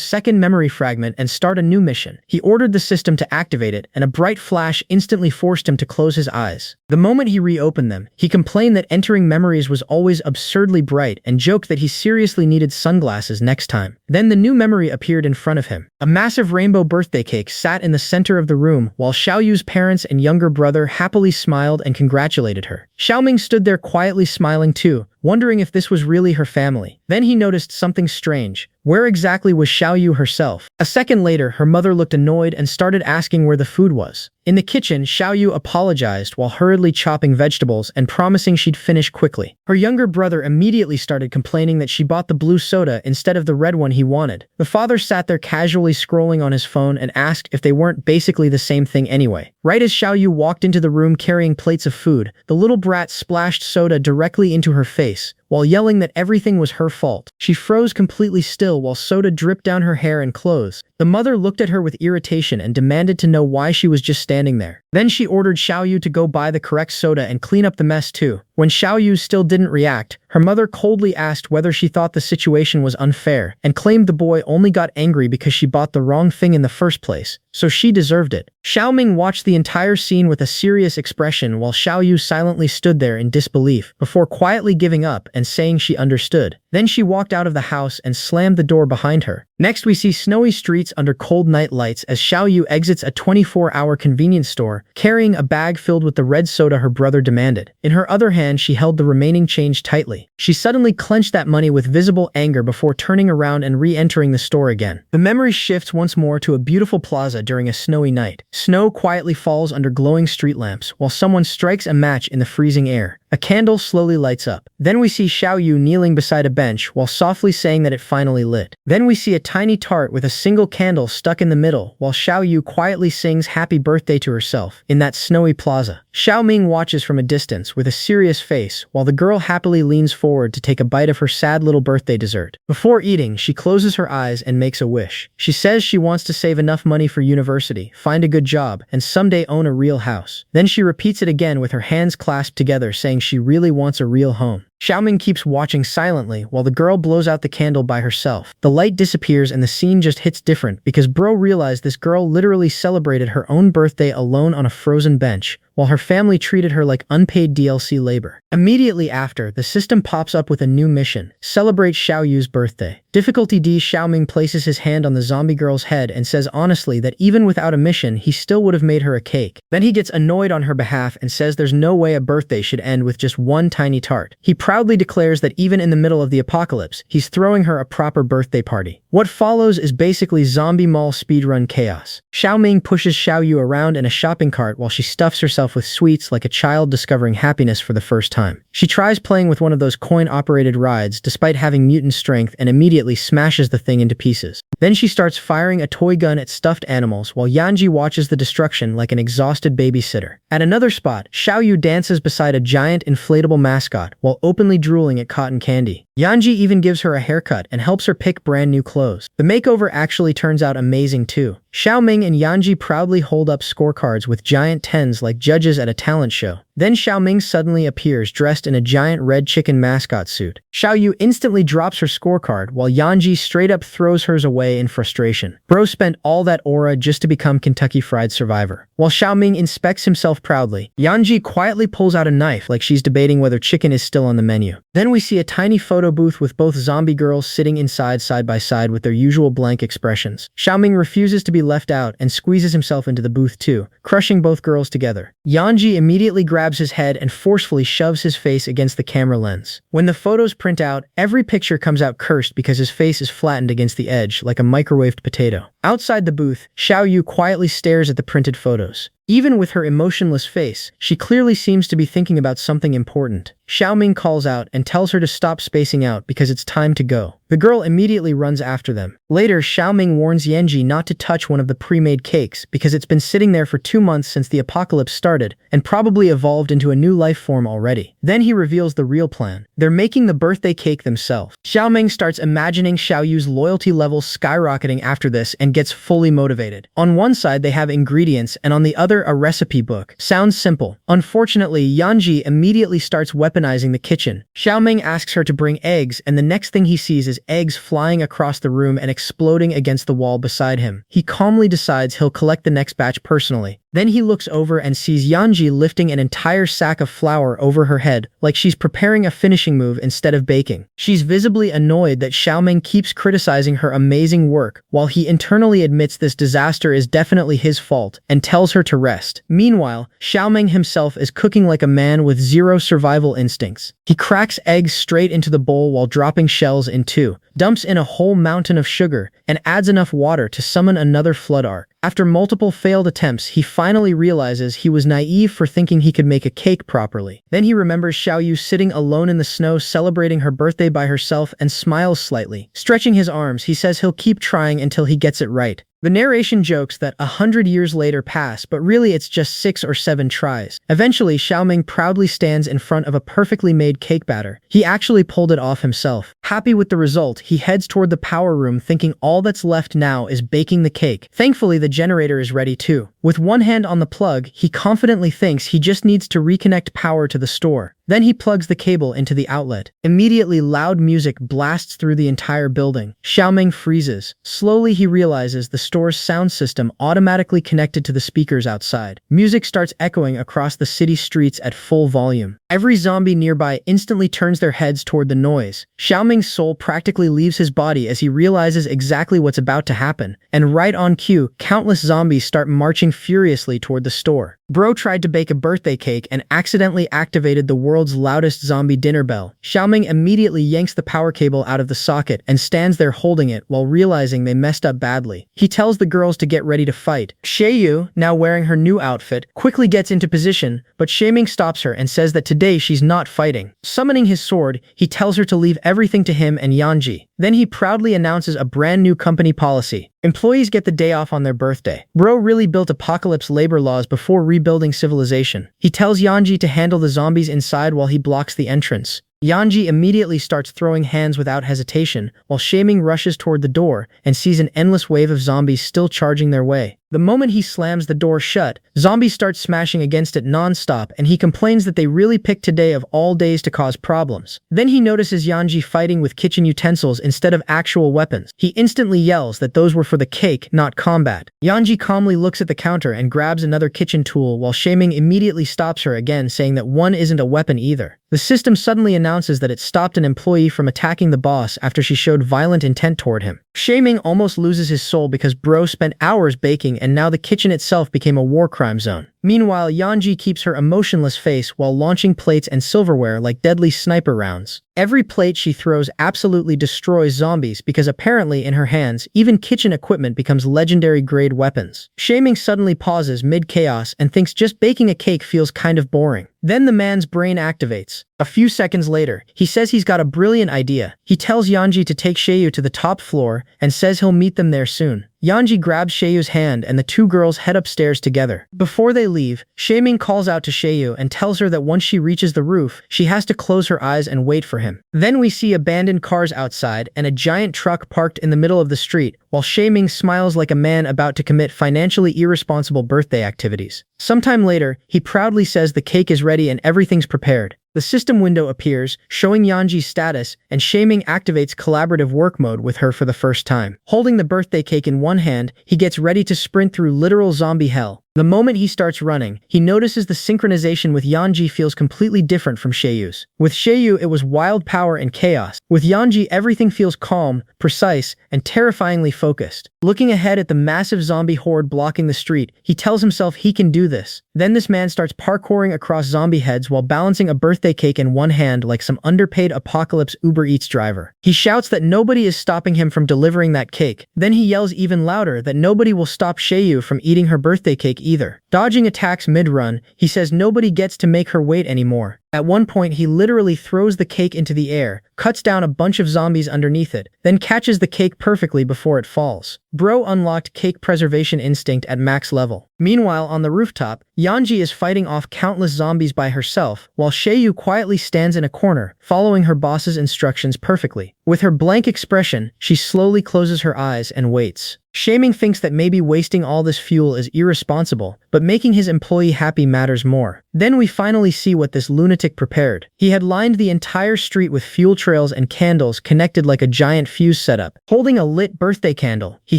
second memory fragment and start a new mission. He ordered the system to activate it, and a bright flash instantly forced him to close his eyes. The moment he reopened them, he complained that entering memories was always absurdly bright and joked that he seriously needed sunglasses next time. Then the new memory appeared in front of him. A massive rainbow birthday cake sat in the center of the room while Xiaoyu's parents and younger brother happily smiled and congratulated her. Xiaoming stood there quietly smiling too, wondering if this was really her family. Then he noticed something strange. Where exactly was Xiaoyu herself? A second later, her mother looked annoyed and started asking where the food was. In the kitchen, Xiaoyu apologized while hurriedly chopping vegetables and promising she'd finish quickly. Her younger brother immediately started complaining that she bought the blue soda instead of the red one he wanted. The father sat there casually scrolling on his phone and asked if they weren't basically the same thing anyway. Right as Xiaoyu walked into the room carrying plates of food, the little brat splashed soda directly into her face, while yelling that everything was her fault. She froze completely still while soda dripped down her hair and clothes. The mother looked at her with irritation and demanded to know why she was just standing there. Then she ordered Xiaoyu to go buy the correct soda and clean up the mess too. When Xiaoyu still didn't react, her mother coldly asked whether she thought the situation was unfair and claimed the boy only got angry because she bought the wrong thing in the first place, so she deserved it. Xiaoming watched the entire scene with a serious expression while Xiaoyu silently stood there in disbelief, before quietly giving up and saying she understood. Then she walked out of the house and slammed the door behind her. Next we see snowy streets under cold night lights as Xiaoyu exits a 24-hour convenience store, carrying a bag filled with the red soda her brother demanded. In her other hand, she held the remaining change tightly. She suddenly clenched that money with visible anger before turning around and re-entering the store again. The memory shifts once more to a beautiful plaza during a snowy night. Snow quietly falls under glowing street lamps while someone strikes a match in the freezing air. A candle slowly lights up. Then we see Xiaoyu kneeling beside a bench while softly saying that it finally lit. Then we see a tiny tart with a single candle stuck in the middle while Xiaoyu quietly sings happy birthday to herself in that snowy plaza. Xiaoming watches from a distance with a serious face while the girl happily leans forward to take a bite of her sad little birthday dessert. Before eating, she closes her eyes and makes a wish. She says she wants to save enough money for university, find a good job, and someday own a real house. Then she repeats it again with her hands clasped together, saying she really wants a real home. Xiaoming keeps watching silently while the girl blows out the candle by herself. The light disappears and the scene just hits different because bro realized this girl literally celebrated her own birthday alone on a frozen bench, while her family treated her like unpaid DLC labor. Immediately after, the system pops up with a new mission: celebrate Xiaoyu's birthday. Difficulty D. Xiaoming places his hand on the zombie girl's head and says honestly that even without a mission, he still would have made her a cake. Then he gets annoyed on her behalf and says there's no way a birthday should end with just one tiny tart. He proudly declares that even in the middle of the apocalypse, he's throwing her a proper birthday party. What follows is basically zombie mall speedrun chaos. Xiaoming pushes Xiaoyu around in a shopping cart while she stuffs herself with sweets like a child discovering happiness for the first time. She tries playing with one of those coin-operated rides despite having mutant strength and immediately smashes the thing into pieces. Then she starts firing a toy gun at stuffed animals while Yanji watches the destruction like an exhausted babysitter. At another spot, Xiaoyu dances beside a giant inflatable mascot while openly drooling at cotton candy. Yanji even gives her a haircut and helps her pick brand new clothes. The makeover actually turns out amazing too. Xiaoming and Yanji proudly hold up scorecards with giant 10s like judges at a talent show. Then Xiaoming suddenly appears dressed in a giant red chicken mascot suit. Xiaoyu instantly drops her scorecard while Yanji straight up throws hers away in frustration. Bro spent all that aura just to become Kentucky Fried Survivor. While Xiaoming inspects himself proudly, Yanji quietly pulls out a knife like she's debating whether chicken is still on the menu. Then we see a tiny photo booth with both zombie girls sitting inside side by side with their usual blank expressions. Xiaoming refuses to be left out and squeezes himself into the booth too, crushing both girls together. Yanji immediately grabs his head and forcefully shoves his face against the camera lens. When the photos print out, every picture comes out cursed because his face is flattened against the edge like a microwaved potato. Outside the booth, Xiaoyu quietly stares at the printed photos. Even with her emotionless face, she clearly seems to be thinking about something important. Xiaoming calls out and tells her to stop spacing out because it's time to go. The girl immediately runs after them. Later, Xiaoming warns Yanji not to touch one of the pre-made cakes because it's been sitting there for 2 months since the apocalypse started and probably evolved into a new life form already. Then he reveals the real plan. They're making the birthday cake themselves. Xiaoming starts imagining Xiaoyu's loyalty levels skyrocketing after this and gets fully motivated. On one side, they have ingredients and on the other, a recipe book. Sounds simple. Unfortunately, Yanji immediately starts weaponizing the kitchen. Xiaoming asks her to bring eggs, and the next thing he sees is eggs flying across the room and exploding against the wall beside him. He calmly decides he'll collect the next batch personally. Then he looks over and sees Yanji lifting an entire sack of flour over her head, like she's preparing a finishing move instead of baking. She's visibly annoyed that Xiaoming keeps criticizing her amazing work, while he internally admits this disaster is definitely his fault and tells her to rest. Meanwhile, Xiaoming himself is cooking like a man with zero survival instincts. He cracks eggs straight into the bowl while dropping shells in two, dumps in a whole mountain of sugar, and adds enough water to summon another flood arc. After multiple failed attempts, he finally realizes he was naive for thinking he could make a cake properly. Then he remembers Xiaoyu sitting alone in the snow celebrating her birthday by herself and smiles slightly. Stretching his arms, he says he'll keep trying until he gets it right. The narration jokes that 100 years later pass, but really it's just 6 or 7 tries. Eventually, Xiaoming proudly stands in front of a perfectly made cake batter. He actually pulled it off himself. Happy with the result, he heads toward the power room thinking all that's left now is baking the cake. Thankfully, the generator is ready too. With one hand on the plug, he confidently thinks he just needs to reconnect power to the store. Then he plugs the cable into the outlet. Immediately, loud music blasts through the entire building. Xiaoming freezes. Slowly, he realizes the store's sound system automatically connected to the speakers outside. Music starts echoing across the city streets at full volume. Every zombie nearby instantly turns their heads toward the noise. Xiaoming's soul practically leaves his body as he realizes exactly what's about to happen. And right on cue, countless zombies start marching furiously toward the store. Bro tried to bake a birthday cake and accidentally activated the world's loudest zombie dinner bell. Xiaoming immediately yanks the power cable out of the socket and stands there holding it while realizing they messed up badly. He tells the girls to get ready to fight. Xiaoyu, now wearing her new outfit, quickly gets into position, but Xiaoming stops her and says that today she's not fighting. Summoning his sword, he tells her to leave everything to him and Yanji. Then he proudly announces a brand new company policy. Employees get the day off on their birthday. Bro really built apocalypse labor laws before rebuilding civilization. He tells Yanji to handle the zombies inside while he blocks the entrance. Yanji immediately starts throwing hands without hesitation, while Xiaoming rushes toward the door and sees an endless wave of zombies still charging their way. The moment he slams the door shut, zombies start smashing against it non-stop, and he complains that they really picked today of all days to cause problems. Then he notices Yanji fighting with kitchen utensils instead of actual weapons. He instantly yells that those were for the cake, not combat. Yanji calmly looks at the counter and grabs another kitchen tool while Xiaoming immediately stops her again, saying that one isn't a weapon either. The system suddenly announces that it stopped an employee from attacking the boss after she showed violent intent toward him. Xiaoming almost loses his soul because Bro spent hours baking and now the kitchen itself became a war crime zone. Meanwhile, Yanji keeps her emotionless face while launching plates and silverware like deadly sniper rounds. Every plate she throws absolutely destroys zombies because apparently in her hands, even kitchen equipment becomes legendary grade weapons. Xiaoming suddenly pauses mid-chaos and thinks just baking a cake feels kind of boring. Then the man's brain activates. A few seconds later, he says he's got a brilliant idea. He tells Yanji to take Xiaoyu to the top floor and says he'll meet them there soon. Yanji grabs Xiaoyu's hand and the two girls head upstairs together. Before they leave, Xiaoming calls out to Xiaoyu and tells her that once she reaches the roof, she has to close her eyes and wait for him. Then we see abandoned cars outside and a giant truck parked in the middle of the street, while Xiaoming smiles like a man about to commit financially irresponsible birthday activities. Sometime later, he proudly says the cake is ready and everything's prepared. The system window appears, showing Yanji's status, and Xiaoming activates collaborative work mode with her for the first time. Holding the birthday cake in one hand, he gets ready to sprint through literal zombie hell. The moment he starts running, he notices the synchronization with Yanji feels completely different from Xiaoyu's. With Xiaoyu, it was wild power and chaos. With Yanji, everything feels calm, precise, and terrifyingly focused. Looking ahead at the massive zombie horde blocking the street, he tells himself he can do this. Then this man starts parkouring across zombie heads while balancing a birthday cake in one hand like some underpaid apocalypse Uber Eats driver. He shouts that nobody is stopping him from delivering that cake. Then he yells even louder that nobody will stop Xiaoyu from eating her birthday cake either. Dodging attacks mid-run, he says nobody gets to make her wait anymore. At one point, he literally throws the cake into the air, cuts down a bunch of zombies underneath it, then catches the cake perfectly before it falls. Bro unlocked cake preservation instinct at max level. Meanwhile, on the rooftop, Yanji is fighting off countless zombies by herself, while Xiaoyu quietly stands in a corner, following her boss's instructions perfectly. With her blank expression, she slowly closes her eyes and waits. Xiaoming thinks that maybe wasting all this fuel is irresponsible, but making his employee happy matters more. Then we finally see what this lunatic prepared. He had lined the entire street with fuel trails and candles connected like a giant fuse setup. Holding a lit birthday candle, he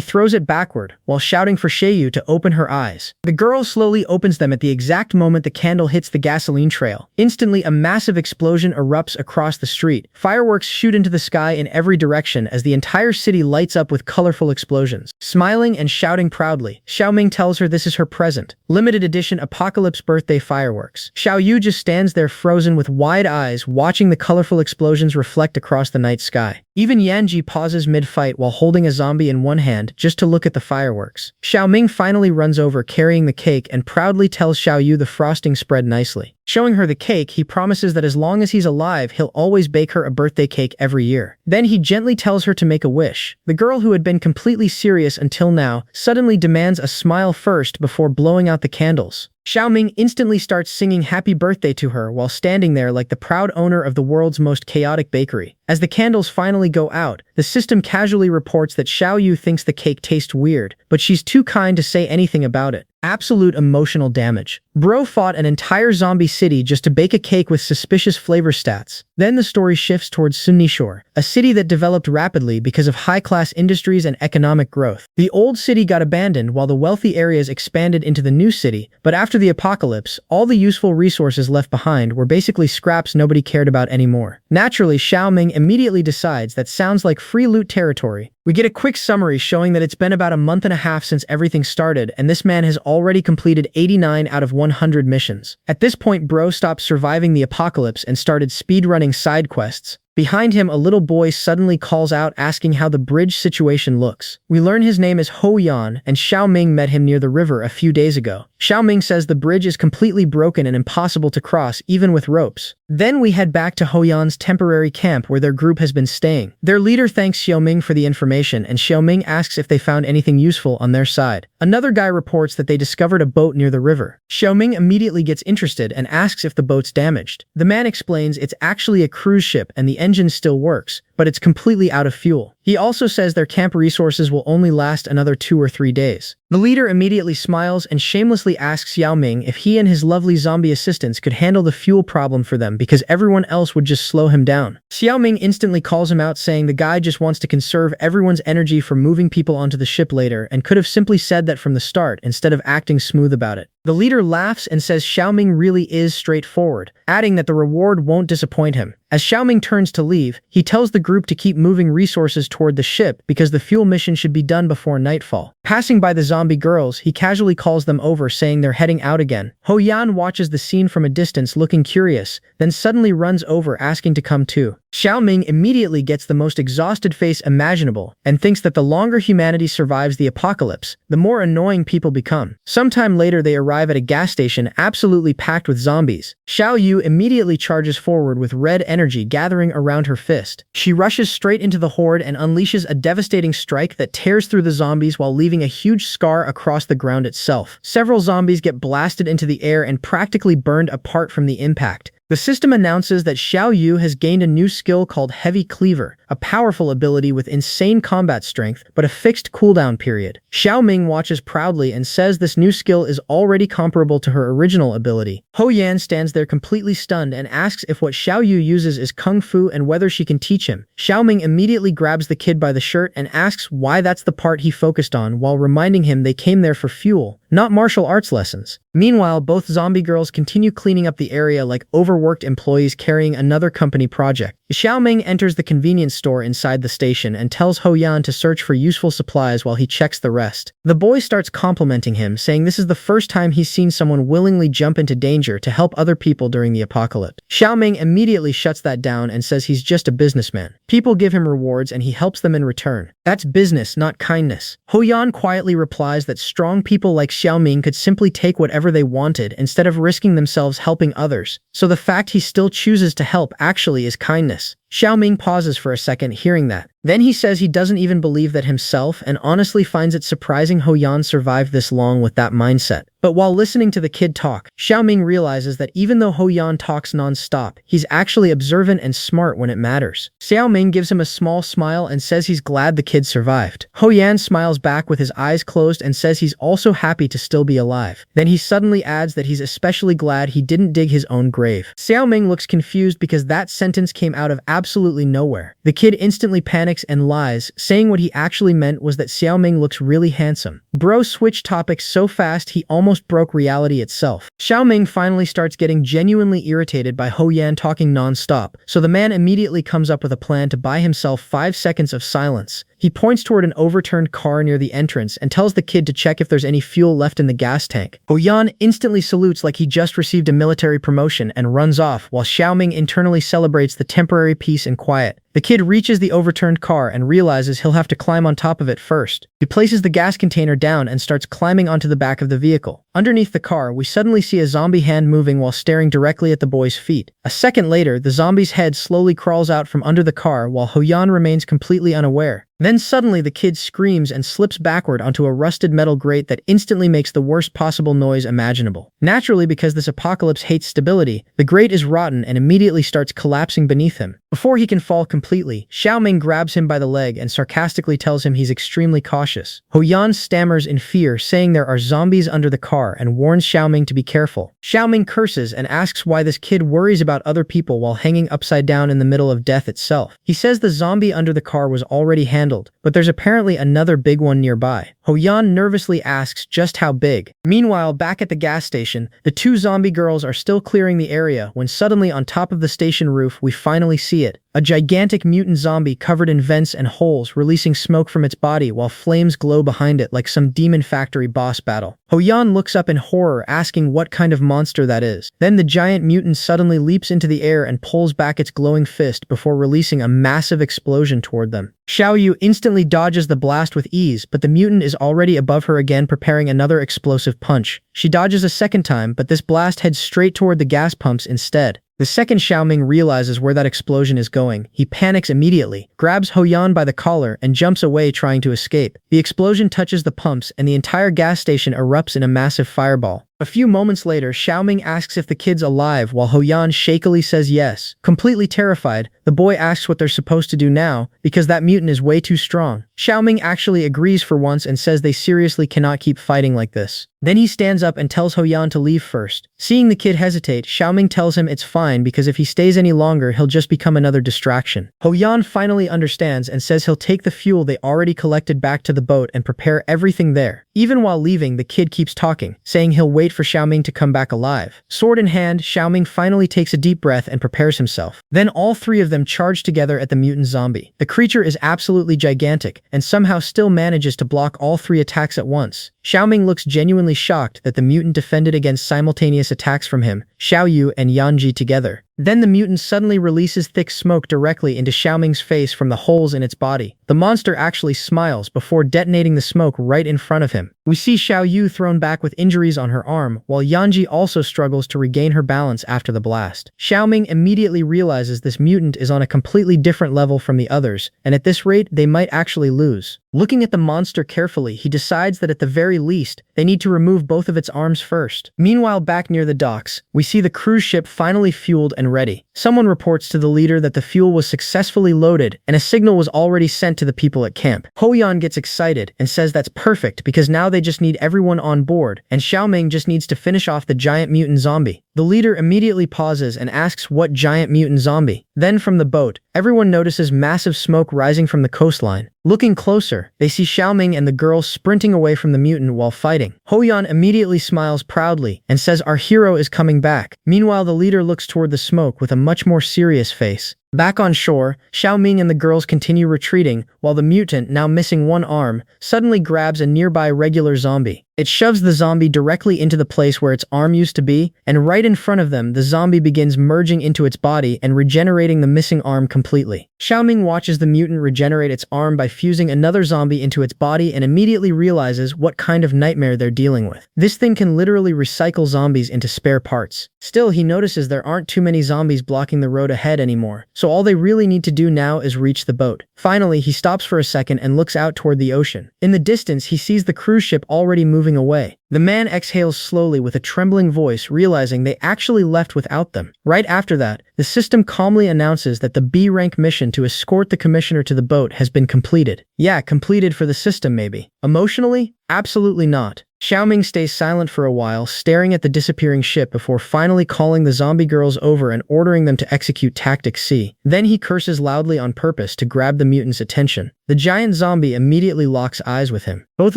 throws it backward, while shouting for Xiaoyu to open her eyes. The girl slowly opens them at the exact moment the candle hits the gasoline trail. Instantly, a massive explosion erupts across the street. Fireworks shoot into the sky in every direction as the entire city lights up with colorful explosions. Smiling and shouting proudly, Xiaoming tells her this is her present. Limited edition apocalypse birthday fireworks. Xiaoyu just stands there frozen with wide eyes, watching the colorful explosions reflect across the night sky. Even Yanji pauses mid-fight while holding a zombie in one hand just to look at the fireworks. Xiaoming finally runs over carrying the cake and proudly tells Xiaoyu the frosting spread nicely. Showing her the cake, he promises that as long as he's alive, he'll always bake her a birthday cake every year. Then he gently tells her to make a wish. The girl, who had been completely serious until now, suddenly demands a smile first before blowing out the candles. Xiaoming instantly starts singing happy birthday to her while standing there like the proud owner of the world's most chaotic bakery. As the candles finally go out, the system casually reports that Xiaoyu thinks the cake tastes weird, but she's too kind to say anything about it. Absolute emotional damage. Bro fought an entire zombie city just to bake a cake with suspicious flavor stats. Then the story shifts towards Sunnishore, a city that developed rapidly because of high-class industries and economic growth. The old city got abandoned while the wealthy areas expanded into the new city, but after the apocalypse, all the useful resources left behind were basically scraps nobody cared about anymore. Naturally, Xiaoming immediately decides that sounds like free loot territory. We get a quick summary showing that it's been about a month and a half since everything started, and this man has already completed 89 out of 100 missions. At this point, Bro stopped surviving the apocalypse and started speedrunning side quests. Behind him, a little boy suddenly calls out asking how the bridge situation looks. We learn his name is Ho Yan, and Xiaoming met him near the river a few days ago. Xiaoming says the bridge is completely broken and impossible to cross, even with ropes. Then we head back to Ho Yan's temporary camp where their group has been staying. Their leader thanks Xiaoming for the information, and Xiaoming asks if they found anything useful on their side. Another guy reports that they discovered a boat near the river. Xiaoming immediately gets interested and asks if the boat's damaged. The man explains it's actually a cruise ship and the engine still works, but it's completely out of fuel. He also says their camp resources will only last another 2 or 3 days. The leader immediately smiles and shamelessly asks Xiaoming if he and his lovely zombie assistants could handle the fuel problem for them because everyone else would just slow him down. Xiaoming instantly calls him out, saying the guy just wants to conserve everyone's energy for moving people onto the ship later and could have simply said that from the start instead of acting smooth about it. The leader laughs and says Xiaoming really is straightforward, adding that the reward won't disappoint him. As Xiaoming turns to leave, he tells the group to keep moving resources toward the ship because the fuel mission should be done before nightfall. Passing by the zombie girls, he casually calls them over, saying they're heading out again. Ho Yan watches the scene from a distance, looking curious, then suddenly runs over asking to come too. Xiaoming immediately gets the most exhausted face imaginable and thinks that the longer humanity survives the apocalypse, the more annoying people become. Sometime later, they arrive at a gas station absolutely packed with zombies. Xiaoyu immediately charges forward with red energy gathering around her fist. She rushes straight into the horde and unleashes a devastating strike that tears through the zombies while leaving a huge scar across the ground itself. Several zombies get blasted into the air and practically burned apart from the impact. The system announces that Xiaoyu has gained a new skill called Heavy Cleaver, a powerful ability with insane combat strength, but a fixed cooldown period. Xiaoming watches proudly and says this new skill is already comparable to her original ability. Ho Yan stands there completely stunned and asks if what Xiaoyu uses is Kung Fu and whether she can teach him. Xiaoming immediately grabs the kid by the shirt and asks why that's the part he focused on, while reminding him they came there for fuel, not martial arts lessons. Meanwhile, both zombie girls continue cleaning up the area like overworked employees carrying another company project. Xiaoming enters the convenience store inside the station and tells Ho Yan to search for useful supplies while he checks the rest. The boy starts complimenting him, saying this is the first time he's seen someone willingly jump into danger to help other people during the apocalypse. Xiaoming immediately shuts that down and says he's just a businessman. People give him rewards and he helps them in return. That's business, not kindness. Ho Yan quietly replies that strong people like Xiaoming could simply take whatever they wanted instead of risking themselves helping others, so the fact he still chooses to help actually is kindness. Xiaoming pauses for a second, hearing that. Then he says he doesn't even believe that himself and honestly finds it surprising Ho Yan survived this long with that mindset. But while listening to the kid talk, Xiaoming realizes that even though Ho Yan talks non-stop, he's actually observant and smart when it matters. Xiaoming gives him a small smile and says he's glad the kid survived. Ho Yan smiles back with his eyes closed and says he's also happy to still be alive. Then he suddenly adds that he's especially glad he didn't dig his own grave. Xiaoming looks confused because that sentence came out of absolutely nowhere. The kid instantly panics and lies, saying what he actually meant was that Xiaoming looks really handsome. Bro switched topics so fast he almost broke reality itself. Xiaoming finally starts getting genuinely irritated by Ho Yan talking non-stop, so the man immediately comes up with a plan to buy himself 5 seconds of silence. He points toward an overturned car near the entrance and tells the kid to check if there's any fuel left in the gas tank. Ho Yan instantly salutes like he just received a military promotion and runs off, while Xiaoming internally celebrates the temporary peace and quiet. The kid reaches the overturned car and realizes he'll have to climb on top of it first. He places the gas container down and starts climbing onto the back of the vehicle. Underneath the car, we suddenly see a zombie hand moving while staring directly at the boy's feet. A second later, the zombie's head slowly crawls out from under the car while Hoyan remains completely unaware. Then suddenly the kid screams and slips backward onto a rusted metal grate that instantly makes the worst possible noise imaginable. Naturally, because this apocalypse hates stability, the grate is rotten and immediately starts collapsing beneath him. Before he can fall completely, Xiaoming grabs him by the leg and sarcastically tells him he's extremely cautious. Hoyan stammers in fear, saying there are zombies under the car and warns Xiaoming to be careful. Xiaoming curses and asks why this kid worries about other people while hanging upside down in the middle of death itself. He says the zombie under the car was already handled, but there's apparently another big one nearby. Hoyan nervously asks just how big. Meanwhile, back at the gas station, the two zombie girls are still clearing the area when suddenly on top of the station roof we finally see it. A gigantic mutant zombie covered in vents and holes, releasing smoke from its body while flames glow behind it like some demon factory boss battle. Hoyan looks up in horror, asking what kind of monster that is. Then the giant mutant suddenly leaps into the air and pulls back its glowing fist before releasing a massive explosion toward them. Xiaoyu instantly dodges the blast with ease, but the mutant is already above her again, preparing another explosive punch. She dodges a second time, but this blast heads straight toward the gas pumps instead. The second Xiaoming realizes where that explosion is going, he panics immediately, grabs Hoyan by the collar, and jumps away trying to escape. The explosion touches the pumps and the entire gas station erupts in a massive fireball. A few moments later, Xiaoming asks if the kid's alive while Hoyan shakily says yes. Completely terrified, the boy asks what they're supposed to do now because that mutant is way too strong. Xiaoming actually agrees for once and says they seriously cannot keep fighting like this. Then he stands up and tells Hoyan to leave first. Seeing the kid hesitate, Xiaoming tells him it's fine because if he stays any longer, he'll just become another distraction. Hoyan finally understands and says he'll take the fuel they already collected back to the boat and prepare everything there. Even while leaving, the kid keeps talking, saying he'll wait for Xiaoming to come back alive. Sword in hand, Xiaoming finally takes a deep breath and prepares himself. Then all three of them charge together at the mutant zombie. The creature is absolutely gigantic and somehow still manages to block all three attacks at once. Xiaoming looks genuinely shocked that the mutant defended against simultaneous attacks from him, Xiaoyu and Yanji together. Then the mutant suddenly releases thick smoke directly into Xiaoming's face from the holes in its body. The monster actually smiles before detonating the smoke right in front of him. We see Xiaoyu thrown back with injuries on her arm, while Yanji also struggles to regain her balance after the blast. Xiaoming immediately realizes this mutant is on a completely different level from the others, and at this rate, they might actually lose. Looking at the monster carefully, he decides that at the very least, they need to remove both of its arms first. Meanwhile, back near the docks, we see the cruise ship finally fueled and ready. Someone reports to the leader that the fuel was successfully loaded and a signal was already sent to the people at camp. Hoyan gets excited and says that's perfect because now they just need everyone on board, and Xiaoming just needs to finish off the giant mutant zombie. The leader immediately pauses and asks what giant mutant zombie. Then from the boat, everyone notices massive smoke rising from the coastline. Looking closer, they see Xiaoming and the girls sprinting away from the mutant while fighting. Hoyan immediately smiles proudly and says our hero is coming back. Meanwhile, the leader looks toward the smoke with a much more serious face. Back on shore, Xiaoming and the girls continue retreating, while the mutant, now missing one arm, suddenly grabs a nearby regular zombie. It shoves the zombie directly into the place where its arm used to be, and right in front of them, the zombie begins merging into its body and regenerating the missing arm completely. Xiaoming watches the mutant regenerate its arm by fusing another zombie into its body and immediately realizes what kind of nightmare they're dealing with. This thing can literally recycle zombies into spare parts. Still, he notices there aren't too many zombies blocking the road ahead anymore, so all they really need to do now is reach the boat. Finally, he stops for a second and looks out toward the ocean. In the distance, he sees the cruise ship already moving away. The man exhales slowly with a trembling voice, realizing they actually left without them. Right after that, the system calmly announces that the B-rank mission to escort the commissioner to the boat has been completed. Yeah, completed for the system maybe. Emotionally? Absolutely not. Xiaoming stays silent for a while, staring at the disappearing ship before finally calling the zombie girls over and ordering them to execute Tactic C. Then he curses loudly on purpose to grab the mutant's attention. The giant zombie immediately locks eyes with him. Both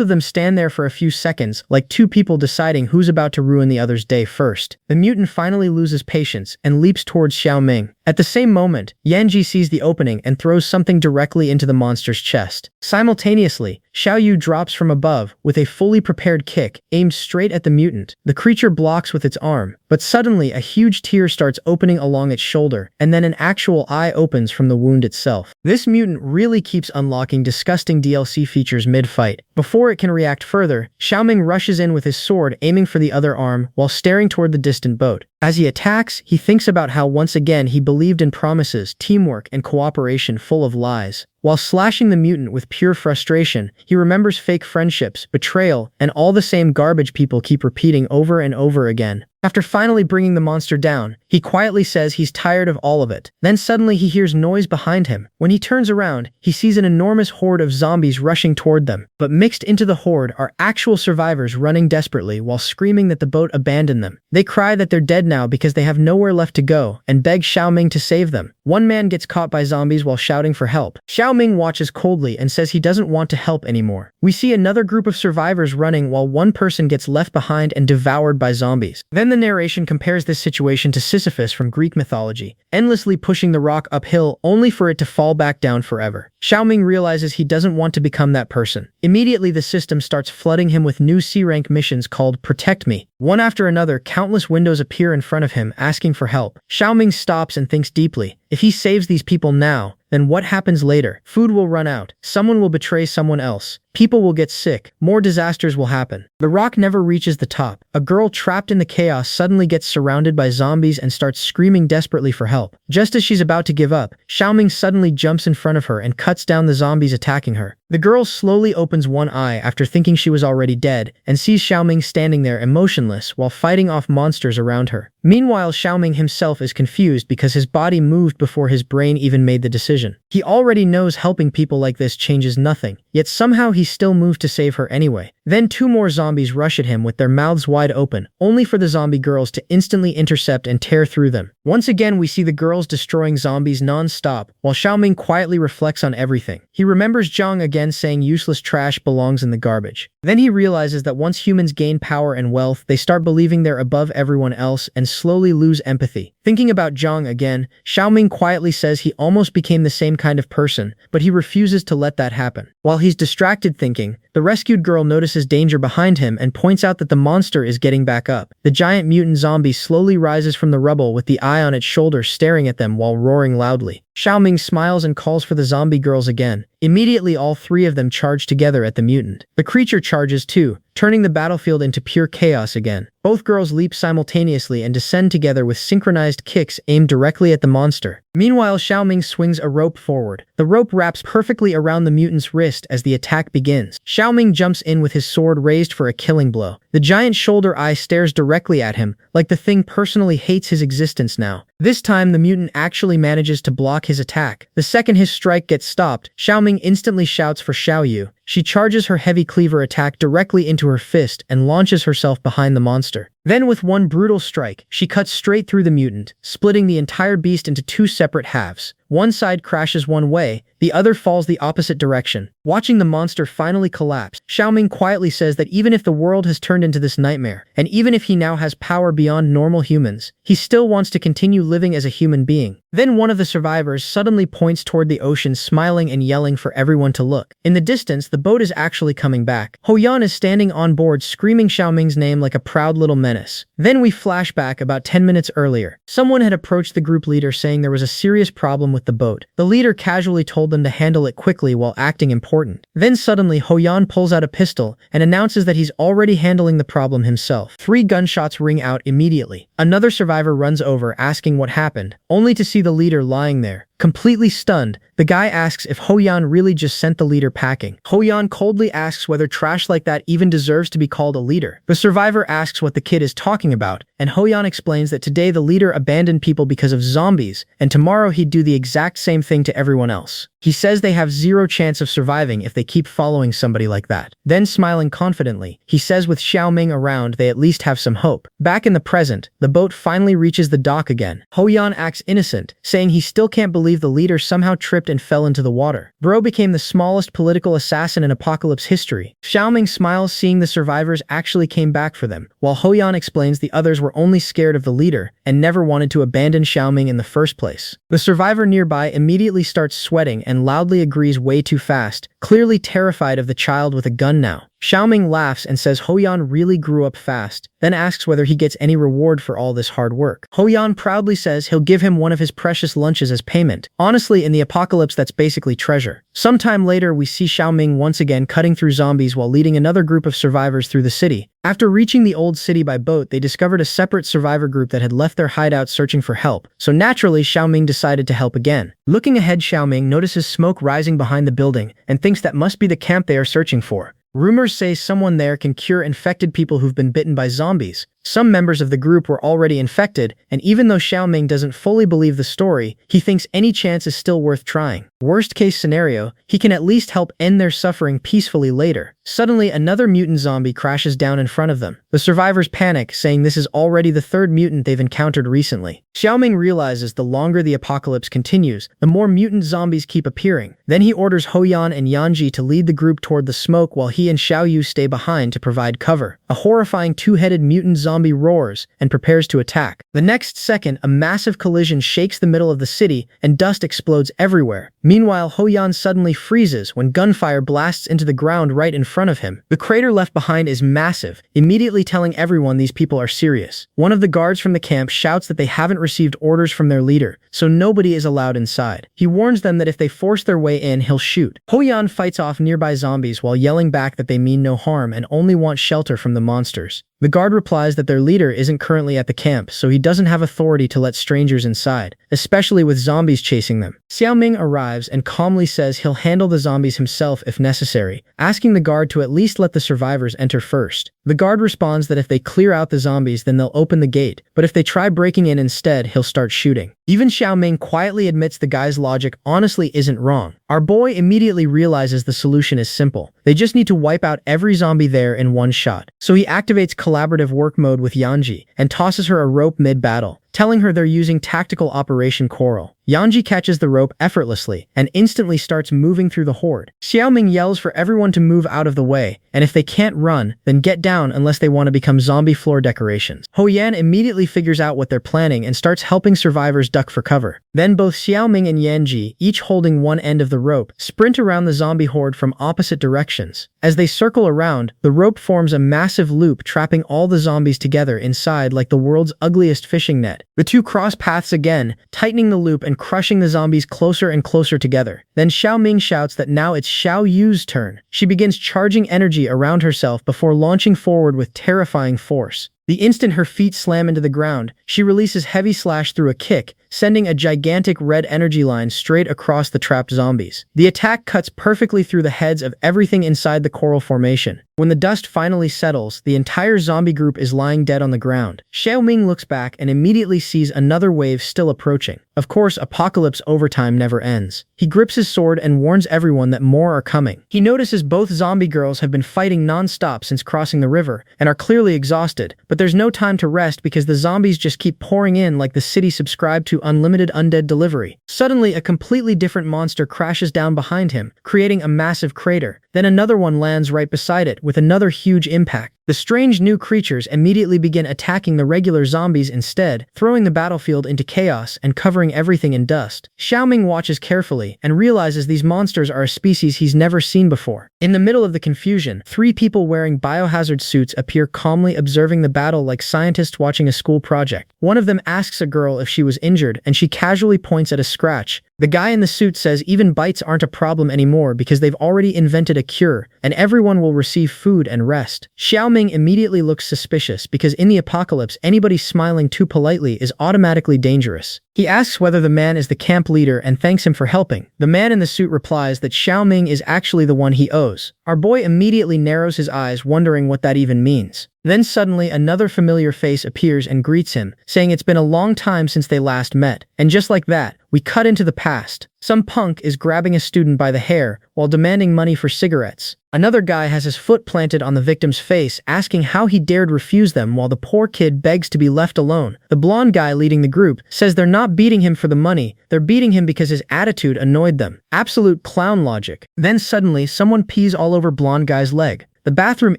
of them stand there for a few seconds, like two people deciding who's about to ruin the other's day first. The mutant finally loses patience and leaps towards Xiaoming. At the same moment, Yanji sees the opening and throws something directly into the monster's chest. Simultaneously, Xiaoyu drops from above with a fully prepared kick aimed straight at the mutant. The creature blocks with its arm, but suddenly a huge tear starts opening along its shoulder, and then an actual eye opens from the wound itself. This mutant really keeps unlocking disgusting DLC features mid-fight. Before it can react further, Xiaoming rushes in in with his sword, aiming for the other arm while staring toward the distant boat. As he attacks, he thinks about how once again he believed in promises, teamwork, and cooperation full of lies. While slashing the mutant with pure frustration, he remembers fake friendships, betrayal, and all the same garbage people keep repeating over and over again. After finally bringing the monster down, he quietly says he's tired of all of it. Then suddenly he hears noise behind him. When he turns around, he sees an enormous horde of zombies rushing toward them. But mixed into the horde are actual survivors running desperately while screaming that the boat abandoned them. They cry that they're dead now because they have nowhere left to go and beg Xiaoming to save them. One man gets caught by zombies while shouting for help. Xiaoming watches coldly and says he doesn't want to help anymore. We see another group of survivors running while one person gets left behind and devoured by zombies. Then the narration compares this situation to Sisyphus from Greek mythology, endlessly pushing the rock uphill only for it to fall back down forever. Xiaoming realizes he doesn't want to become that person. Immediately, the system starts flooding him with new C-rank missions called Protect Me. One after another, countless windows appear in front of him, asking for help. Xiaoming stops and thinks deeply. If he saves these people now, then what happens later? Food will run out, someone will betray someone else, people will get sick, more disasters will happen. The rock never reaches the top. A girl trapped in the chaos suddenly gets surrounded by zombies and starts screaming desperately for help. Just as she's about to give up, Xiaoming suddenly jumps in front of her and cuts down the zombies attacking her. The girl slowly opens one eye after thinking she was already dead and sees Xiaoming standing there emotionless while fighting off monsters around her. Meanwhile, Xiaoming himself is confused because his body moved before his brain even made the decision. He already knows helping people like this changes nothing, yet somehow he still moved to save her anyway. Then two more zombies rush at him with their mouths wide open, only for the zombie girls to instantly intercept and tear through them. Once again, we see the girls destroying zombies non-stop, while Xiaoming quietly reflects on everything. He remembers Zhang again saying useless trash belongs in the garbage. Then he realizes that once humans gain power and wealth, they start believing they're above everyone else and slowly lose empathy. Thinking about Zhang again, Xiaoming quietly says he almost became the same kind of person, but he refuses to let that happen. While he's distracted thinking, the rescued girl notices danger behind him and points out that the monster is getting back up. The giant mutant zombie slowly rises from the rubble with the eye on its shoulder staring at them while roaring loudly. Xiaoming smiles and calls for the zombie girls again. Immediately, all three of them charge together at the mutant. The creature charges too, turning the battlefield into pure chaos again. Both girls leap simultaneously and descend together with synchronized kicks aimed directly at the monster. Meanwhile, Xiaoming swings a rope forward. The rope wraps perfectly around the mutant's wrist as the attack begins. Xiaoming jumps in with his sword raised for a killing blow. The giant shoulder eye stares directly at him, like the thing personally hates his existence now. This time, the mutant actually manages to block his attack. The second his strike gets stopped, Xiaoming instantly shouts for Xiaoyu. She charges her heavy cleaver attack directly into her fist and launches herself behind the monster. Then with one brutal strike, she cuts straight through the mutant, splitting the entire beast into two separate halves. One side crashes one way, the other falls the opposite direction. Watching the monster finally collapse, Xiaoming quietly says that even if the world has turned into this nightmare, and even if he now has power beyond normal humans, he still wants to continue living as a human being. Then one of the survivors suddenly points toward the ocean, smiling and yelling for everyone to look. In the distance, the boat is actually coming back. Hoyan is standing on board screaming Xiaoming's name like a proud little menace. Then we flash back about 10 minutes earlier. Someone had approached the group leader saying there was a serious problem with the boat. The leader casually told them to handle it quickly while acting important. Then suddenly Hoyan pulls out a pistol and announces that he's already handling the problem himself. 3 gunshots ring out immediately. Another survivor runs over asking what happened, only to see the leader lying there. Completely stunned, the guy asks if Hoyan really just sent the leader packing. Hoyan coldly asks whether trash like that even deserves to be called a leader. The survivor asks what the kid is talking about, and Hoyan explains that today the leader abandoned people because of zombies, and tomorrow he'd do the exact same thing to everyone else. He says they have 0 chance of surviving if they keep following somebody like that. Then smiling confidently, he says with Xiaoming around they at least have some hope. Back in the present, the boat finally reaches the dock again. Hoyan acts innocent, saying he still can't believe the leader somehow tripped and fell into the water. Bro became the smallest political assassin in apocalypse history. Xiaoming smiles seeing the survivors actually came back for them, while Hoyan explains the others were only scared of the leader and never wanted to abandon Xiaoming in the first place. The survivor nearby immediately starts sweating and loudly agrees way too fast, clearly terrified of the child with a gun now. Xiaoming laughs and says Hoyan really grew up fast, then asks whether he gets any reward for all this hard work. Hoyan proudly says he'll give him one of his precious lunches as payment. Honestly, in the apocalypse that's basically treasure. Sometime later, we see Xiaoming once again cutting through zombies while leading another group of survivors through the city. After reaching the old city by boat, they discovered a separate survivor group that had left their hideout searching for help, so naturally Xiaoming decided to help again. Looking ahead, Xiaoming notices smoke rising behind the building and thinks that must be the camp they are searching for. Rumors say someone there can cure infected people who've been bitten by zombies. Some members of the group were already infected, and even though Xiaoming doesn't fully believe the story, he thinks any chance is still worth trying. Worst case scenario, he can at least help end their suffering peacefully later. Suddenly, another mutant zombie crashes down in front of them. The survivors panic, saying this is already the third mutant they've encountered recently. Xiaoming realizes the longer the apocalypse continues, the more mutant zombies keep appearing. Then he orders Hoyan and Yanji to lead the group toward the smoke while he and Xiaoyu stay behind to provide cover. A horrifying two-headed mutant zombie roars and prepares to attack. The next second, a massive collision shakes the middle of the city and dust explodes everywhere. Meanwhile, Hoyan suddenly freezes when gunfire blasts into the ground right in front of him. The crater left behind is massive, immediately telling everyone these people are serious. One of the guards from the camp shouts that they haven't received orders from their leader, so nobody is allowed inside. He warns them that if they force their way in, he'll shoot. Hoyan fights off nearby zombies while yelling back that they mean no harm and only want shelter from the monsters. The guard replies that their leader isn't currently at the camp, so he doesn't have authority to let strangers inside, especially with zombies chasing them. Xiaoming arrives and calmly says he'll handle the zombies himself if necessary, asking the guard to at least let the survivors enter first. The guard responds that if they clear out the zombies, then they'll open the gate, but if they try breaking in instead, he'll start shooting. Even Xiaoming quietly admits the guy's logic honestly isn't wrong. Our boy immediately realizes the solution is simple. They just need to wipe out every zombie there in one shot. So he activates collaborative work mode with Yanji and tosses her a rope mid-battle, telling her they're using tactical Operation Coral. Yanji catches the rope effortlessly and instantly starts moving through the horde. Xiaoming yells for everyone to move out of the way, and if they can't run, then get down unless they want to become zombie floor decorations. Hoyan immediately figures out what they're planning and starts helping survivors duck for cover. Then both Xiaoming and Yanji, each holding one end of the rope, sprint around the zombie horde from opposite directions. As they circle around, the rope forms a massive loop trapping all the zombies together inside like the world's ugliest fishing net. The two cross paths again, tightening the loop and crushing the zombies closer and closer together. Then Xiaoming shouts that now it's Xiaoyu's turn. She begins charging energy around herself before launching forward with terrifying force. The instant her feet slam into the ground, she releases heavy slash through a kick, sending a gigantic red energy line straight across the trapped zombies. The attack cuts perfectly through the heads of everything inside the coral formation. When the dust finally settles, the entire zombie group is lying dead on the ground. Xiaoming looks back and immediately sees another wave still approaching. Of course, apocalypse overtime never ends. He grips his sword and warns everyone that more are coming. He notices both zombie girls have been fighting non-stop since crossing the river and are clearly exhausted, but there's no time to rest because the zombies just keep pouring in like the city subscribed to unlimited undead delivery. Suddenly, a completely different monster crashes down behind him, creating a massive crater. Then another one lands right beside it with another huge impact. The strange new creatures immediately begin attacking the regular zombies instead, throwing the battlefield into chaos and covering everything in dust. Xiaoming watches carefully and realizes these monsters are a species he's never seen before. In the middle of the confusion, three people wearing biohazard suits appear calmly observing the battle like scientists watching a school project. One of them asks a girl if she was injured and she casually points at a scratch. The guy in the suit says even bites aren't a problem anymore because they've already invented a cure and everyone will receive food and rest. Xiaoming immediately looks suspicious because in the apocalypse, anybody smiling too politely is automatically dangerous. He asks whether the man is the camp leader and thanks him for helping. The man in the suit replies that Xiaoming is actually the one he owes. Our boy immediately narrows his eyes, wondering what that even means. Then suddenly another familiar face appears and greets him, saying it's been a long time since they last met. And just like that, we cut into the past. Some punk is grabbing a student by the hair while demanding money for cigarettes. Another guy has his foot planted on the victim's face, asking how he dared refuse them while the poor kid begs to be left alone. The blonde guy leading the group says they're not beating him for the money, they're beating him because his attitude annoyed them. Absolute clown logic. Then suddenly, someone pees all over blonde guy's leg. The bathroom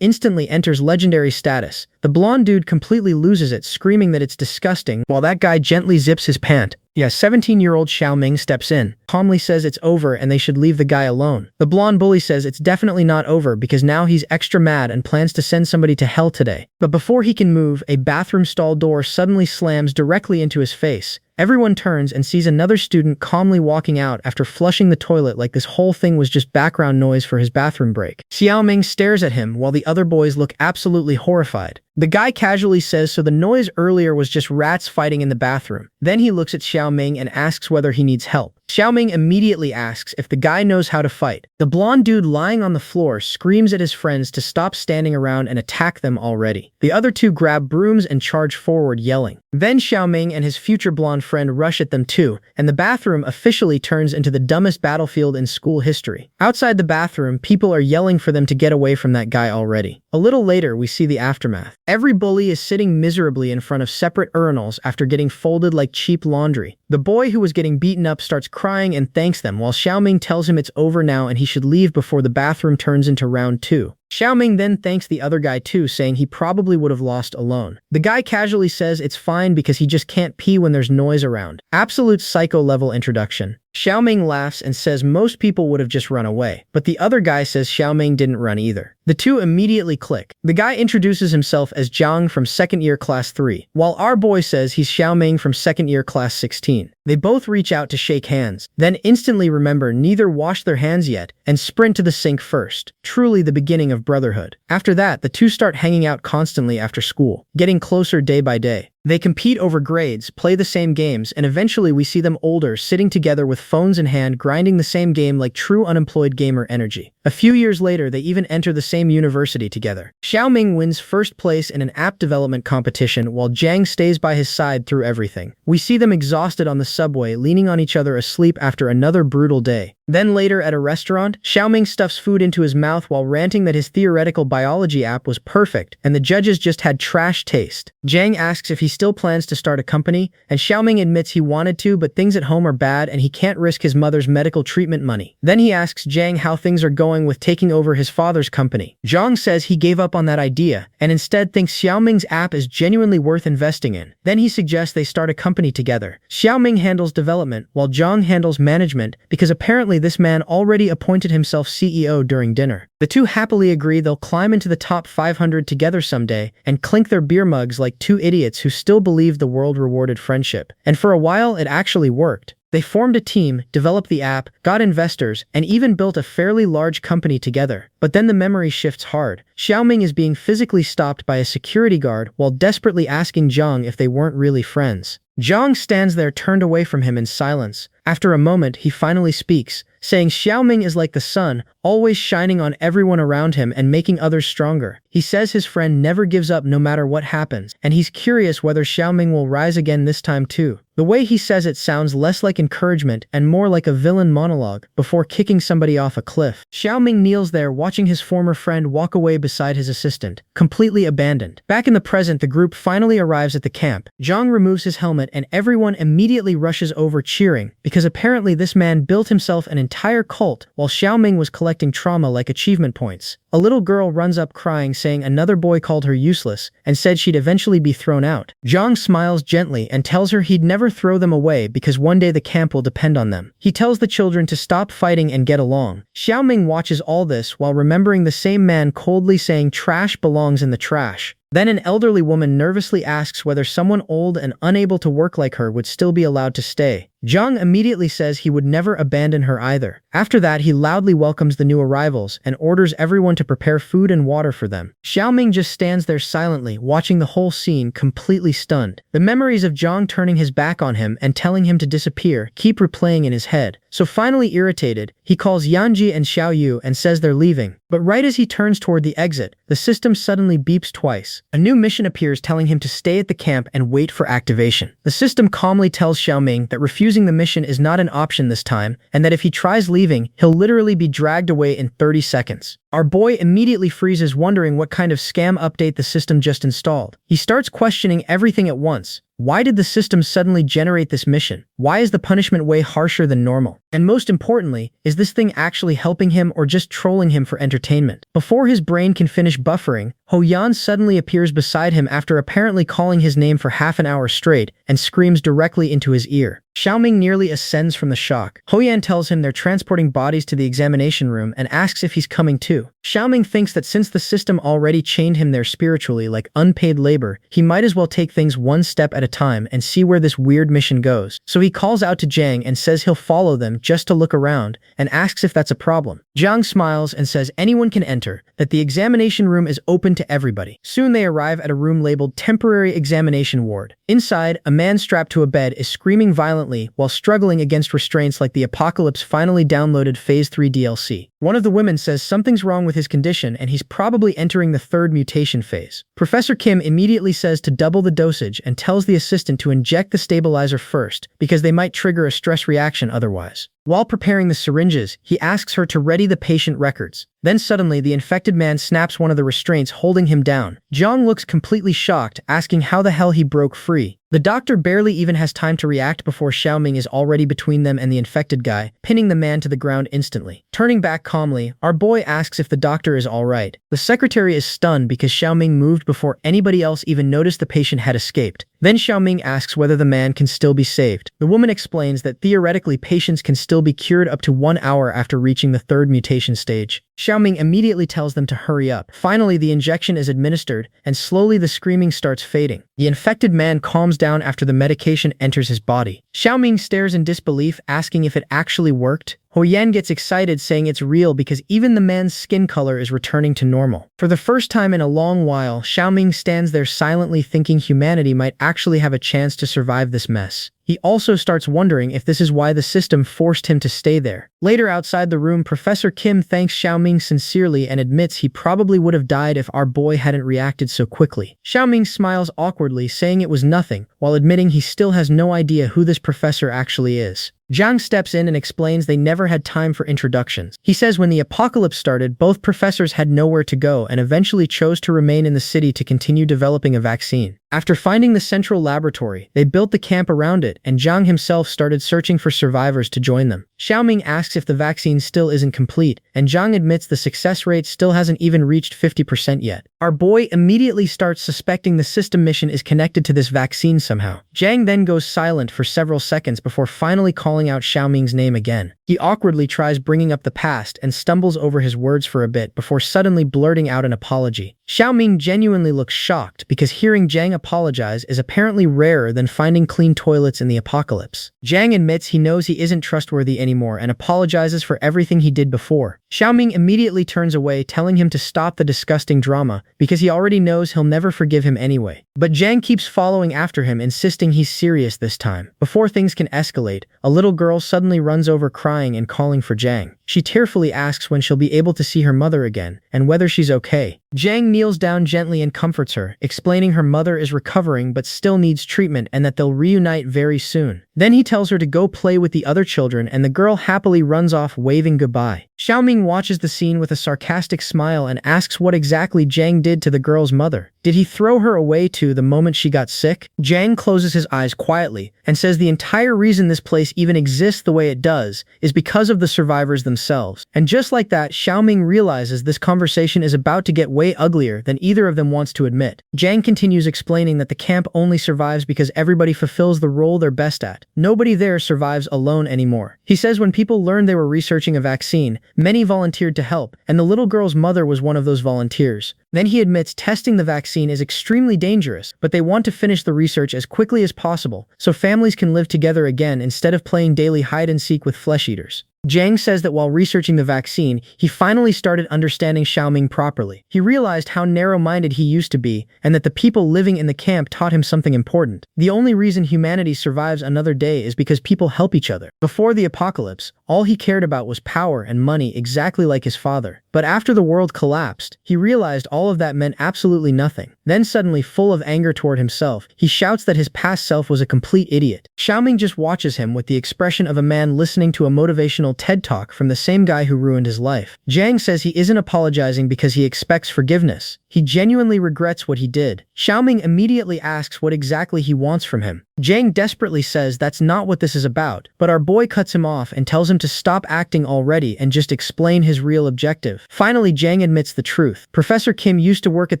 instantly enters legendary status. The blonde dude completely loses it, screaming that it's disgusting, while that guy gently zips his pant. 17-year-old Xiaoming steps in, calmly says it's over and they should leave the guy alone. The blonde bully says it's definitely not over because now he's extra mad and plans to send somebody to hell today. But before he can move, a bathroom stall door suddenly slams directly into his face, Everyone turns and sees another student calmly walking out after flushing the toilet like this whole thing was just background noise for his bathroom break. Xiaoming stares at him while the other boys look absolutely horrified. The guy casually says so the noise earlier was just rats fighting in the bathroom. Then he looks at Xiaoming and asks whether he needs help. Xiaoming immediately asks if the guy knows how to fight. The blonde dude lying on the floor screams at his friends to stop standing around and attack them already. The other two grab brooms and charge forward yelling. Then Xiaoming and his future blonde friend rush at them too, and the bathroom officially turns into the dumbest battlefield in school history. Outside the bathroom, people are yelling for them to get away from that guy already. A little later, we see the aftermath. Every bully is sitting miserably in front of separate urinals after getting folded like cheap laundry. The boy who was getting beaten up starts crying and thanks them while Xiaoming tells him it's over now and he should leave before the bathroom turns into round 2. Xiaoming then thanks the other guy too, saying he probably would have lost alone. The guy casually says it's fine because he just can't pee when there's noise around. Absolute psycho level introduction. Xiaoming laughs and says most people would have just run away, but the other guy says Xiaoming didn't run either. The two immediately click. The guy introduces himself as Zhang from 2nd year class 3, while our boy says he's Xiaoming from 2nd year class 16. They both reach out to shake hands, then instantly remember neither washed their hands yet and sprint to the sink first. Truly the beginning of brotherhood. After that, the two start hanging out constantly after school, getting closer day by day. They compete over grades, play the same games, and eventually we see them older, sitting together with phones in hand, grinding the same game like true unemployed gamer energy. A few years later, they even enter the same university together. Xiaoming wins first place in an app development competition while Zhang stays by his side through everything. We see them exhausted on the subway, leaning on each other asleep after another brutal day. Then later at a restaurant, Xiaoming stuffs food into his mouth while ranting that his theoretical biology app was perfect and the judges just had trash taste. Zhang asks if he still plans to start a company, and Xiaoming admits he wanted to, but things at home are bad and he can't risk his mother's medical treatment money. Then he asks Zhang how things are going with taking over his father's company. Zhang says he gave up on that idea and instead thinks Xiaoming's app is genuinely worth investing in. Then he suggests they start a company together. Xiaoming handles development while Zhang handles management because apparently this man already appointed himself CEO during dinner. The two happily agree they'll climb into the top 500 together someday and clink their beer mugs like two idiots who still believe the world rewarded friendship. And for a while, it actually worked. They formed a team, developed the app, got investors, and even built a fairly large company together. But then the memory shifts hard. Xiaoming is being physically stopped by a security guard while desperately asking Zhang if they weren't really friends. Zhang stands there turned away from him in silence. After a moment, he finally speaks, saying Xiaoming is like the sun, always shining on everyone around him and making others stronger. He says his friend never gives up no matter what happens, and he's curious whether Xiaoming will rise again this time too. The way he says it sounds less like encouragement and more like a villain monologue before kicking somebody off a cliff. Xiaoming kneels there watching his former friend walk away beside his assistant, completely abandoned. Back in the present, the group finally arrives at the camp. Zhang removes his helmet and everyone immediately rushes over cheering because apparently this man built himself an entire cult while Xiaoming was collecting trauma like achievement points. A little girl runs up crying saying another boy called her useless and said she'd eventually be thrown out. Zhang smiles gently and tells her he'd never throw them away because one day the camp will depend on them. He tells the children to stop fighting and get along. Xiaoming watches all this while remembering the same man coldly saying trash belongs in the trash. Then an elderly woman nervously asks whether someone old and unable to work like her would still be allowed to stay. Zhang immediately says he would never abandon her either. After that, he loudly welcomes the new arrivals and orders everyone to prepare food and water for them. Xiaoming just stands there silently, watching the whole scene, completely stunned. The memories of Zhang turning his back on him and telling him to disappear keep replaying in his head. So finally irritated, he calls Yanji and Xiaoyu and says they're leaving. But right as he turns toward the exit, the system suddenly beeps twice. A new mission appears telling him to stay at the camp and wait for activation. The system calmly tells Xiaoming that refusing the mission is not an option this time, and that if he tries leaving, he'll literally be dragged away in 30 seconds. Our boy immediately freezes, wondering what kind of scam update the system just installed. He starts questioning everything at once. Why did the system suddenly generate this mission? Why is the punishment way harsher than normal? And most importantly, is this thing actually helping him or just trolling him for entertainment? Before his brain can finish buffering, Ho Yan suddenly appears beside him after apparently calling his name for half an hour straight and screams directly into his ear. Xiaoming nearly ascends from the shock. Hoyan tells him they're transporting bodies to the examination room and asks if he's coming too. Xiaoming thinks that since the system already chained him there spiritually like unpaid labor, he might as well take things one step at a time and see where this weird mission goes. So he calls out to Jiang and says he'll follow them just to look around and asks if that's a problem. Jiang smiles and says anyone can enter, that the examination room is open to everybody. Soon they arrive at a room labeled Temporary Examination Ward. Inside, a man strapped to a bed is screaming violently while struggling against restraints like the Apocalypse finally downloaded Phase 3 DLC. One of the women says something's wrong with his condition and he's probably entering the third mutation phase. Professor Kim immediately says to double the dosage and tells the assistant to inject the stabilizer first because they might trigger a stress reaction otherwise. While preparing the syringes, he asks her to ready the patient records. Then suddenly, the infected man snaps one of the restraints holding him down. Jiang looks completely shocked, asking how the hell he broke free. The doctor barely even has time to react before Xiaoming is already between them and the infected guy, pinning the man to the ground instantly. Turning back calmly, our boy asks if the doctor is alright. The secretary is stunned because Xiaoming moved before anybody else even noticed the patient had escaped. Then Xiaoming asks whether the man can still be saved. The woman explains that theoretically patients can still be cured up to 1 hour after reaching the third mutation stage. Xiaoming immediately tells them to hurry up. Finally, the injection is administered, and slowly the screaming starts fading. The infected man calms down after the medication enters his body. Xiaoming stares in disbelief, asking if it actually worked. Hoyan gets excited, saying it's real because even the man's skin color is returning to normal. For the first time in a long while, Xiaoming stands there silently thinking humanity might actually have a chance to survive this mess. He also starts wondering if this is why the system forced him to stay there. Later outside the room, Professor Kim thanks Xiaoming sincerely and admits he probably would have died if our boy hadn't reacted so quickly. Xiaoming smiles awkwardly, saying it was nothing, while admitting he still has no idea who this professor actually is. Jiang steps in and explains they never had time for introductions. He says when the apocalypse started, both professors had nowhere to go and eventually chose to remain in the city to continue developing a vaccine. After finding the central laboratory, they built the camp around it, and Jiang himself started searching for survivors to join them. Xiaoming asks if the vaccine still isn't complete, and Jiang admits the success rate still hasn't even reached 50% yet. Our boy immediately starts suspecting the system mission is connected to this vaccine somehow. Jiang then goes silent for several seconds before finally calling out Xiaoming's name again. He awkwardly tries bringing up the past and stumbles over his words for a bit before suddenly blurting out an apology. Xiaoming genuinely looks shocked because hearing Jiang apologize is apparently rarer than finding clean toilets in the apocalypse. Jiang admits he knows he isn't trustworthy anymore and apologizes for everything he did before. Xiaoming immediately turns away, telling him to stop the disgusting drama because he already knows he'll never forgive him anyway. But Jiang keeps following after him, insisting he's serious this time. Before things can escalate, a little girl suddenly runs over crying and calling for Jiang. She tearfully asks when she'll be able to see her mother again and whether she's okay. Jiang kneels down gently and comforts her, explaining her mother is recovering but still needs treatment and that they'll reunite very soon. Then he tells her to go play with the other children and the girl happily runs off waving goodbye. Xiaoming watches the scene with a sarcastic smile and asks what exactly Jiang did to the girl's mother. Did he throw her away too the moment she got sick? Jiang closes his eyes quietly and says the entire reason this place even exists the way it does is because of the survivors themselves. And just like that, Xiaoming realizes this conversation is about to get way uglier than either of them wants to admit. Jiang continues explaining that the camp only survives because everybody fulfills the role they're best at. Nobody there survives alone anymore. He says when people learned they were researching a vaccine, many volunteered to help, and the little girl's mother was one of those volunteers. Then he admits testing the vaccine is extremely dangerous, but they want to finish the research as quickly as possible so families can live together again instead of playing daily hide-and-seek with flesh-eaters. Jiang says that while researching the vaccine, he finally started understanding Xiaoming properly. He realized how narrow-minded he used to be, and that the people living in the camp taught him something important. The only reason humanity survives another day is because people help each other. Before the apocalypse, all he cared about was power and money, exactly like his father. But after the world collapsed, he realized all of that meant absolutely nothing. Then suddenly, full of anger toward himself, he shouts that his past self was a complete idiot. Xiaoming just watches him with the expression of a man listening to a motivational TED Talk from the same guy who ruined his life. Jiang says he isn't apologizing because he expects forgiveness. He genuinely regrets what he did. Xiaoming immediately asks what exactly he wants from him. Jiang desperately says that's not what this is about, but our boy cuts him off and tells him to stop acting already and just explain his real objective. Finally, Jiang admits the truth. Professor Kim used to work at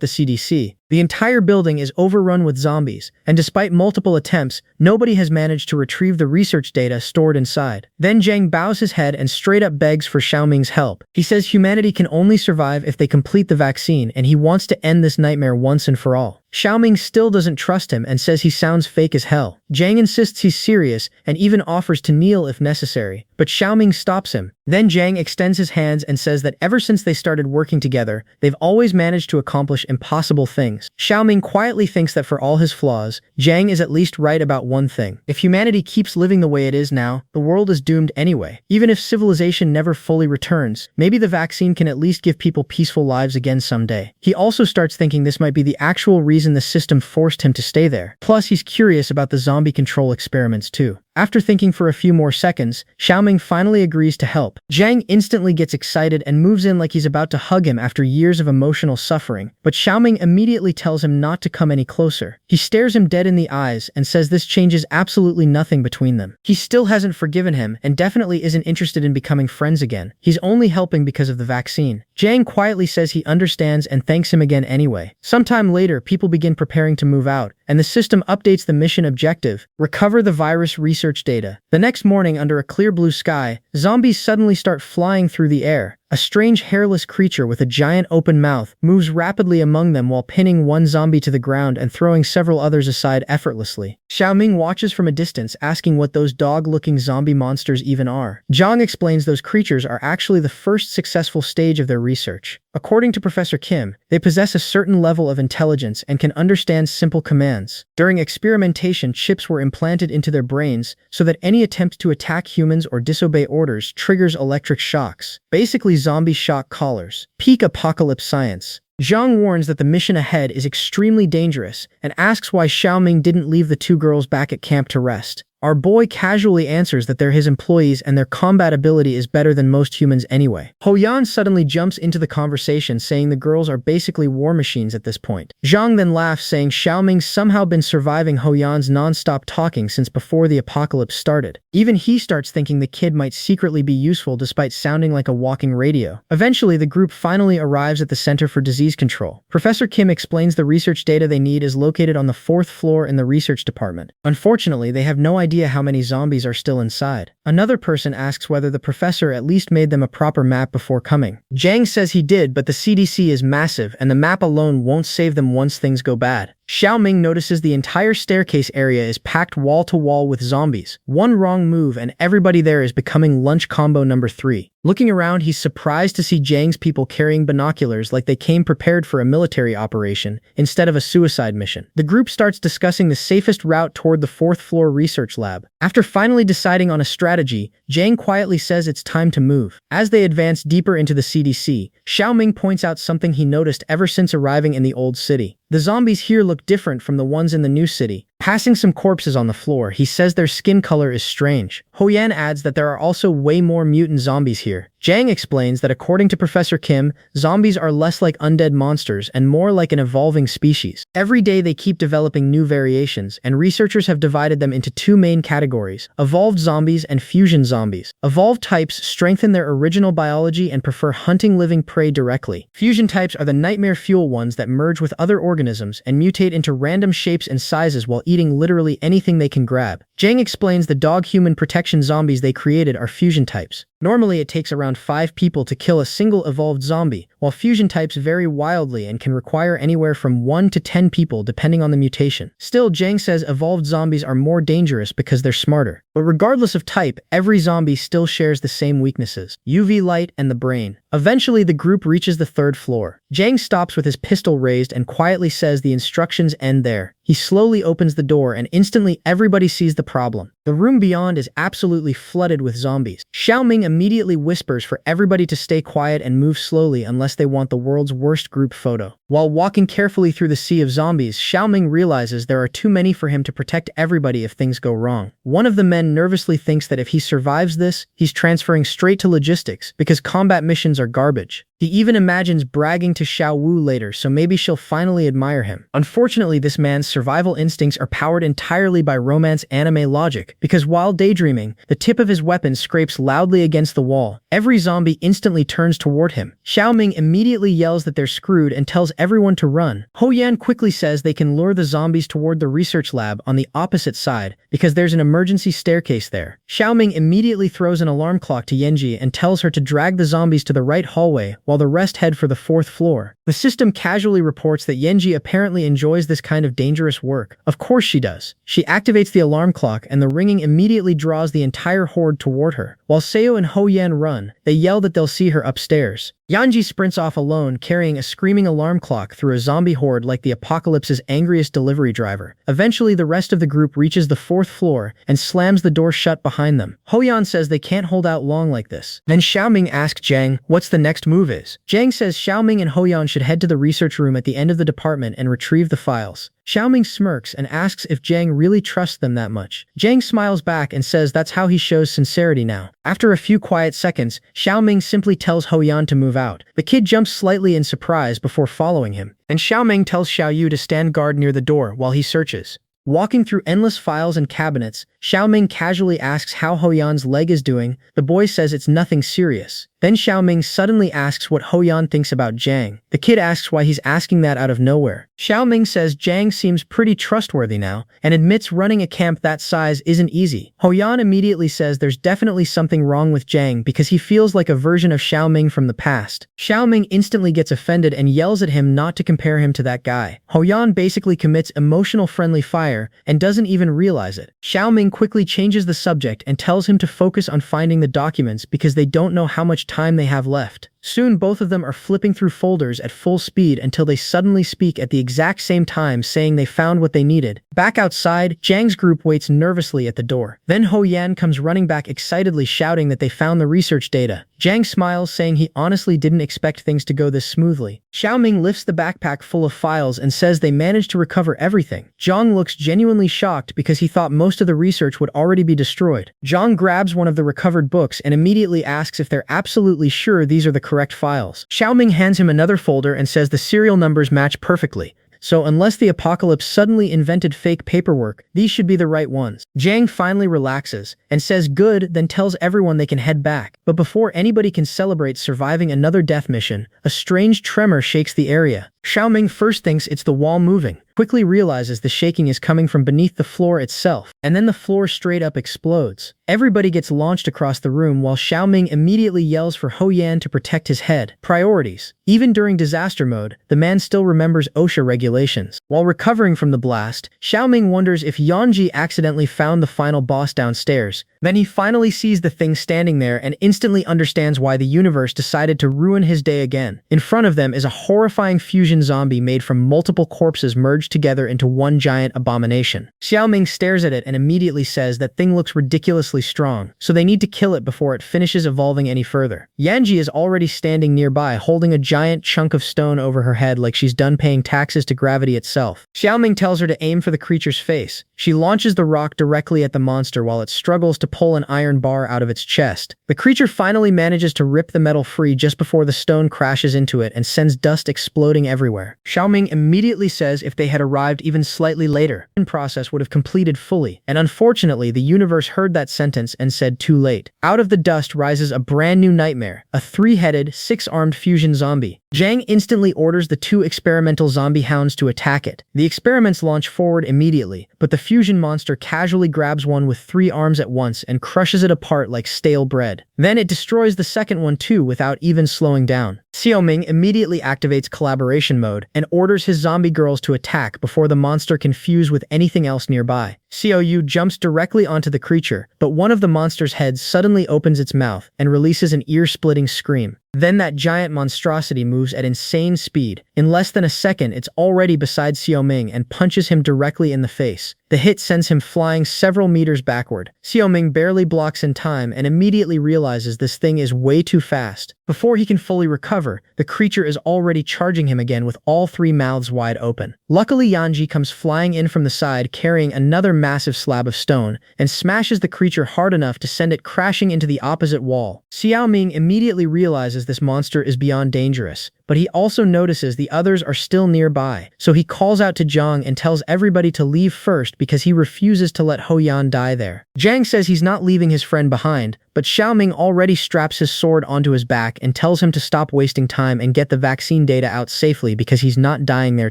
the CDC, The entire building is overrun with zombies, and despite multiple attempts, nobody has managed to retrieve the research data stored inside. Then Zhang bows his head and straight up begs for Xiaoming's help. He says humanity can only survive if they complete the vaccine, and he wants to end this nightmare once and for all. Xiaoming still doesn't trust him and says he sounds fake as hell. Zhang insists he's serious and even offers to kneel if necessary, but Xiaoming stops him. Then Zhang extends his hands and says that ever since they started working together, they've always managed to accomplish impossible things. Xiaoming quietly thinks that for all his flaws, Zhang is at least right about one thing. If humanity keeps living the way it is now, the world is doomed anyway. Even if civilization never fully returns, maybe the vaccine can at least give people peaceful lives again someday. He also starts thinking this might be the actual reason the system forced him to stay there. Plus, he's curious about the zombie control experiments too. After thinking for a few more seconds, Xiaoming finally agrees to help. Zhang instantly gets excited and moves in like he's about to hug him after years of emotional suffering, but Xiaoming immediately tells him not to come any closer. He stares him dead in the eyes and says this changes absolutely nothing between them. He still hasn't forgiven him and definitely isn't interested in becoming friends again. He's only helping because of the vaccine. Zhang quietly says he understands and thanks him again anyway. Sometime later, people begin preparing to move out, and the system updates the mission objective: recover the virus research data. The next morning, under a clear blue sky, zombies suddenly start flying through the air. A strange hairless creature with a giant open mouth moves rapidly among them while pinning one zombie to the ground and throwing several others aside effortlessly. Xiaoming watches from a distance, asking what those dog-looking zombie monsters even are. Zhang explains those creatures are actually the first successful stage of their research. According to Professor Kim, they possess a certain level of intelligence and can understand simple commands. During experimentation, chips were implanted into their brains so that any attempt to attack humans or disobey orders triggers electric shocks. Basically, zombie shock collars. Peak apocalypse science. Zhang warns that the mission ahead is extremely dangerous and asks why Xiaoming didn't leave the two girls back at camp to rest. Our boy casually answers that they're his employees and their combat ability is better than most humans anyway. Hoyan suddenly jumps into the conversation, saying the girls are basically war machines at this point. Zhang then laughs, saying Xiaoming's somehow been surviving Hoyan's non-stop talking since before the apocalypse started. Even he starts thinking the kid might secretly be useful despite sounding like a walking radio. Eventually, the group finally arrives at the Center for Disease Control. Professor Kim explains the research data they need is located on the 4th floor in the research department. Unfortunately, they have no idea how many zombies are still inside. Another person asks whether the professor at least made them a proper map before coming. Zhang says he did, but the CDC is massive and the map alone won't save them once things go bad. Xiaoming notices the entire staircase area is packed wall to wall with zombies. One wrong move and everybody there is becoming lunch combo number 3. Looking around, he's surprised to see Zhang's people carrying binoculars like they came prepared for a military operation instead of a suicide mission. The group starts discussing the safest route toward the 4th floor research lab. After finally deciding on a strategy, Zhang quietly says it's time to move. As they advance deeper into the CDC, Xiaoming points out something he noticed ever since arriving in the old city. The zombies here look different from the ones in the new city. Passing some corpses on the floor, he says their skin color is strange. Hoyan adds that there are also way more mutant zombies here. Zhang explains that according to Professor Kim, zombies are less like undead monsters and more like an evolving species. Every day they keep developing new variations, and researchers have divided them into 2 main categories: evolved zombies and fusion zombies. Evolved types strengthen their original biology and prefer hunting living prey directly. Fusion types are the nightmare fuel ones that merge with other organisms and mutate into random shapes and sizes while eating literally anything they can grab. Zhang explains the dog-human protection zombies they created are fusion types. Normally, it takes around 5 people to kill a single evolved zombie, while fusion types vary wildly and can require anywhere from 1 to 10 people depending on the mutation. Still, Zhang says evolved zombies are more dangerous because they're smarter. But regardless of type, every zombie still shares the same weaknesses: UV light and the brain. Eventually, the group reaches the 3rd floor. Zhang stops with his pistol raised and quietly says the instructions end there. He slowly opens the door and instantly everybody sees the problem. The room beyond is absolutely flooded with zombies. Xiaoming immediately whispers for everybody to stay quiet and move slowly unless they want the world's worst group photo. While walking carefully through the sea of zombies, Xiaoming realizes there are too many for him to protect everybody if things go wrong. One of the men nervously thinks that if he survives this, he's transferring straight to logistics because combat missions are garbage. He even imagines bragging to Xiao Wu later, so maybe she'll finally admire him. Unfortunately, this man's survival instincts are powered entirely by romance anime logic, because while daydreaming, the tip of his weapon scrapes loudly against the wall. Every zombie instantly turns toward him. Xiaoming immediately yells that they're screwed and tells everyone to run. Ho Yan quickly says they can lure the zombies toward the research lab on the opposite side, because there's an emergency staircase there. Xiaoming immediately throws an alarm clock to Yanji and tells her to drag the zombies to the right hallway while the rest head for the 4th floor. The system casually reports that Yanji apparently enjoys this kind of dangerous work. Of course she does. She activates the alarm clock and the ringing immediately draws the entire horde toward her. While Seo and Ho Yan run, they yell that they'll see her upstairs. Yanji sprints off alone, carrying a screaming alarm clock through a zombie horde like the apocalypse's angriest delivery driver. Eventually, the rest of the group reaches the 4th floor and slams the door shut behind them. Ho Yan says they can't hold out long like this. Then Xiaoming asks Zhang what's the next move is. Zhang says Xiaoming and Ho Yan should head to the research room at the end of the department and retrieve the files. Xiaoming smirks and asks if Zhang really trusts them that much. Zhang smiles back and says that's how he shows sincerity now. After a few quiet seconds, Xiaoming simply tells Ho Yan to move out. The kid jumps slightly in surprise before following him, and Xiaoming tells Xiao Yu to stand guard near the door while he searches. Walking through endless files and cabinets, Xiaoming casually asks how Ho Yan's leg is doing. The boy says it's nothing serious. Then Xiaoming suddenly asks what Ho Yan thinks about Zhang. The kid asks why he's asking that out of nowhere. Xiaoming says Zhang seems pretty trustworthy now, and admits running a camp that size isn't easy. Ho Yan immediately says there's definitely something wrong with Zhang because he feels like a version of Xiaoming from the past. Xiaoming instantly gets offended and yells at him not to compare him to that guy. Ho Yan basically commits emotional friendly fire and doesn't even realize it. Xiaoming quickly changes the subject and tells him to focus on finding the documents because they don't know how much time they have left. Soon both of them are flipping through folders at full speed until they suddenly speak at the exact same time saying they found what they needed. Back outside, Zhang's group waits nervously at the door. Then Ho Yan comes running back excitedly shouting that they found the research data. Zhang smiles saying he honestly didn't expect things to go this smoothly. Xiaoming lifts the backpack full of files and says they managed to recover everything. Zhang looks genuinely shocked because he thought most of the research would already be destroyed. Zhang grabs one of the recovered books and immediately asks if they're absolutely sure these are the correct files. Xiaoming hands him another folder and says the serial numbers match perfectly. So unless the apocalypse suddenly invented fake paperwork, these should be the right ones. Zhang finally relaxes and says good, then tells everyone they can head back. But before anybody can celebrate surviving another death mission, a strange tremor shakes the area. Xiaoming first thinks it's the wall moving, quickly realizes the shaking is coming from beneath the floor itself, and then the floor straight up explodes. Everybody gets launched across the room while Xiaoming immediately yells for Ho Yan to protect his head. Priorities. Even during disaster mode, the man still remembers OSHA regulations. While recovering from the blast, Xiaoming wonders if Yanji accidentally found the final boss downstairs. Then he finally sees the thing standing there and instantly understands why the universe decided to ruin his day again. In front of them is a horrifying fusion zombie made from multiple corpses merged together into one giant abomination. Xiaoming stares at it and immediately says that thing looks ridiculously strong, so they need to kill it before it finishes evolving any further. Yanji is already standing nearby holding a giant chunk of stone over her head like she's done paying taxes to gravity itself. Xiaoming tells her to aim for the creature's face. She launches the rock directly at the monster while it struggles to pull an iron bar out of its chest. The creature finally manages to rip the metal free just before the stone crashes into it and sends dust exploding everywhere. Xiaoming immediately says if they had arrived even slightly later, the process would have completed fully, and unfortunately the universe heard that sentence and said too late. Out of the dust rises a brand new nightmare, a 3-headed, 6-armed fusion zombie. Zhang instantly orders the 2 experimental zombie hounds to attack it. The experiments launch forward immediately, but the fusion monster casually grabs one with 3 arms at once and crushes it apart like stale bread. Then it destroys the second one too without even slowing down. Xiaoming immediately activates collaboration mode and orders his zombie girls to attack before the monster can fuse with anything else nearby. Xiao Yu jumps directly onto the creature, but one of the monster's heads suddenly opens its mouth and releases an ear-splitting scream. Then that giant monstrosity moves at insane speed. In less than a second, it's already beside Xiaoming and punches him directly in the face. The hit sends him flying several meters backward. Xiaoming barely blocks in time and immediately realizes realizes this thing is way too fast. Before he can fully recover, the creature is already charging him again with all three mouths wide open. Luckily, Yanji comes flying in from the side carrying another massive slab of stone and smashes the creature hard enough to send it crashing into the opposite wall. Xiaoming immediately realizes this monster is beyond dangerous, but he also notices the others are still nearby, so he calls out to Zhang and tells everybody to leave first because he refuses to let Hoyan die there. Zhang says he's not leaving his friend behind, but Xiaoming already straps his sword onto his back and tells him to stop wasting time and get the vaccine data out safely because he's not dying there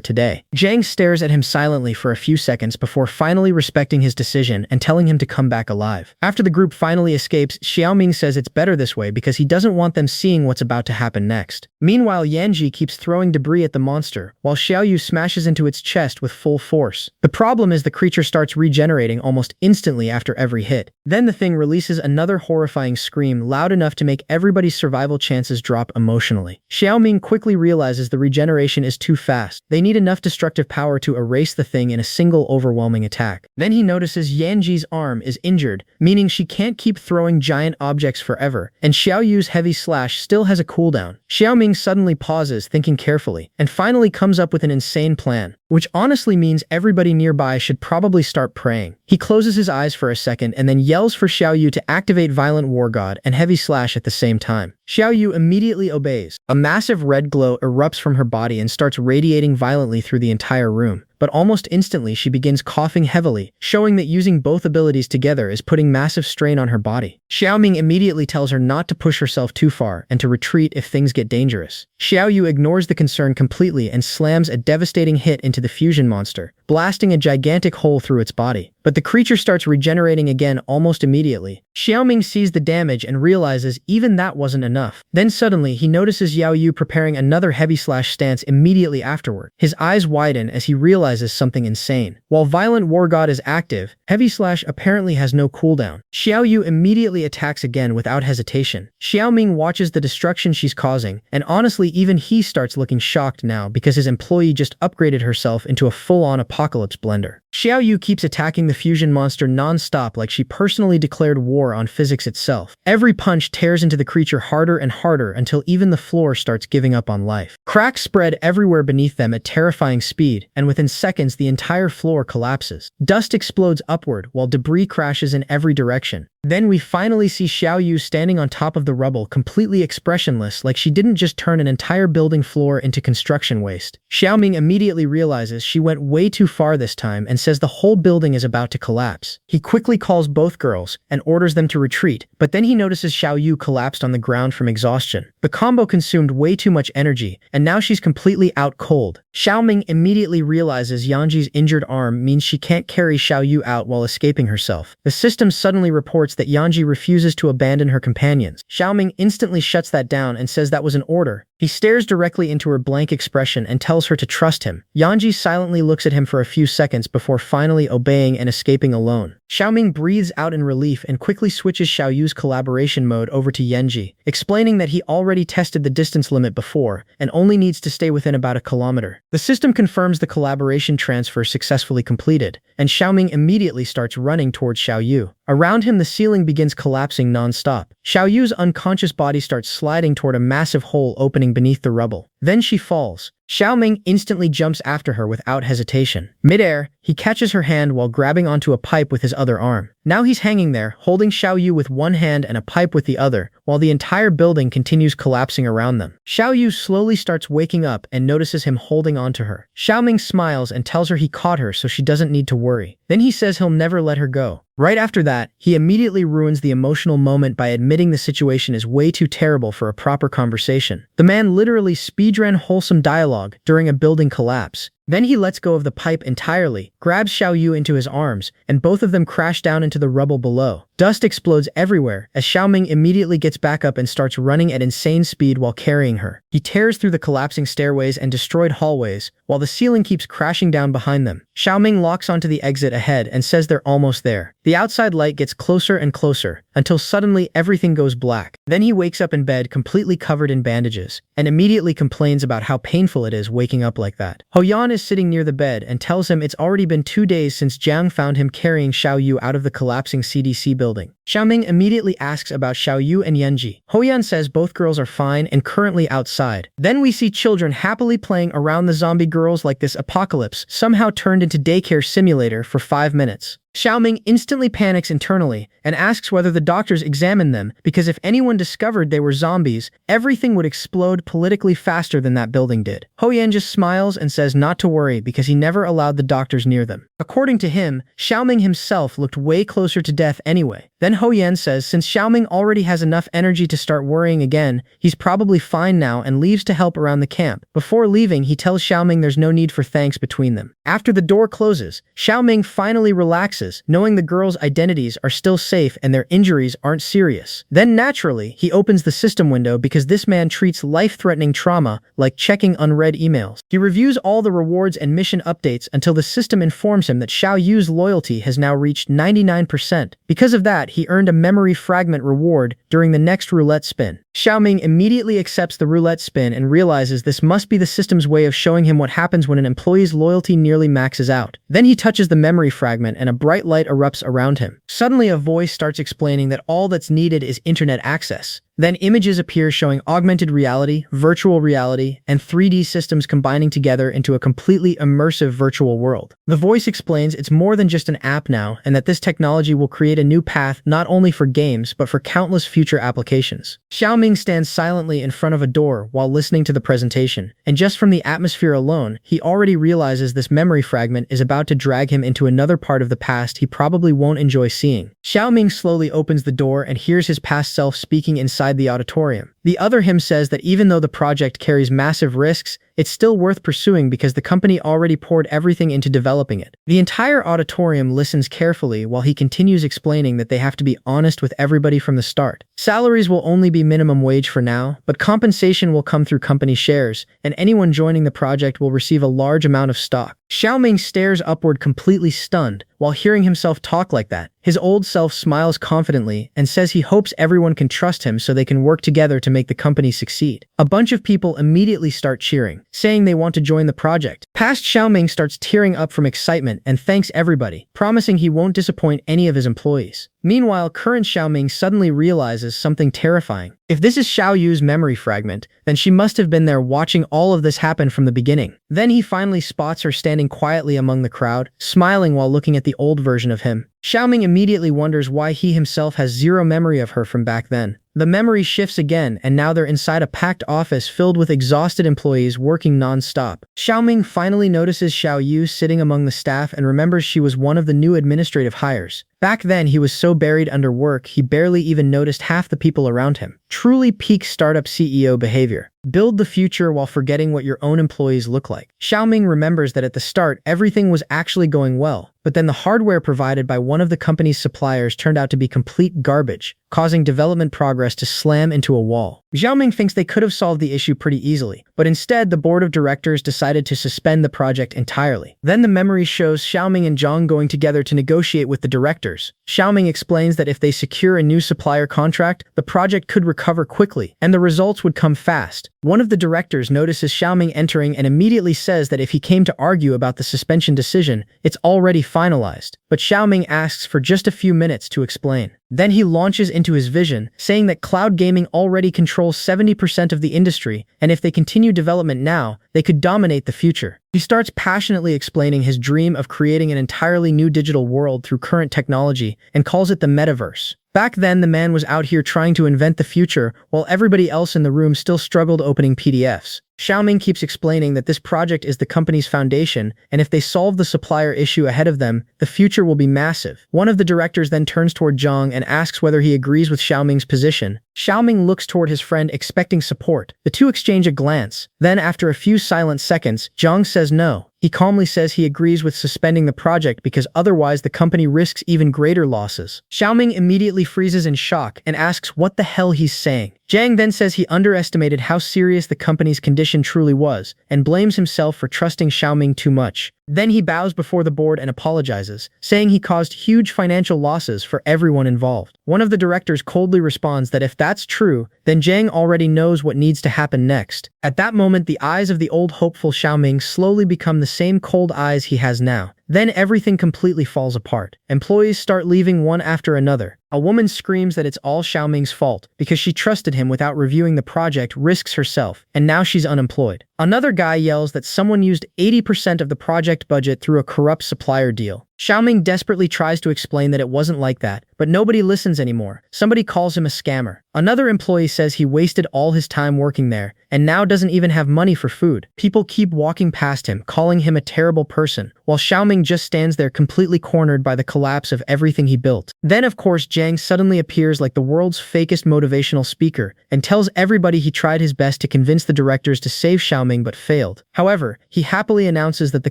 today. Zhang stares at him silently for a few seconds before finally respecting his decision and telling him to come back alive. After the group finally escapes, Xiaoming says it's better this way because he doesn't want them seeing what's about to happen next. Meanwhile, Yanji keeps throwing debris at the monster, while Xiaoyu smashes into its chest with full force. The problem is the creature starts regenerating almost instantly after every hit. Then the thing releases another horrifying scream loud enough to make everybody's survival chances drop emotionally. Xiaoming quickly realizes the regeneration is too fast. They need enough destructive power to erase the thing in a single overwhelming attack. Then he notices Yanji's arm is injured, meaning she can't keep throwing giant objects forever, and Xiaoyu's heavy slash still has a cooldown. Xiaoming suddenly pauses, thinking carefully, and finally comes up with an insane plan, which honestly means everybody nearby should probably start praying. He closes his eyes for a second and then yells for Xiaoyu to activate Violent War God and Heavy Slash at the same time. Xiaoyu immediately obeys. A massive red glow erupts from her body and starts radiating violently through the entire room. But almost instantly she begins coughing heavily, showing that using both abilities together is putting massive strain on her body. Xiaoming immediately tells her not to push herself too far and to retreat if things get dangerous. Xiaoyu ignores the concern completely and slams a devastating hit into the fusion monster, blasting a gigantic hole through its body. But the creature starts regenerating again almost immediately. Xiaoming sees the damage and realizes even that wasn't enough. Then suddenly he notices Yaoyu preparing another heavy slash stance immediately afterward. His eyes widen as he realizes something insane. While Violent War God is active, Heavy Slash apparently has no cooldown. Xiaoyu immediately attacks again without hesitation. Xiaoming watches the destruction she's causing, and honestly even he starts looking shocked now because his employee just upgraded herself into a full-on apocalypse blender. Xiaoyu keeps attacking the fusion monster non-stop like she personally declared war on physics itself. Every punch tears into the creature harder and harder until even the floor starts giving up on life. Cracks spread everywhere beneath them at terrifying speed, and within seconds the entire floor collapses. Dust explodes upward while debris crashes in every direction. Then we finally see Xiaoyu standing on top of the rubble, completely expressionless, like she didn't just turn an entire building floor into construction waste. Xiaoming immediately realizes she went way too far this time and says the whole building is about to collapse. He quickly calls both girls and orders them to retreat, but then he notices Xiaoyu collapsed on the ground from exhaustion. The combo consumed way too much energy, and now she's completely out cold. Xiaoming immediately realizes Yanji's injured arm means she can't carry Xiaoyu out while escaping herself. The system suddenly reports that Yanji refuses to abandon her companions. Xiaoming instantly shuts that down and says that was an order. He stares directly into her blank expression and tells her to trust him. Yanji silently looks at him for a few seconds before finally obeying and escaping alone. Xiaoming breathes out in relief and quickly switches Xiaoyu's collaboration mode over to Yanji, explaining that he already tested the distance limit before and only needs to stay within about a kilometer. The system confirms the collaboration transfer successfully completed, and Xiaoming immediately starts running towards Xiaoyu. Around him, the ceiling begins collapsing non-stop. Xiaoyu's unconscious body starts sliding toward a massive hole opening beneath the rubble. Then she falls. Xiaoming instantly jumps after her without hesitation. Mid-air, he catches her hand while grabbing onto a pipe with his other arm. Now he's hanging there, holding Xiaoyu with one hand and a pipe with the other, while the entire building continues collapsing around them. Xiaoyu slowly starts waking up and notices him holding onto her. Xiaoming smiles and tells her he caught her so she doesn't need to worry. Then he says he'll never let her go. Right after that, he immediately ruins the emotional moment by admitting the situation is way too terrible for a proper conversation. The man literally speedran wholesome dialogue during a building collapse. Then he lets go of the pipe entirely, grabs Xiaoyu into his arms, and both of them crash down into the rubble below. Dust explodes everywhere as Xiaoming immediately gets back up and starts running at insane speed while carrying her. He tears through the collapsing stairways and destroyed hallways, while the ceiling keeps crashing down behind them. Xiaoming locks onto the exit ahead and says they're almost there. The outside light gets closer and closer, until suddenly everything goes black. Then he wakes up in bed completely covered in bandages, and immediately complains about how painful it is waking up like that. Hoyan is is sitting near the bed and tells him it's already been 2 days since Jiang found him carrying Xiao Yu out of the collapsing CDC building. Xiaoming immediately asks about Xiao Yu and Yanji. Hoyan says both girls are fine and currently outside. Then we see children happily playing around the zombie girls like this apocalypse somehow turned into daycare simulator for 5 minutes. Xiaoming instantly panics internally and asks whether the doctors examined them because if anyone discovered they were zombies, everything would explode politically faster than that building did. Hoyan just smiles and says not to worry because he never allowed the doctors near them. According to him, Xiaoming himself looked way closer to death anyway. Then Hoyan says since Xiaoming already has enough energy to start worrying again, he's probably fine now and leaves to help around the camp. Before leaving, he tells Xiaoming there's no need for thanks between them. After the door closes, Xiaoming finally relaxes, knowing the girls' identities are still safe and their injuries aren't serious. Then naturally, he opens the system window because this man treats life-threatening trauma like checking unread emails. He reviews all the rewards and mission updates until the system informs him that Xiao Yu's loyalty has now reached 99%. Because of that, he earned a memory fragment reward during the next roulette spin. Xiaoming immediately accepts the roulette spin and realizes this must be the system's way of showing him what happens when an employee's loyalty nearly maxes out. Then he touches the memory fragment and a bright light erupts around him. Suddenly a voice starts explaining that all that's needed is internet access. Then images appear showing augmented reality, virtual reality, and 3D systems combining together into a completely immersive virtual world. The voice explains it's more than just an app now and that this technology will create a new path not only for games but for countless future applications. Xiaoming stands silently in front of a door while listening to the presentation, and just from the atmosphere alone, he already realizes this memory fragment is about to drag him into another part of the past he probably won't enjoy seeing. Xiaoming slowly opens the door and hears his past self speaking inside the auditorium. The other him says that even though the project carries massive risks, it's still worth pursuing because the company already poured everything into developing it. The entire auditorium listens carefully while he continues explaining that they have to be honest with everybody from the start. Salaries will only be minimum wage for now, but compensation will come through company shares, and anyone joining the project will receive a large amount of stock. Xiaoming stares upward completely stunned while hearing himself talk like that. His old self smiles confidently and says he hopes everyone can trust him so they can work together to make the company succeed. A bunch of people immediately start cheering, saying they want to join the project. Past Xiaoming starts tearing up from excitement and thanks everybody, promising he won't disappoint any of his employees. Meanwhile, current Xiaoming suddenly realizes something terrifying. If this is Xiao Yu's memory fragment, then she must have been there watching all of this happen from the beginning. Then he finally spots her standing quietly among the crowd, smiling while looking at the old version of him. Xiaoming immediately wonders why he himself has zero memory of her from back then. The memory shifts again, and now they're inside a packed office filled with exhausted employees working non-stop. Xiaoming finally notices Xiao Yu sitting among the staff and remembers she was one of the new administrative hires. Back then, he was so buried under work, he barely even noticed half the people around him. Truly peak startup CEO behavior. Build the future while forgetting what your own employees look like. Xiaoming remembers that at the start, everything was actually going well, but then the hardware provided by one of the company's suppliers turned out to be complete garbage, causing development progress to slam into a wall. Xiaoming thinks they could have solved the issue pretty easily, but instead the board of directors decided to suspend the project entirely. Then the memory shows Xiaoming and Zhang going together to negotiate with the directors. Xiaoming explains that if they secure a new supplier contract, the project could recover quickly, and the results would come fast. One of the directors notices Xiaoming entering and immediately says that if he came to argue about the suspension decision, it's already finalized. But Xiaoming asks for just a few minutes to explain. Then he launches into his vision, saying that cloud gaming already controls 70% of the industry, and if they continue development now, they could dominate the future. He starts passionately explaining his dream of creating an entirely new digital world through current technology and calls it the metaverse. Back then, the man was out here trying to invent the future, while everybody else in the room still struggled opening PDFs. Xiaoming keeps explaining that this project is the company's foundation, and if they solve the supplier issue ahead of them, the future will be massive. One of the directors then turns toward Zhang and asks whether he agrees with Xiaoming's position. Xiaoming looks toward his friend expecting support. The two exchange a glance. Then, after a few silent seconds, Zhang says no. He calmly says he agrees with suspending the project because otherwise the company risks even greater losses. Xiaoming immediately freezes in shock and asks what the hell he's saying. Zhang then says he underestimated how serious the company's condition truly was and blames himself for trusting Xiaoming too much. Then he bows before the board and apologizes, saying he caused huge financial losses for everyone involved. One of the directors coldly responds that if that's true, then Jang already knows what needs to happen next. At that moment, the eyes of the old hopeful Xiaoming slowly become the same cold eyes he has now. Then everything completely falls apart. Employees start leaving one after another. A woman screams that it's all Xiaoming's fault because she trusted him without reviewing the project, risks herself, and now she's unemployed. Another guy yells that someone used 80% of the project budget through a corrupt supplier deal. Xiaoming desperately tries to explain that it wasn't like that, but nobody listens anymore. Somebody calls him a scammer. Another employee says he wasted all his time working there and now doesn't even have money for food. People keep walking past him, calling him a terrible person, while Xiaoming just stands there completely cornered by the collapse of everything he built. Then, of course, Jang suddenly appears like the world's fakest motivational speaker and tells everybody he tried his best to convince the directors to save Xiaoming but failed. However, he happily announces that the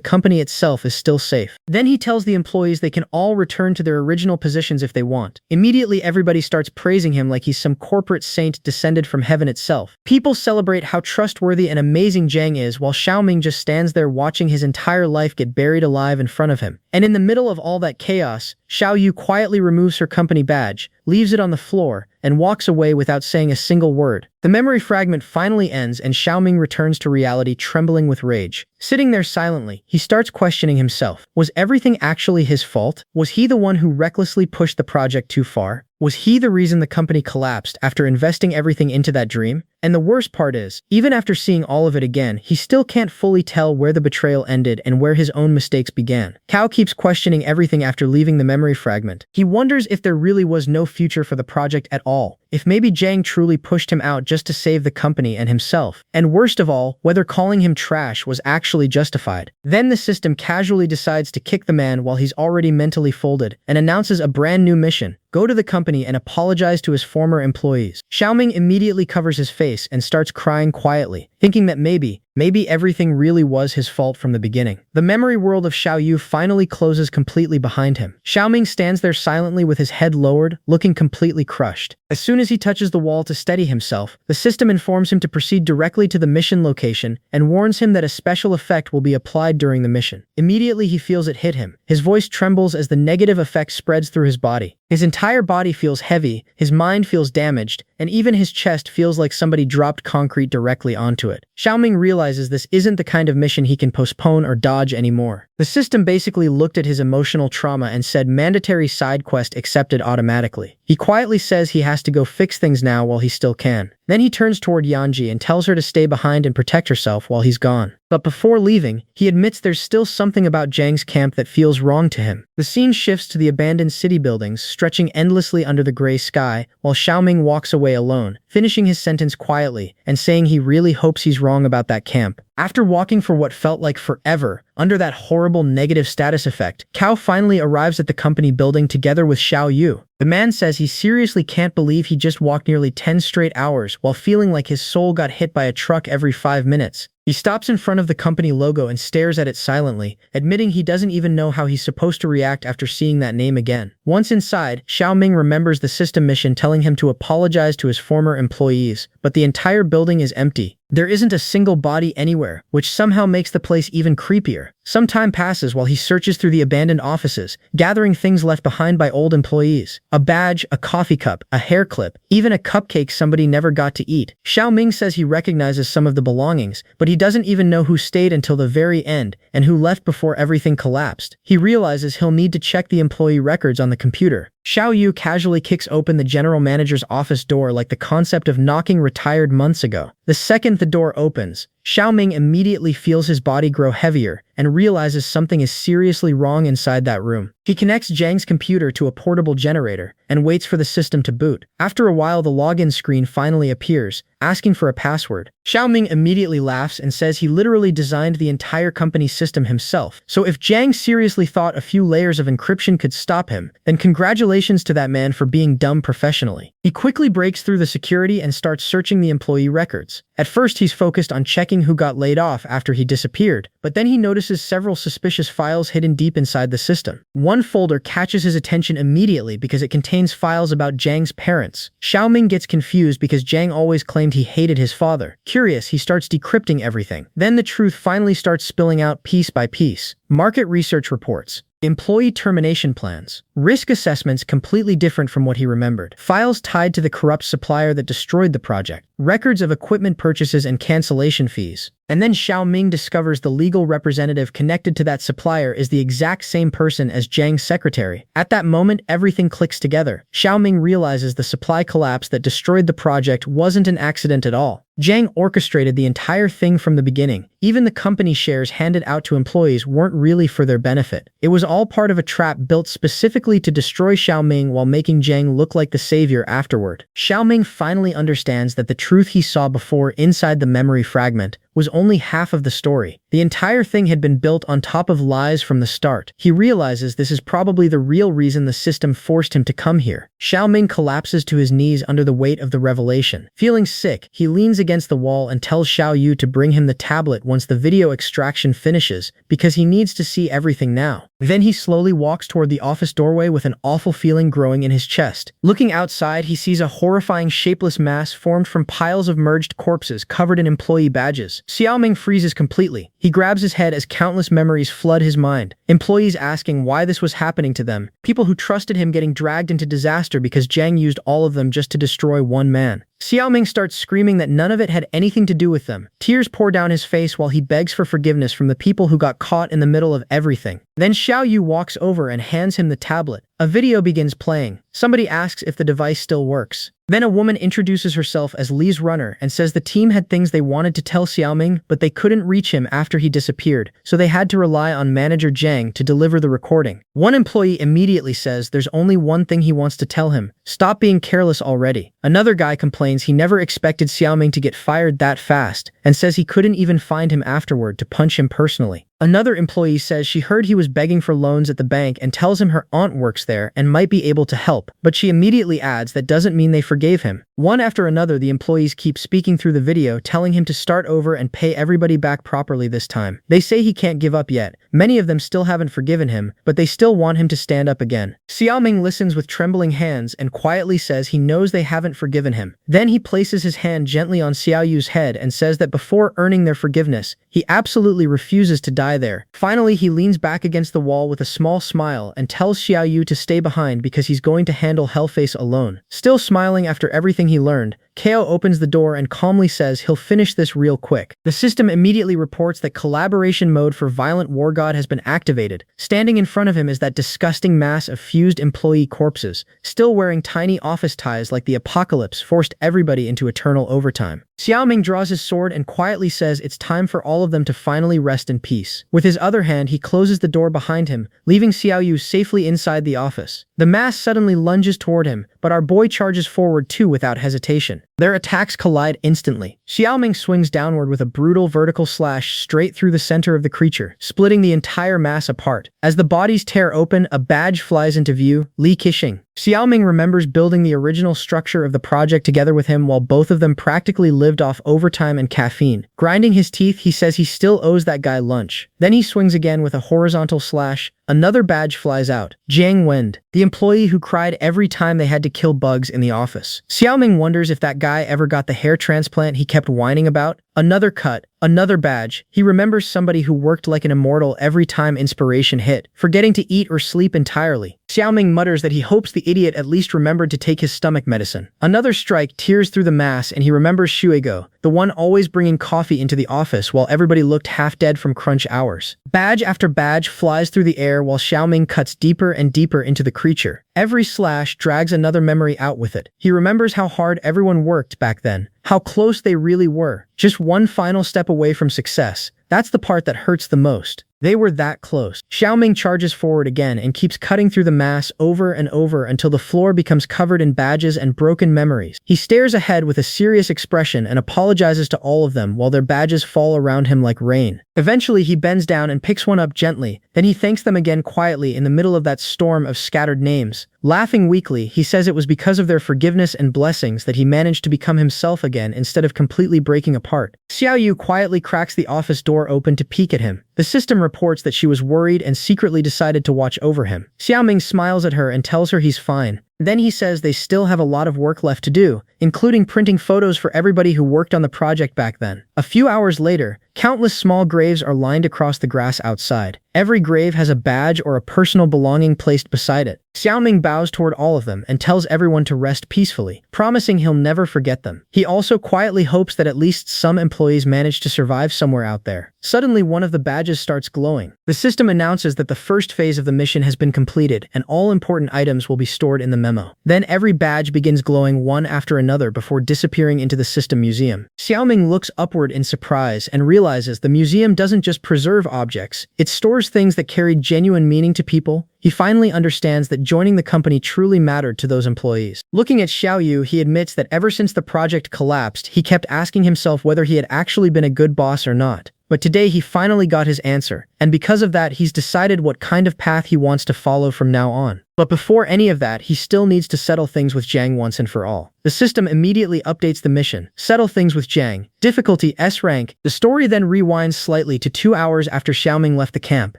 company itself is still safe. Then he tells the employees they can all return to their original positions if they want. Immediately, everybody starts praising him like he's some corporate saint descended from heaven itself. People celebrate how trustworthy and amazing Jang is, while Xiaoming just stands there watching his entire life get buried alive in front of him. And in the middle of all that chaos, Xiao Yu quietly removes her company badge, leaves it on the floor, and walks away without saying a single word. The memory fragment finally ends and Xiaoming returns to reality, trembling with rage. Sitting there silently, he starts questioning himself. Was everything actually his fault? Was he the one who recklessly pushed the project too far? Was he the reason the company collapsed after investing everything into that dream? And the worst part is, even after seeing all of it again, he still can't fully tell where the betrayal ended and where his own mistakes began. Cao keeps questioning everything after leaving the memory fragment. He wonders if there really was no future for the project at all, if maybe Jang truly pushed him out just to save the company and himself, and worst of all, whether calling him trash was actually justified. Then the system casually decides to kick the man while he's already mentally folded and announces a brand new mission. Go to the company and apologize to his former employees. Xiaoming immediately covers his face and starts crying quietly, thinking that maybe everything really was his fault from the beginning. The memory world of Xiao Yu finally closes completely behind him. Xiaoming stands there silently with his head lowered, looking completely crushed. As soon as he touches the wall to steady himself, the system informs him to proceed directly to the mission location and warns him that a special effect will be applied during the mission. Immediately he feels it hit him. His voice trembles as the negative effect spreads through his body. His entire body feels heavy, his mind feels damaged, and even his chest feels like somebody dropped concrete directly onto it. Xiaoming realizes this isn't the kind of mission he can postpone or dodge anymore. The system basically looked at his emotional trauma and said mandatory side quest accepted automatically. He quietly says he has to go fix things now while he still can. Then he turns toward Yanji and tells her to stay behind and protect herself while he's gone. But before leaving, he admits there's still something about Jang's camp that feels wrong to him. The scene shifts to the abandoned city buildings stretching endlessly under the gray sky while Xiaoming walks away alone, finishing his sentence quietly and saying he really hopes he's wrong about that camp. After walking for what felt like forever, under that horrible negative status effect, Cao finally arrives at the company building together with Xiao Yu. The man says he seriously can't believe he just walked nearly 10 straight hours while feeling like his soul got hit by a truck every 5 minutes. He stops in front of the company logo and stares at it silently, admitting he doesn't even know how he's supposed to react after seeing that name again. Once inside, Xiaoming remembers the system mission telling him to apologize to his former employees, but the entire building is empty. There isn't a single body anywhere, which somehow makes the place even creepier. Some time passes while he searches through the abandoned offices, gathering things left behind by old employees. A badge, a coffee cup, a hair clip, even a cupcake somebody never got to eat. Xiaoming says he recognizes some of the belongings, but he doesn't even know who stayed until the very end and who left before everything collapsed. He realizes he'll need to check the employee records on the computer. Xiao Yu casually kicks open the general manager's office door like the concept of knocking retired months ago. The second the door opens, Xiaoming immediately feels his body grow heavier and realizes something is seriously wrong inside that room. He connects Jang's computer to a portable generator and waits for the system to boot. After a while, the login screen finally appears, asking for a password. Xiaoming immediately laughs and says he literally designed the entire company system himself. So if Jang seriously thought a few layers of encryption could stop him, then congratulations to that man for being dumb professionally. He quickly breaks through the security and starts searching the employee records. At first, he's focused on checking who got laid off after he disappeared, but then he notices several suspicious files hidden deep inside the system. One folder catches his attention immediately because it contains files about Jang's parents. Xiaoming gets confused because Jang always claimed he hated his father. Curious, he starts decrypting everything. Then the truth finally starts spilling out piece by piece. Market research reports. Employee termination plans. Risk assessments completely different from what he remembered. Files tied to the corrupt supplier that destroyed the project. Records of equipment purchases and cancellation fees. And then Xiaoming discovers the legal representative connected to that supplier is the exact same person as Jang's secretary. At that moment, everything clicks together. Xiaoming realizes the supply collapse that destroyed the project wasn't an accident at all. Jang orchestrated the entire thing from the beginning. Even the company shares handed out to employees weren't really for their benefit. It was all part of a trap built specifically to destroy Xiaoming while making Jang look like the savior afterward. Xiaoming finally understands that the truth he saw before inside the memory fragment was only half of the story. The entire thing had been built on top of lies from the start. He realizes this is probably the real reason the system forced him to come here. Xiaoming collapses to his knees under the weight of the revelation. Feeling sick, he leans against the wall and tells Xiao Yu to bring him the tablet once the video extraction finishes, because he needs to see everything now. Then he slowly walks toward the office doorway with an awful feeling growing in his chest. Looking outside, he sees a horrifying shapeless mass formed from piles of merged corpses covered in employee badges. Xiaoming freezes completely. He grabs his head as countless memories flood his mind. Employees asking why this was happening to them. People who trusted him getting dragged into disaster because Jang used all of them just to destroy one man. Xiaoming starts screaming that none of it had anything to do with them. Tears pour down his face while he begs for forgiveness from the people who got caught in the middle of everything. Then Xiao Yu walks over and hands him the tablet. A video begins playing. Somebody asks if the device still works. Then a woman introduces herself as Li's runner and says the team had things they wanted to tell Xiaoming, but they couldn't reach him after he disappeared, so they had to rely on manager Jang to deliver the recording. One employee immediately says there's only one thing he wants to tell him: stop being careless already. Another guy complains he never expected Xiaoming to get fired that fast, and says he couldn't even find him afterward to punch him personally. Another employee says she heard he was begging for loans at the bank and tells him her aunt works there and might be able to help, but she immediately adds that doesn't mean they forgave him. One after another, the employees keep speaking through the video, telling him to start over and pay everybody back properly this time. They say he can't give up yet. Many of them still haven't forgiven him, but they still want him to stand up again. Xiaoming listens with trembling hands and quietly says he knows they haven't forgiven him. Then he places his hand gently on Xiao Yu's head and says that before earning their forgiveness, he absolutely refuses to die there. Finally, he leans back against the wall with a small smile and tells Xiao Yu to stay behind because he's going to handle Hellface alone. Still smiling after everything he learned, Kao opens the door and calmly says he'll finish this real quick. The system immediately reports that collaboration mode for Violent War God has been activated. Standing in front of him is that disgusting mass of fused employee corpses, still wearing tiny office ties like the apocalypse forced everybody into eternal overtime. Xiaoming draws his sword and quietly says it's time for all of them to finally rest in peace. With his other hand, he closes the door behind him, leaving Xiao Yu safely inside the office. The mass suddenly lunges toward him, but our boy charges forward too without hesitation. Their attacks collide instantly. Xiaoming swings downward with a brutal vertical slash straight through the center of the creature, splitting the entire mass apart. As the bodies tear open, a badge flies into view: Li Qixing. Xiaoming remembers building the original structure of the project together with him while both of them practically lived off overtime and caffeine. Grinding his teeth, he says he still owes that guy lunch. Then he swings again with a horizontal slash. Another badge flies out: Jiang Wend, the employee who cried every time they had to kill bugs in the office. Xiaoming wonders if that guy ever got the hair transplant he kept whining about. Another cut, another badge. He remembers somebody who worked like an immortal every time inspiration hit, forgetting to eat or sleep entirely. Xiaoming mutters that he hopes the idiot at least remembered to take his stomach medicine. Another strike tears through the mass and he remembers Shuego, the one always bringing coffee into the office while everybody looked half dead from crunch hours. Badge after badge flies through the air while Xiaoming cuts deeper and deeper into the creature. Every slash drags another memory out with it. He remembers how hard everyone worked back then, how close they really were, just one final step away from success. That's the part that hurts the most. They were that close. Xiaoming charges forward again and keeps cutting through the mass over and over until the floor becomes covered in badges and broken memories. He stares ahead with a serious expression and apologizes to all of them while their badges fall around him like rain. Eventually, he bends down and picks one up gently, then he thanks them again quietly in the middle of that storm of scattered names. Laughing weakly, he says it was because of their forgiveness and blessings that he managed to become himself again instead of completely breaking apart. Xiaoyu quietly cracks the office door open to peek at him. The system reports that she was worried and secretly decided to watch over him. Xiaoming smiles at her and tells her he's fine. Then he says they still have a lot of work left to do, including printing photos for everybody who worked on the project back then. A few hours later, countless small graves are lined across the grass outside. Every grave has a badge or a personal belonging placed beside it. Xiaoming bows toward all of them and tells everyone to rest peacefully, promising he'll never forget them. He also quietly hopes that at least some employees manage to survive somewhere out there. Suddenly, one of the badges starts glowing. The system announces that the first phase of the mission has been completed and all important items will be stored in the memo. Then every badge begins glowing one after another before disappearing into the system museum. Xiaoming looks upward in surprise and realizes the museum doesn't just preserve objects, it stores things that carry genuine meaning to people. He finally understands that joining the company truly mattered to those employees. Looking at Xiaoyu, he admits that ever since the project collapsed, he kept asking himself whether he had actually been a good boss or not. But today he finally got his answer, and because of that he's decided what kind of path he wants to follow from now on. But before any of that, he still needs to settle things with Zhang once and for all. The system immediately updates the mission, settle things with Zhang, difficulty S-Rank. The story then rewinds slightly to 2 hours after Xiaoming left the camp.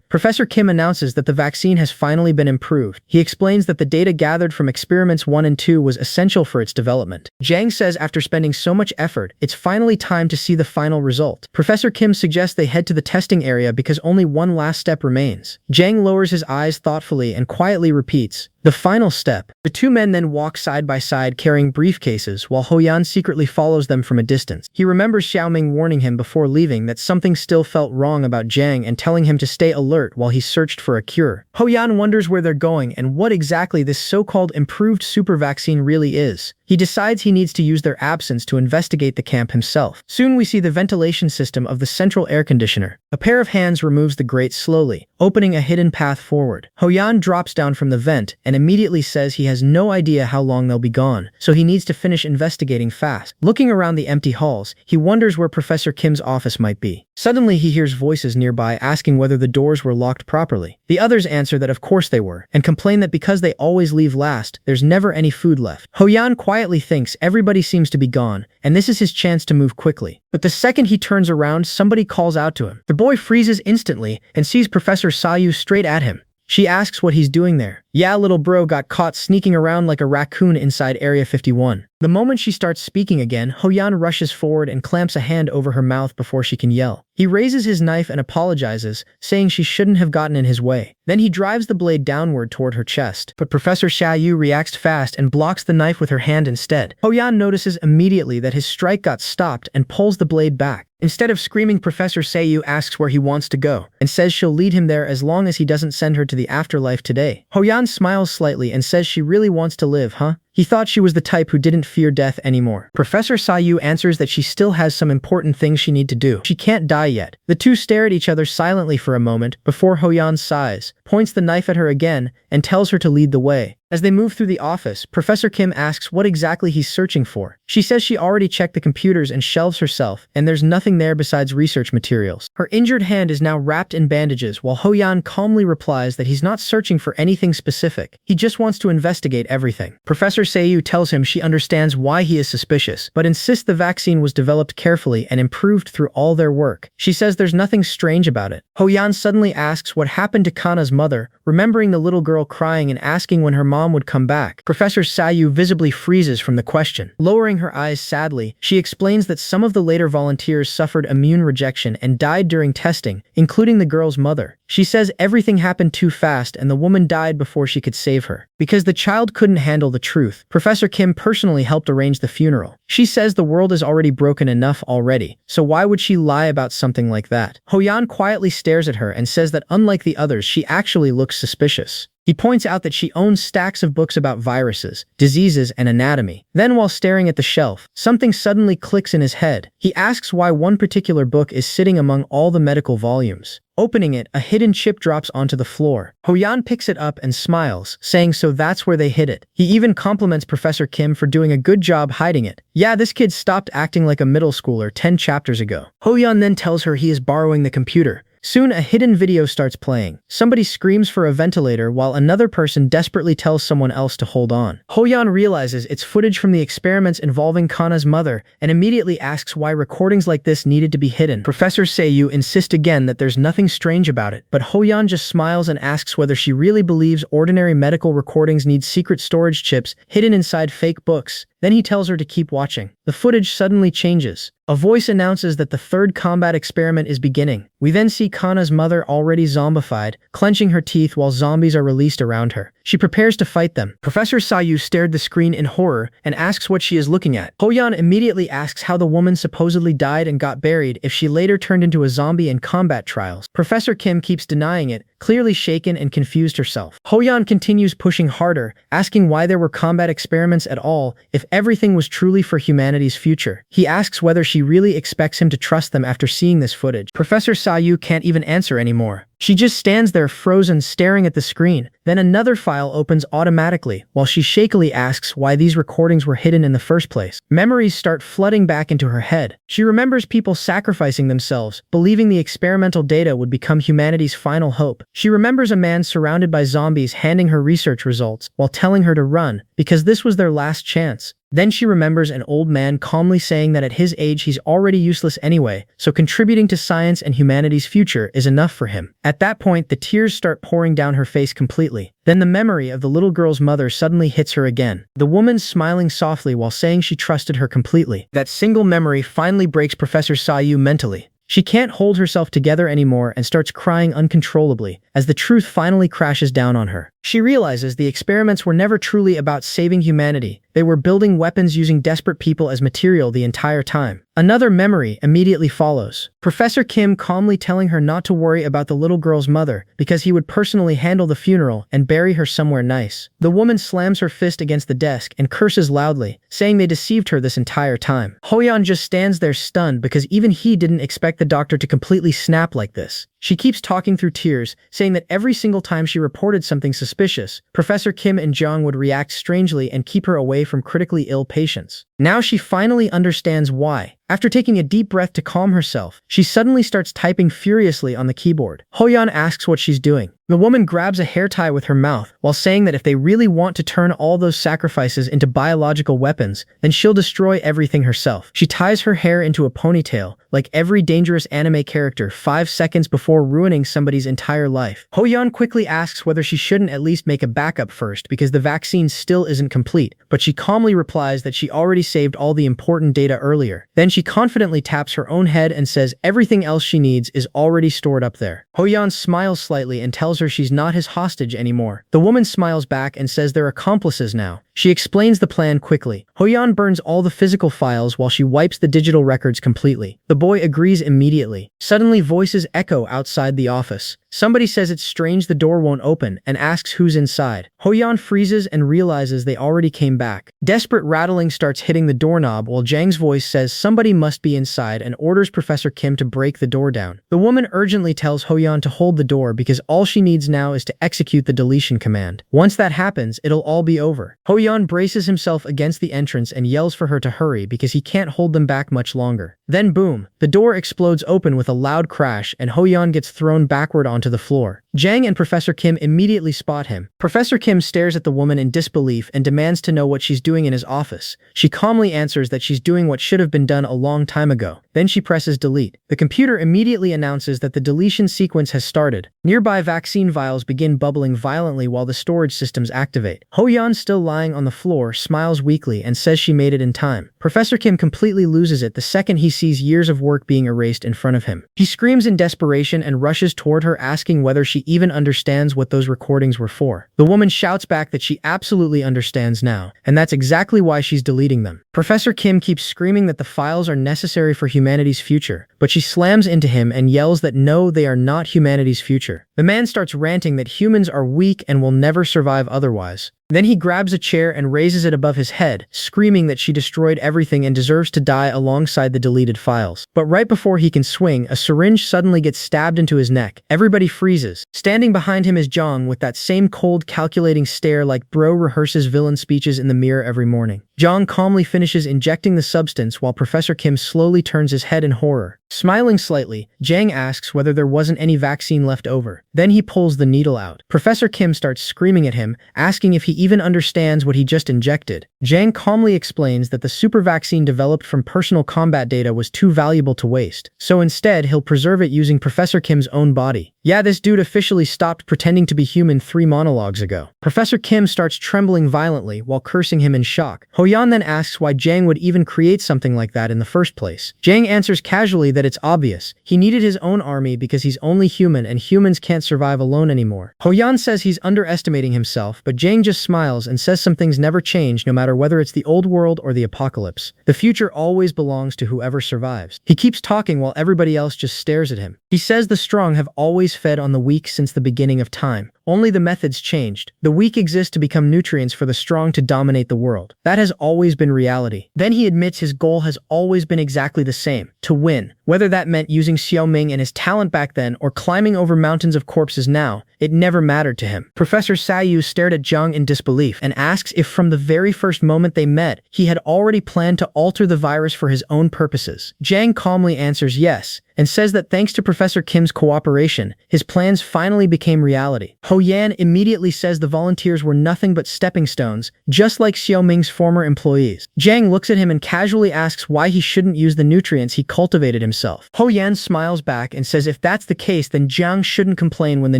Professor Kim announces that the vaccine has finally been improved. He explains that the data gathered from experiments 1 and 2 was essential for its development. Zhang says after spending so much effort, it's finally time to see the final result. Professor Kim suggests they head to the testing area because only one last step remains. Zhang lowers his eyes thoughtfully and quietly repeats, "The final step." The two men then walk side by side carrying briefcases while Hoyan secretly follows them from a distance. He remembers Xiaoming warning him before leaving that something still felt wrong about Zhang and telling him to stay alert while he searched for a cure. Hoyan wonders where they're going and what exactly this so-called improved super vaccine really is. He decides he needs to use their absence to investigate the camp himself. Soon we see the ventilation system of the central air conditioner. A pair of hands removes the grate slowly, opening a hidden path forward. Hoyan drops down from the vent and immediately says he has no idea how long they'll be gone, so he needs to finish investigating fast. Looking around the empty halls, he wonders where Professor Kim's office might be. Suddenly he hears voices nearby asking whether the doors were locked properly. The others answer that of course they were, and complain that because they always leave last, there's never any food left. Hoyan quietly thinks everybody seems to be gone, and this is his chance to move quickly. But the second he turns around, somebody calls out to him. The boy freezes instantly and sees Professor Sayu straight at him. She asks what he's doing there. "Yeah, little bro got caught sneaking around like a raccoon inside Area 51. The moment she starts speaking again, Hoyan rushes forward and clamps a hand over her mouth before she can yell. He raises his knife and apologizes, saying she shouldn't have gotten in his way. Then he drives the blade downward toward her chest. But Professor Xiaoyu reacts fast and blocks the knife with her hand instead. Hoyan notices immediately that his strike got stopped and pulls the blade back. Instead of screaming, Professor Sayu asks where he wants to go, and says she'll lead him there as long as he doesn't send her to the afterlife today. Hoyan smiles slightly and says she really wants to live, huh? He thought she was the type who didn't fear death anymore. Professor Sayu answers that she still has some important things she needs to do. She can't die yet. The two stare at each other silently for a moment before Hoyan sighs, points the knife at her again, and tells her to lead the way. As they move through the office, Professor Kim asks what exactly he's searching for. She says she already checked the computers and shelves herself, and there's nothing there besides research materials. Her injured hand is now wrapped in bandages, while Hoyan calmly replies that he's not searching for anything specific. He just wants to investigate everything. Professor Sayu tells him she understands why he is suspicious, but insists the vaccine was developed carefully and improved through all their work. She says there's nothing strange about it. Hoyan suddenly asks what happened to Kana's mother, remembering the little girl crying and asking when her mom would come back. Professor Sayu visibly freezes from the question. Lowering her eyes sadly, she explains that some of the later volunteers suffered immune rejection and died during testing, including the girl's mother. She says everything happened too fast and the woman died before she could save her. Because the child couldn't handle the truth, Professor Kim personally helped arrange the funeral. She says the world is already broken enough already, so why would she lie about something like that? Hoyan quietly stares at her and says that unlike the others, she actually looks suspicious. He points out that she owns stacks of books about viruses, diseases, and anatomy. Then while staring at the shelf, something suddenly clicks in his head. He asks why one particular book is sitting among all the medical volumes. Opening it, a hidden chip drops onto the floor. Hoyan picks it up and smiles, saying so that's where they hid it. He even compliments Professor Kim for doing a good job hiding it. Yeah, this kid stopped acting like a middle schooler 10 chapters ago. Hoyan then tells her he is borrowing the computer. Soon, a hidden video starts playing. Somebody screams for a ventilator while another person desperately tells someone else to hold on. Hoyan realizes it's footage from the experiments involving Kana's mother and immediately asks why recordings like this needed to be hidden. Professor Seiyu insists again that there's nothing strange about it, but Hoyan just smiles and asks whether she really believes ordinary medical recordings need secret storage chips hidden inside fake books. Then he tells her to keep watching. The footage suddenly changes. A voice announces that the third combat experiment is beginning. We then see Kana's mother already zombified, clenching her teeth while zombies are released around her. She prepares to fight them. Professor Seiyu stared the screen in horror and asks what she is looking at. Hoyan immediately asks how the woman supposedly died and got buried if she later turned into a zombie in combat trials. Professor Kim keeps denying it, clearly shaken and confused herself. Hoyan continues pushing harder, asking why there were combat experiments at all if everything was truly for humanity's future. He asks whether she really expects him to trust them after seeing this footage. Professor Seiyu can't even answer anymore. She just stands there frozen, staring at the screen. Then another file opens automatically, while she shakily asks why these recordings were hidden in the first place. Memories start flooding back into her head. She remembers people sacrificing themselves, believing the experimental data would become humanity's final hope. She remembers a man surrounded by zombies handing her research results, while telling her to run, because this was their last chance. Then she remembers an old man calmly saying that at his age he's already useless anyway, so contributing to science and humanity's future is enough for him. At that point, the tears start pouring down her face completely. Then the memory of the little girl's mother suddenly hits her again. The woman smiling softly while saying she trusted her completely. That single memory finally breaks Professor Seiyu mentally. She can't hold herself together anymore and starts crying uncontrollably as the truth finally crashes down on her. She realizes the experiments were never truly about saving humanity. They were building weapons using desperate people as material the entire time. Another memory immediately follows. Professor Kim calmly telling her not to worry about the little girl's mother because he would personally handle the funeral and bury her somewhere nice. The woman slams her fist against the desk and curses loudly, saying they deceived her this entire time. Hoyan just stands there stunned because even he didn't expect the doctor to completely snap like this. She keeps talking through tears, saying that every single time she reported something suspicious, Professor Kim and Jeong would react strangely and keep her away from critically ill patients. Now she finally understands why. After taking a deep breath to calm herself, she suddenly starts typing furiously on the keyboard. Hoyan asks what she's doing. The woman grabs a hair tie with her mouth while saying that if they really want to turn all those sacrifices into biological weapons, then she'll destroy everything herself. She ties her hair into a ponytail, like every dangerous anime character 5 seconds before ruining somebody's entire life. Hoyan quickly asks whether she shouldn't at least make a backup first because the vaccine still isn't complete, but she calmly replies that she already saved all the important data earlier. Then she confidently taps her own head and says everything else she needs is already stored up there. Hoyan smiles slightly and tells her she's not his hostage anymore. The woman smiles back and says they're accomplices now. She explains the plan quickly. Hoyan burns all the physical files while she wipes the digital records completely. The boy agrees immediately. Suddenly, voices echo outside the office. Somebody says it's strange the door won't open and asks who's inside. Hoyan freezes and realizes they already came back. Desperate rattling starts hitting the doorknob while Jang's voice says somebody must be inside and orders Professor Kim to break the door down. The woman urgently tells Hoyan to hold the door because all she needs now is to execute the deletion command. Once that happens, it'll all be over. Hoyan braces himself against the entrance and yells for her to hurry because he can't hold them back much longer. Then boom, the door explodes open with a loud crash and Hoyan gets thrown backward onto the floor. Jang and Professor Kim immediately spot him. Professor Kim stares at the woman in disbelief and demands to know what she's doing in his office. She calmly answers that she's doing what should have been done a long time ago. Then she presses delete. The computer immediately announces that the deletion sequence has started. Nearby vaccine vials begin bubbling violently while the storage systems activate. Hoyan, still lying on the floor, smiles weakly and says she made it in time. Professor Kim completely loses it the second he sees years of work being erased in front of him. He screams in desperation and rushes toward her, asking whether she even understands what those recordings were for. The woman shouts back that she absolutely understands now, and that's exactly why she's deleting them. Professor Kim keeps screaming that the files are necessary for humanity's future, but she slams into him and yells that no, they are not humanity's future. The man starts ranting that humans are weak and will never survive otherwise. Then he grabs a chair and raises it above his head, screaming that she destroyed everything and deserves to die alongside the deleted files. But right before he can swing, a syringe suddenly gets stabbed into his neck. Everybody freezes. Standing behind him is Jong with that same cold, calculating stare like bro rehearses villain speeches in the mirror every morning. Jong calmly finishes injecting the substance while Professor Kim slowly turns his head in horror. Smiling slightly, Jang asks whether there wasn't any vaccine left over. Then he pulls the needle out. Professor Kim starts screaming at him, asking if he even understands what he just injected. Jang calmly explains that the super vaccine developed from personal combat data was too valuable to waste, so instead he'll preserve it using Professor Kim's own body. Yeah, this dude officially stopped pretending to be human 3 monologues ago. Professor Kim starts trembling violently while cursing him in shock. Hoyan then asks why Jang would even create something like that in the first place. Jang answers casually that it's obvious. He needed his own army because he's only human and humans can't survive alone anymore. Hoyan says he's underestimating himself, but Jang just smiles and says some things never change no matter whether it's the old world or the apocalypse. The future always belongs to whoever survives. He keeps talking while everybody else just stares at him. He says the strong have always fed on the weak since the beginning of time. Only the methods changed. The weak exist to become nutrients for the strong to dominate the world. That has always been reality. Then he admits his goal has always been exactly the same: to win. Whether that meant using Xiaoming and his talent back then or climbing over mountains of corpses now, it never mattered to him. Professor Sayu stared at Jung in disbelief and asks if from the very first moment they met, he had already planned to alter the virus for his own purposes. Jang calmly answers yes, and says that thanks to Professor Kim's cooperation, his plans finally became reality. Ho Yan immediately says the volunteers were nothing but stepping stones, just like Xiaoming's former employees. Jang looks at him and casually asks why he shouldn't use the nutrients he cultivated himself. Ho Yan smiles back and says if that's the case, then Jiang shouldn't complain when the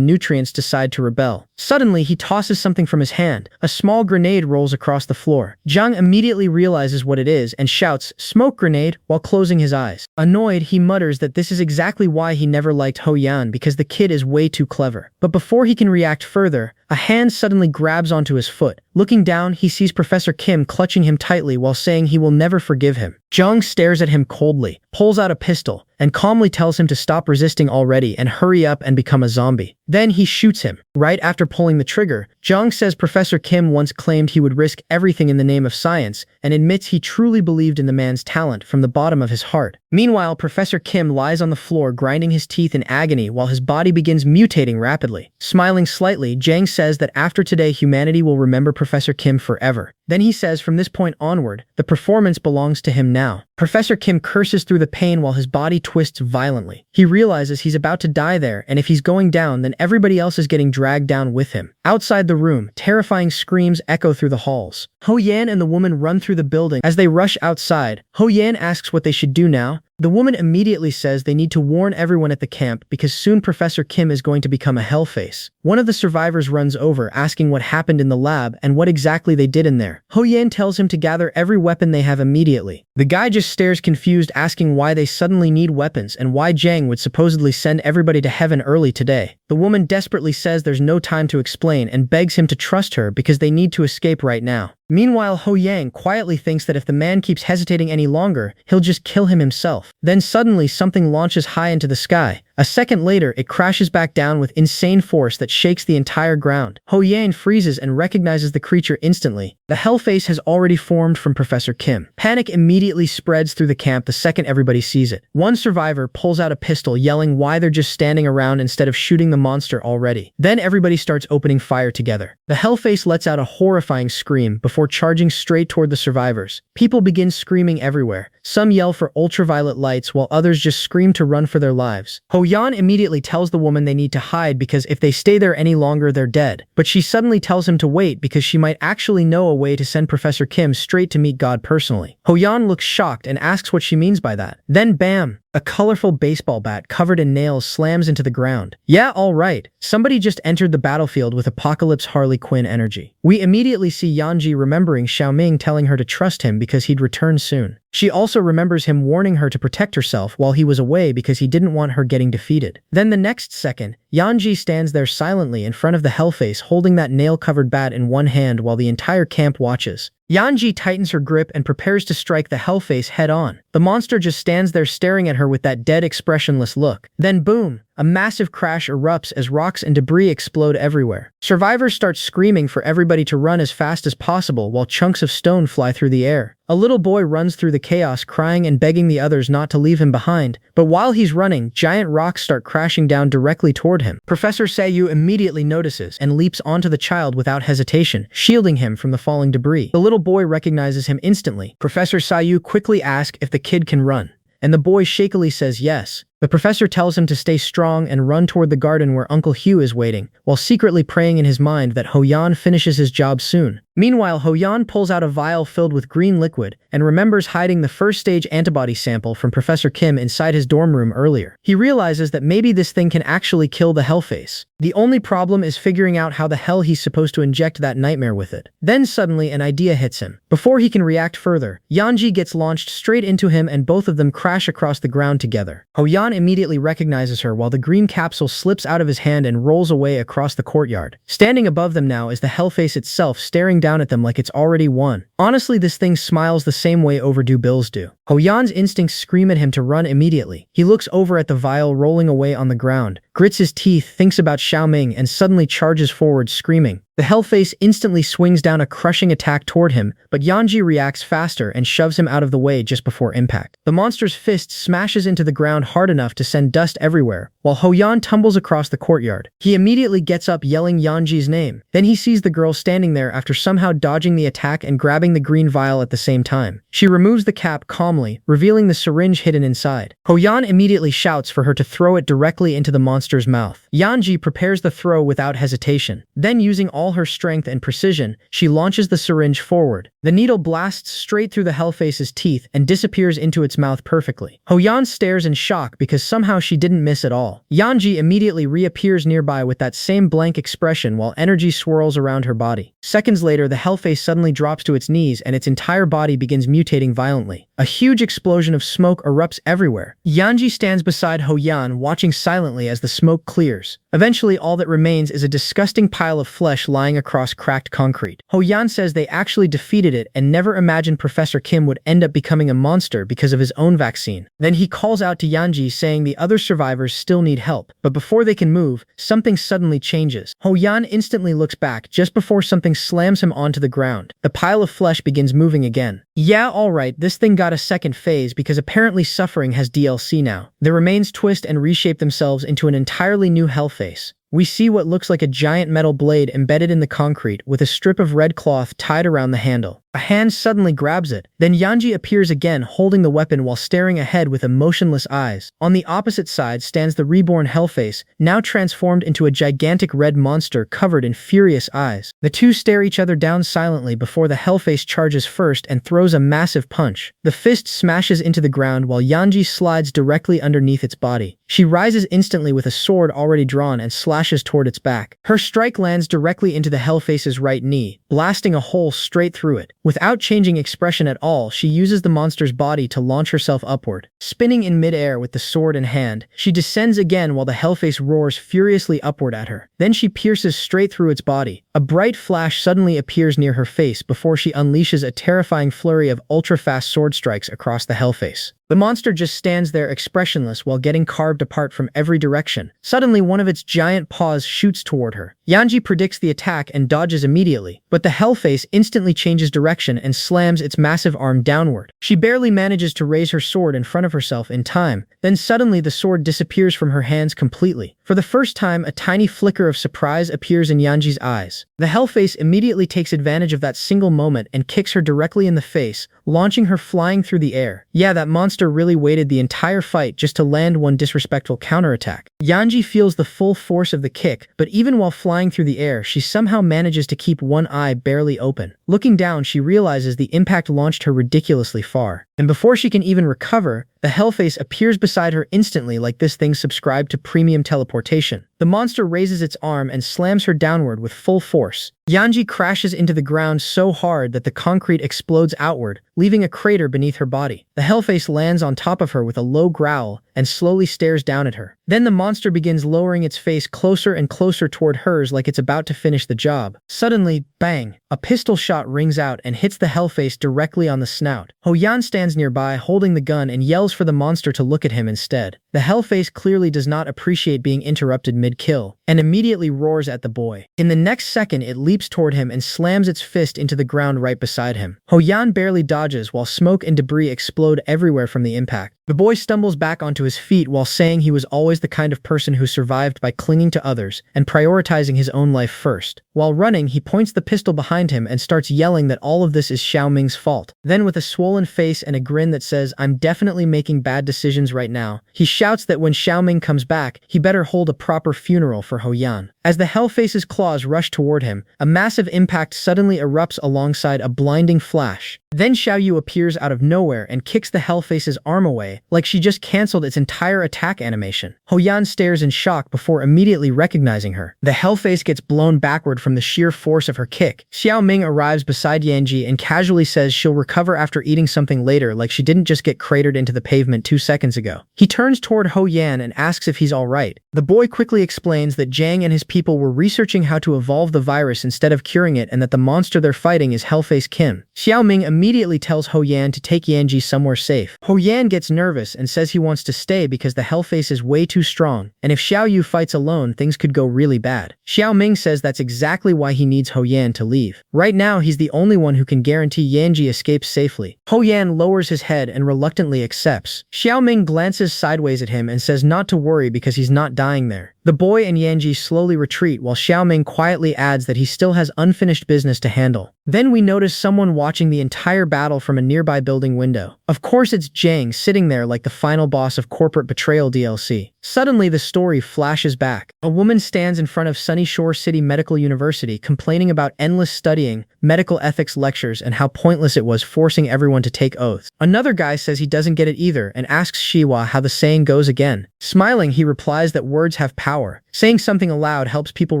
nutrients decide to rebel. Suddenly, he tosses something from his hand. A small grenade rolls across the floor. Jiang immediately realizes what it is and shouts, "Smoke grenade," while closing his eyes. Annoyed, he mutters that this is exactly why he never liked Ho Yan, because the kid is way too clever. But before he can react further, a hand suddenly grabs onto his foot. Looking down, he sees Professor Kim clutching him tightly while saying he will never forgive him. Jiang stares at him coldly, pulls out a pistol, and calmly tells him to stop resisting already and hurry up and become a zombie. Then he shoots him. Right after pulling the trigger, Jiang says Professor Kim once claimed he would risk everything in the name of science and admits he truly believed in the man's talent from the bottom of his heart. Meanwhile, Professor Kim lies on the floor grinding his teeth in agony while his body begins mutating rapidly. Smiling slightly, Jiang says that after today humanity will remember Professor Kim forever. Then he says from this point onward, the performance belongs to him now. Professor Kim curses through the pain while his body twists violently. He realizes he's about to die there, and if he's going down, then everybody else is getting dragged down with him. Outside the room, terrifying screams echo through the halls. Ho Yan and the woman run through the building. As they rush outside, Ho Yan asks what they should do now. The woman immediately says they need to warn everyone at the camp because soon Professor Kim is going to become a hellface. One of the survivors runs over asking what happened in the lab and what exactly they did in there. Ho Yan tells him to gather every weapon they have immediately. The guy just stares confused, asking why they suddenly need weapons and why Jiang would supposedly send everybody to heaven early today. The woman desperately says there's no time to explain and begs him to trust her because they need to escape right now. Meanwhile, Ho Yang quietly thinks that if the man keeps hesitating any longer, he'll just kill him himself. Then suddenly something launches high into the sky. A second later, it crashes back down with insane force that shakes the entire ground. Ho Yan freezes and recognizes the creature instantly. The hellface has already formed from Professor Kim. Panic immediately spreads through the camp the second everybody sees it. One survivor pulls out a pistol, yelling why they're just standing around instead of shooting the monster already. Then everybody starts opening fire together. The hellface lets out a horrifying scream before charging straight toward the survivors. People begin screaming everywhere. Some yell for ultraviolet lights while others just scream to run for their lives. Ho Yan immediately tells the woman they need to hide because if they stay there any longer, they're dead. But she suddenly tells him to wait because she might actually know a way to send Professor Kim straight to meet God personally. Ho Yan looks shocked and asks what she means by that. Then bam! A colorful baseball bat covered in nails slams into the ground. Yeah, all right. Somebody just entered the battlefield with Apocalypse Harley Quinn energy. We immediately see Yanji remembering Xiaoming telling her to trust him because he'd return soon. She also remembers him warning her to protect herself while he was away because he didn't want her getting defeated. Then the next second, Yanji stands there silently in front of the hellface holding that nail-covered bat in one hand while the entire camp watches. Yanji tightens her grip and prepares to strike the hellface head-on. The monster just stands there staring at her with that dead expressionless look. Then boom! a massive crash erupts as rocks and debris explode everywhere. Survivors start screaming for everybody to run as fast as possible while chunks of stone fly through the air. A little boy runs through the chaos crying and begging the others not to leave him behind, but while he's running, giant rocks start crashing down directly toward him. Professor Sayu immediately notices and leaps onto the child without hesitation, shielding him from the falling debris. The little boy recognizes him instantly. Professor Sayu quickly asks if the kid can run, and the boy shakily says yes. The professor tells him to stay strong and run toward the garden where Uncle Hugh is waiting, while secretly praying in his mind that Ho-Yan finishes his job soon. Meanwhile, Ho-Yan pulls out a vial filled with green liquid and remembers hiding the first-stage antibody sample from Professor Kim inside his dorm room earlier. He realizes that maybe this thing can actually kill the Hellface. The only problem is figuring out how the hell he's supposed to inject that nightmare with it. Then suddenly an idea hits him. Before he can react further, Yanji gets launched straight into him and both of them crash across the ground together. Ho-Yan immediately recognizes her while the green capsule slips out of his hand and rolls away across the courtyard. Standing above them now is the Hellface itself, staring down at them like it's already won. Honestly, this thing smiles the same way overdue bills do. Ho-Yan's instincts scream at him to run immediately. He looks over at the vial rolling away on the ground, grits his teeth, thinks about Xiaoming, and suddenly charges forward screaming. The Hellface instantly swings down a crushing attack toward him, but Yanji reacts faster and shoves him out of the way just before impact. The monster's fist smashes into the ground hard enough to send dust everywhere, while Ho-Yan tumbles across the courtyard. He immediately gets up yelling Yanji's name. Then he sees the girl standing there after somehow dodging the attack and grabbing the green vial at the same time. She removes the cap calmly, revealing the syringe hidden inside. Ho-Yan immediately shouts for her to throw it directly into the monster's mouth. Yanji prepares the throw without hesitation. Then, using all her strength and precision, she launches the syringe forward. The needle blasts straight through the Hellface's teeth and disappears into its mouth perfectly. Ho-Yan stares in shock because somehow she didn't miss at all. Yanji immediately reappears nearby with that same blank expression while energy swirls around her body. Seconds later, the Hellface suddenly drops to its knees and its entire body begins mutating violently. A huge explosion of smoke erupts everywhere. Yanji stands beside Ho-Yan, watching silently as the smoke clears. Eventually, all that remains is a disgusting pile of flesh lying across cracked concrete. Ho-Yan says they actually defeated it and never imagined Professor Kim would end up becoming a monster because of his own vaccine. Then he calls out to Yanji, saying the other survivors still need help, but before they can move, something suddenly changes. Ho-Yan instantly looks back just before something slams him onto the ground. The pile of flesh begins moving again. Yeah, alright, this thing got a second phase because apparently suffering has DLC now. The remains twist and reshape themselves into an entirely new Hellface. We see what looks like a giant metal blade embedded in the concrete with a strip of red cloth tied around the handle. A hand suddenly grabs it. Then Yanji appears again holding the weapon while staring ahead with emotionless eyes. On the opposite side stands the reborn Hellface, now transformed into a gigantic red monster covered in furious eyes. The two stare each other down silently before the Hellface charges first and throws a massive punch. The fist smashes into the ground while Yanji slides directly underneath its body. She rises instantly with a sword already drawn and slashes toward its back. Her strike lands directly into the Hellface's right knee, blasting a hole straight through it. Without changing expression at all, she uses the monster's body to launch herself upward. Spinning in midair with the sword in hand, she descends again while the Hellface roars furiously upward at her. Then she pierces straight through its body. A bright flash suddenly appears near her face before she unleashes a terrifying flurry of ultra-fast sword strikes across the Hellface. The monster just stands there expressionless while getting carved apart from every direction. Suddenly, one of its giant paws shoots toward her. Yanji predicts the attack and dodges immediately, but the Hellface instantly changes direction and slams its massive arm downward. She barely manages to raise her sword in front of herself in time, then suddenly the sword disappears from her hands completely. For the first time, a tiny flicker of surprise appears in Yanji's eyes. The Hellface immediately takes advantage of that single moment and kicks her directly in the face, launching her flying through the air. Yeah, that monster really waited the entire fight just to land one disrespectful counterattack. Yanji feels the full force of the kick, but even while flying through the air, she somehow manages to keep one eye barely open. Looking down, she realizes the impact launched her ridiculously far. And before she can even recover, the Hellface appears beside her instantly like this thing subscribed to premium teleportation. The monster raises its arm and slams her downward with full force. Yanji crashes into the ground so hard that the concrete explodes outward, leaving a crater beneath her body. The Hellface lands on top of her with a low growl and slowly stares down at her. Then the monster begins lowering its face closer and closer toward hers like it's about to finish the job. Suddenly, Bang! A pistol shot rings out and hits the Hellface directly on the snout. Ho-Yan stands nearby holding the gun and yells for the monster to look at him instead. The Hellface clearly does not appreciate being interrupted mid-kill, and immediately roars at the boy. In the next second, it leaps toward him and slams its fist into the ground right beside him. Ho-Yan barely dodges while smoke and debris explode everywhere from the impact. The boy stumbles back onto his feet while saying he was always the kind of person who survived by clinging to others and prioritizing his own life first. While running, he points the pistol behind him and starts yelling that all of this is Xiaoming's fault. Then with a swollen face and a grin that says, "I'm definitely making bad decisions right now," he shouts that when Xiaoming comes back, he better hold a proper funeral for Ho-Yan. As the Hellface's claws rush toward him, a massive impact suddenly erupts alongside a blinding flash. Then Xiaoyu appears out of nowhere and kicks the Hellface's arm away, like she just cancelled its entire attack animation. Ho-Yan stares in shock before immediately recognizing her. The Hellface gets blown backward from the sheer force of her kick. Xiaoming arrives beside Yanji and casually says she'll recover after eating something later, like she didn't just get cratered into the pavement 2 seconds ago. He turns toward Ho-Yan and asks if he's alright. The boy quickly explains that Zhang and his people were researching how to evolve the virus instead of curing it, and that the monster they're fighting is Hellface Kim. Xiaoming immediately tells Ho-Yan to take Yanji somewhere safe. Ho-Yan gets nervous and says he wants to stay because the Hellface is way too strong, and if Xiaoyu fights alone, things could go really bad. Xiaoming says that's exactly why he needs Ho-Yan to leave. Right now, he's the only one who can guarantee Yanji escapes safely. Ho-Yan lowers his head and reluctantly accepts. Xiaoming glances sideways at him and says not to worry because he's not dying there. The boy and Yanji slowly retreat while Xiaoming quietly adds that he still has unfinished business to handle. Then we notice someone watching the entire battle from a nearby building window. Of course it's Zhang sitting there like the final boss of Corporate Betrayal DLC. Suddenly the story flashes back. A woman stands in front of Sunny Shore City Medical University complaining about endless studying, medical ethics lectures, and how pointless it was forcing everyone to take oaths. Another guy says he doesn't get it either and asks Shiwa how the saying goes again. Smiling, he replies that words have power. Saying something aloud helps people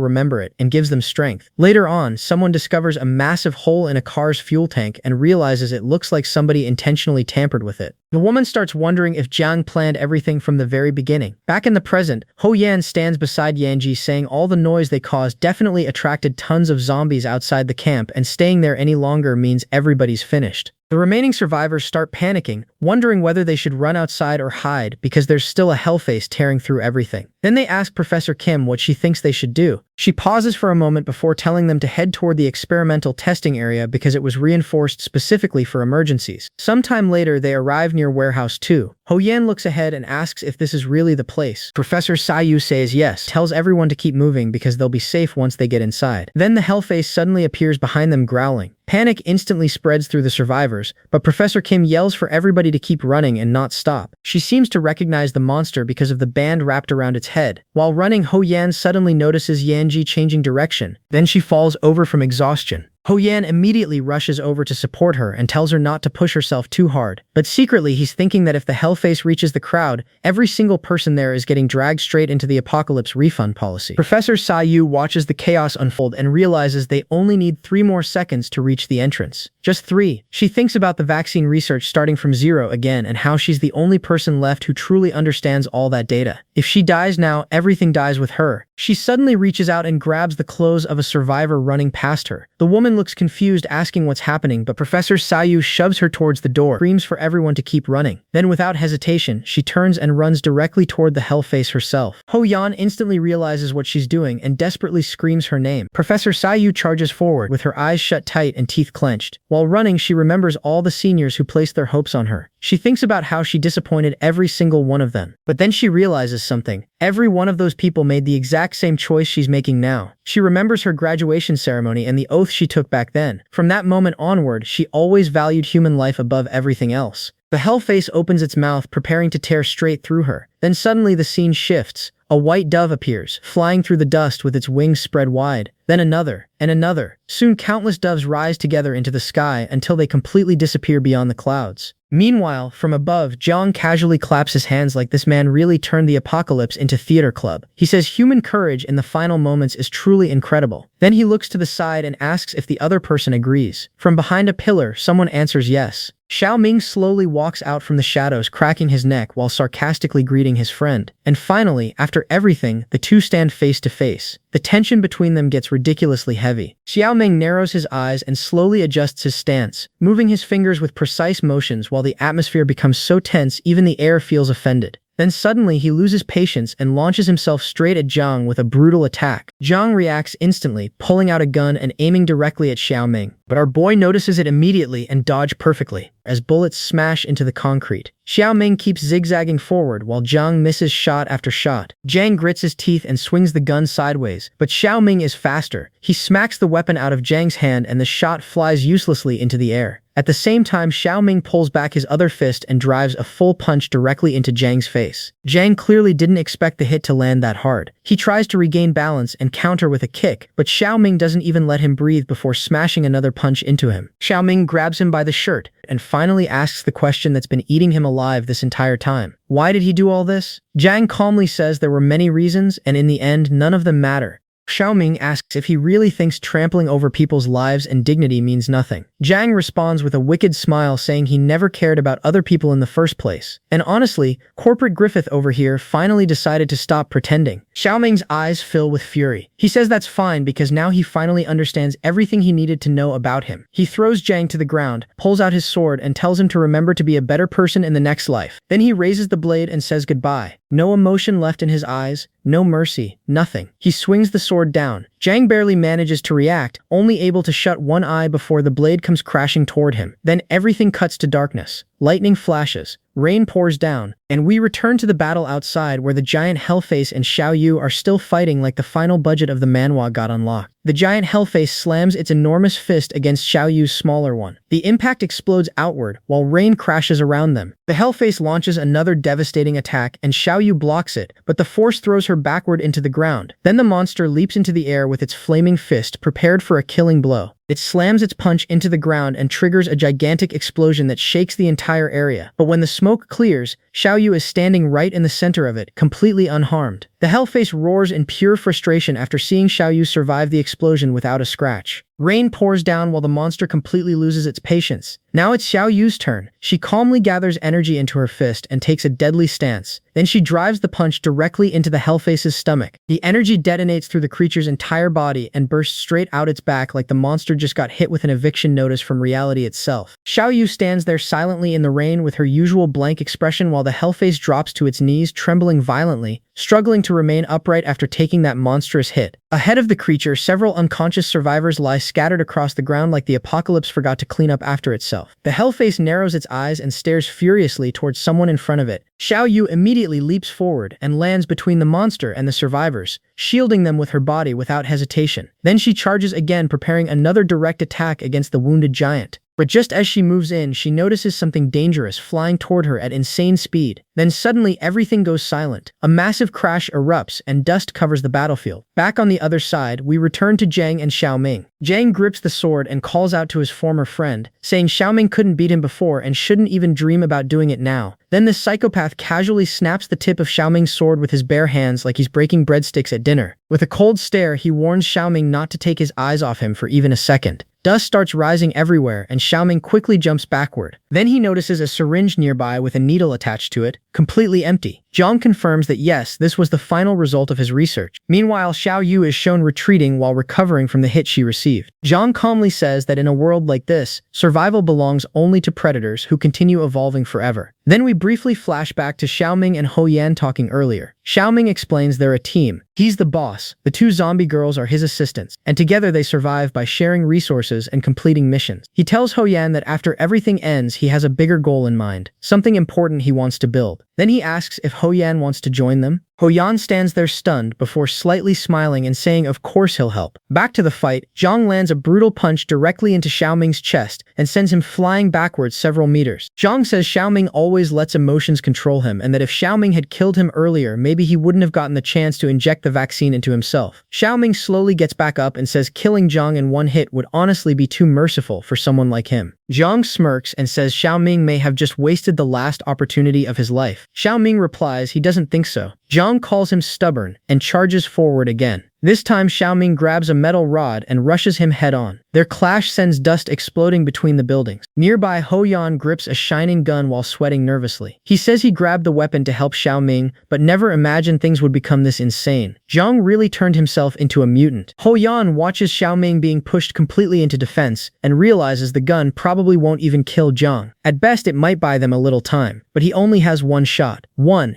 remember it and gives them strength. Later on, someone discovers a massive hole in a car's fuel tank and realizes it looks like somebody intentionally tampered with it. The woman starts wondering if Zhang planned everything from the very beginning. Back in the present, Ho-Yan stands beside Yanji saying all the noise they caused definitely attracted tons of zombies outside the camp, and staying there any longer means everybody's finished. The remaining survivors start panicking, wondering whether they should run outside or hide because there's still a Hellface tearing through everything. Then they ask Professor Kim what she thinks they should do. She pauses for a moment before telling them to head toward the experimental testing area because it was reinforced specifically for emergencies. Sometime later, they arrive near Warehouse 2. Ho-Yan looks ahead and asks if this is really the place. Professor Sayu says yes, tells everyone to keep moving because they'll be safe once they get inside. Then the Hellface suddenly appears behind them growling. Panic instantly spreads through the survivors, but Professor Kim yells for everybody to keep running and not stop. She seems to recognize the monster because of the band wrapped around its head. While running, Ho-Yan suddenly notices Yanji changing direction. Then she falls over from exhaustion. Ho-Yan immediately rushes over to support her and tells her not to push herself too hard. But secretly, he's thinking that if the Hellface reaches the crowd, every single person there is getting dragged straight into the apocalypse refund policy. Professor Sayu watches the chaos unfold and realizes they only need 3 more seconds to reach the entrance. Just 3. She thinks about the vaccine research starting from 0 again and how she's the only person left who truly understands all that data. If she dies now, everything dies with her. She suddenly reaches out and grabs the clothes of a survivor running past her. The woman looks confused, asking what's happening, but Professor Sayu shoves her towards the door, screams for everyone to keep running. Then without hesitation, she turns and runs directly toward the Hellface herself. Ho-Yan instantly realizes what she's doing and desperately screams her name. Professor Sayu charges forward with her eyes shut tight and teeth clenched. While running, she remembers all the seniors who placed their hopes on her. She thinks about how she disappointed every single one of them. But then she realizes something. Every one of those people made the exact same choice she's making now. She remembers her graduation ceremony and the oath she took back then. From that moment onward, she always valued human life above everything else. The Hellface opens its mouth, preparing to tear straight through her. Then suddenly the scene shifts. A white dove appears, flying through the dust with its wings spread wide. Then another, and another. Soon countless doves rise together into the sky until they completely disappear beyond the clouds. Meanwhile, from above, Zhang casually claps his hands like this man really turned the apocalypse into theater club. He says human courage in the final moments is truly incredible. Then he looks to the side and asks if the other person agrees. From behind a pillar, someone answers yes. Xiao Ming slowly walks out from the shadows, cracking his neck while sarcastically greeting his friend. And finally, after everything, the two stand face to face. The tension between them gets ridiculously heavy. Xiao Ming narrows his eyes and slowly adjusts his stance, moving his fingers with precise motions while the atmosphere becomes so tense even the air feels offended. Then suddenly he loses patience and launches himself straight at Zhang with a brutal attack. Zhang reacts instantly, pulling out a gun and aiming directly at Xiao Ming. But our boy notices it immediately and dodges perfectly, as bullets smash into the concrete. Xiao Ming keeps zigzagging forward while Zhang misses shot after shot. Zhang grits his teeth and swings the gun sideways, but Xiao Ming is faster. He smacks the weapon out of Zhang's hand and the shot flies uselessly into the air. At the same time, Xiao Ming pulls back his other fist and drives a full punch directly into Zhang's face. Zhang clearly didn't expect the hit to land that hard. He tries to regain balance and counter with a kick, but Xiao Ming doesn't even let him breathe before smashing another punch into him. Xiao Ming grabs him by the shirt and finally asks the question that's been eating him alive this entire time. Why did he do all this? Zhang calmly says there were many reasons, and in the end, none of them matter. Xiao Ming asks if he really thinks trampling over people's lives and dignity means nothing. Zhang responds with a wicked smile, saying he never cared about other people in the first place. And honestly, Corporate Griffith over here finally decided to stop pretending. Xiao Ming's eyes fill with fury. He says that's fine because now he finally understands everything he needed to know about him. He throws Zhang to the ground, pulls out his sword, and tells him to remember to be a better person in the next life. Then he raises the blade and says goodbye. No emotion left in his eyes, no mercy, nothing. He swings the sword down. Zhang barely manages to react, only able to shut one eye before the blade comes crashing toward him. Then everything cuts to darkness. Lightning flashes, rain pours down, and we return to the battle outside where the giant Hellface and Xiao Yu are still fighting like the final budget of the manhwa got unlocked. The giant Hellface slams its enormous fist against Xiao Yu's smaller one. The impact explodes outward, while rain crashes around them. The Hellface launches another devastating attack, and Xiao Yu blocks it, but the force throws her backward into the ground. Then the monster leaps into the air with its flaming fist, prepared for a killing blow. It slams its punch into the ground and triggers a gigantic explosion that shakes the entire area. But when the smoke clears, Xiao Yu is standing right in the center of it, completely unharmed. The Hellface roars in pure frustration after seeing Xiao Yu survive the explosion without a scratch. Rain pours down while the monster completely loses its patience. Now it's Xiao Yu's turn. She calmly gathers energy into her fist and takes a deadly stance. Then she drives the punch directly into the Hellface's stomach. The energy detonates through the creature's entire body and bursts straight out its back like the monster just got hit with an eviction notice from reality itself. Xiao Yu stands there silently in the rain with her usual blank expression while the Hellface drops to its knees, trembling violently, struggling to remain upright after taking that monstrous hit. Ahead of the creature, several unconscious survivors lie scattered across the ground like the apocalypse forgot to clean up after itself. The Hellface narrows its eyes and stares furiously towards someone in front of it. Xiao Yu immediately leaps forward and lands between the monster and the survivors, shielding them with her body without hesitation. Then she charges again, preparing another direct attack against the wounded giant. But just as she moves in, she notices something dangerous flying toward her at insane speed. Then suddenly everything goes silent. A massive crash erupts and dust covers the battlefield. Back on the other side, we return to Zhang and Xiao Ming. Zhang grips the sword and calls out to his former friend, saying Xiao Ming couldn't beat him before and shouldn't even dream about doing it now. Then the psychopath casually snaps the tip of Xiao Ming's sword with his bare hands like he's breaking breadsticks at dinner. With a cold stare, he warns Xiao Ming not to take his eyes off him for even a second. Dust starts rising everywhere, and Xiao Ming quickly jumps backward. Then he notices a syringe nearby with a needle attached to it, completely empty. Zhang confirms that yes, this was the final result of his research. Meanwhile, Xiao Yu is shown retreating while recovering from the hit she received. Zhang calmly says that in a world like this, survival belongs only to predators who continue evolving forever. Then we briefly flash back to Xiao Ming and Ho Yan talking earlier. Xiao Ming explains they're a team. He's the boss, the two zombie girls are his assistants, and together they survive by sharing resources and completing missions. He tells Ho Yan that after everything ends, he has a bigger goal in mind, something important he wants to build. Then he asks if Ho Yan wants to join them. Ho Yan stands there stunned before slightly smiling and saying of course he'll help. Back to the fight, Zhang lands a brutal punch directly into Xiao Ming's chest and sends him flying backwards several meters. Zhang says Xiao Ming always lets emotions control him and that if Xiao Ming had killed him earlier, maybe he wouldn't have gotten the chance to inject the vaccine into himself. Xiao Ming slowly gets back up and says killing Zhang in one hit would honestly be too merciful for someone like him. Zhang smirks and says Xiao Ming may have just wasted the last opportunity of his life. Xiao Ming replies he doesn't think so. Zhang calls him stubborn and charges forward again. This time Xiaoming grabs a metal rod and rushes him head-on. Their clash sends dust exploding between the buildings. Nearby, Ho Yan grips a shining gun while sweating nervously. He says he grabbed the weapon to help Xiaoming, but never imagined things would become this insane. Zhang really turned himself into a mutant. Ho Yan watches Xiaoming being pushed completely into defense and realizes the gun probably won't even kill Zhang. At best, it might buy them a little time, but he only has one shot.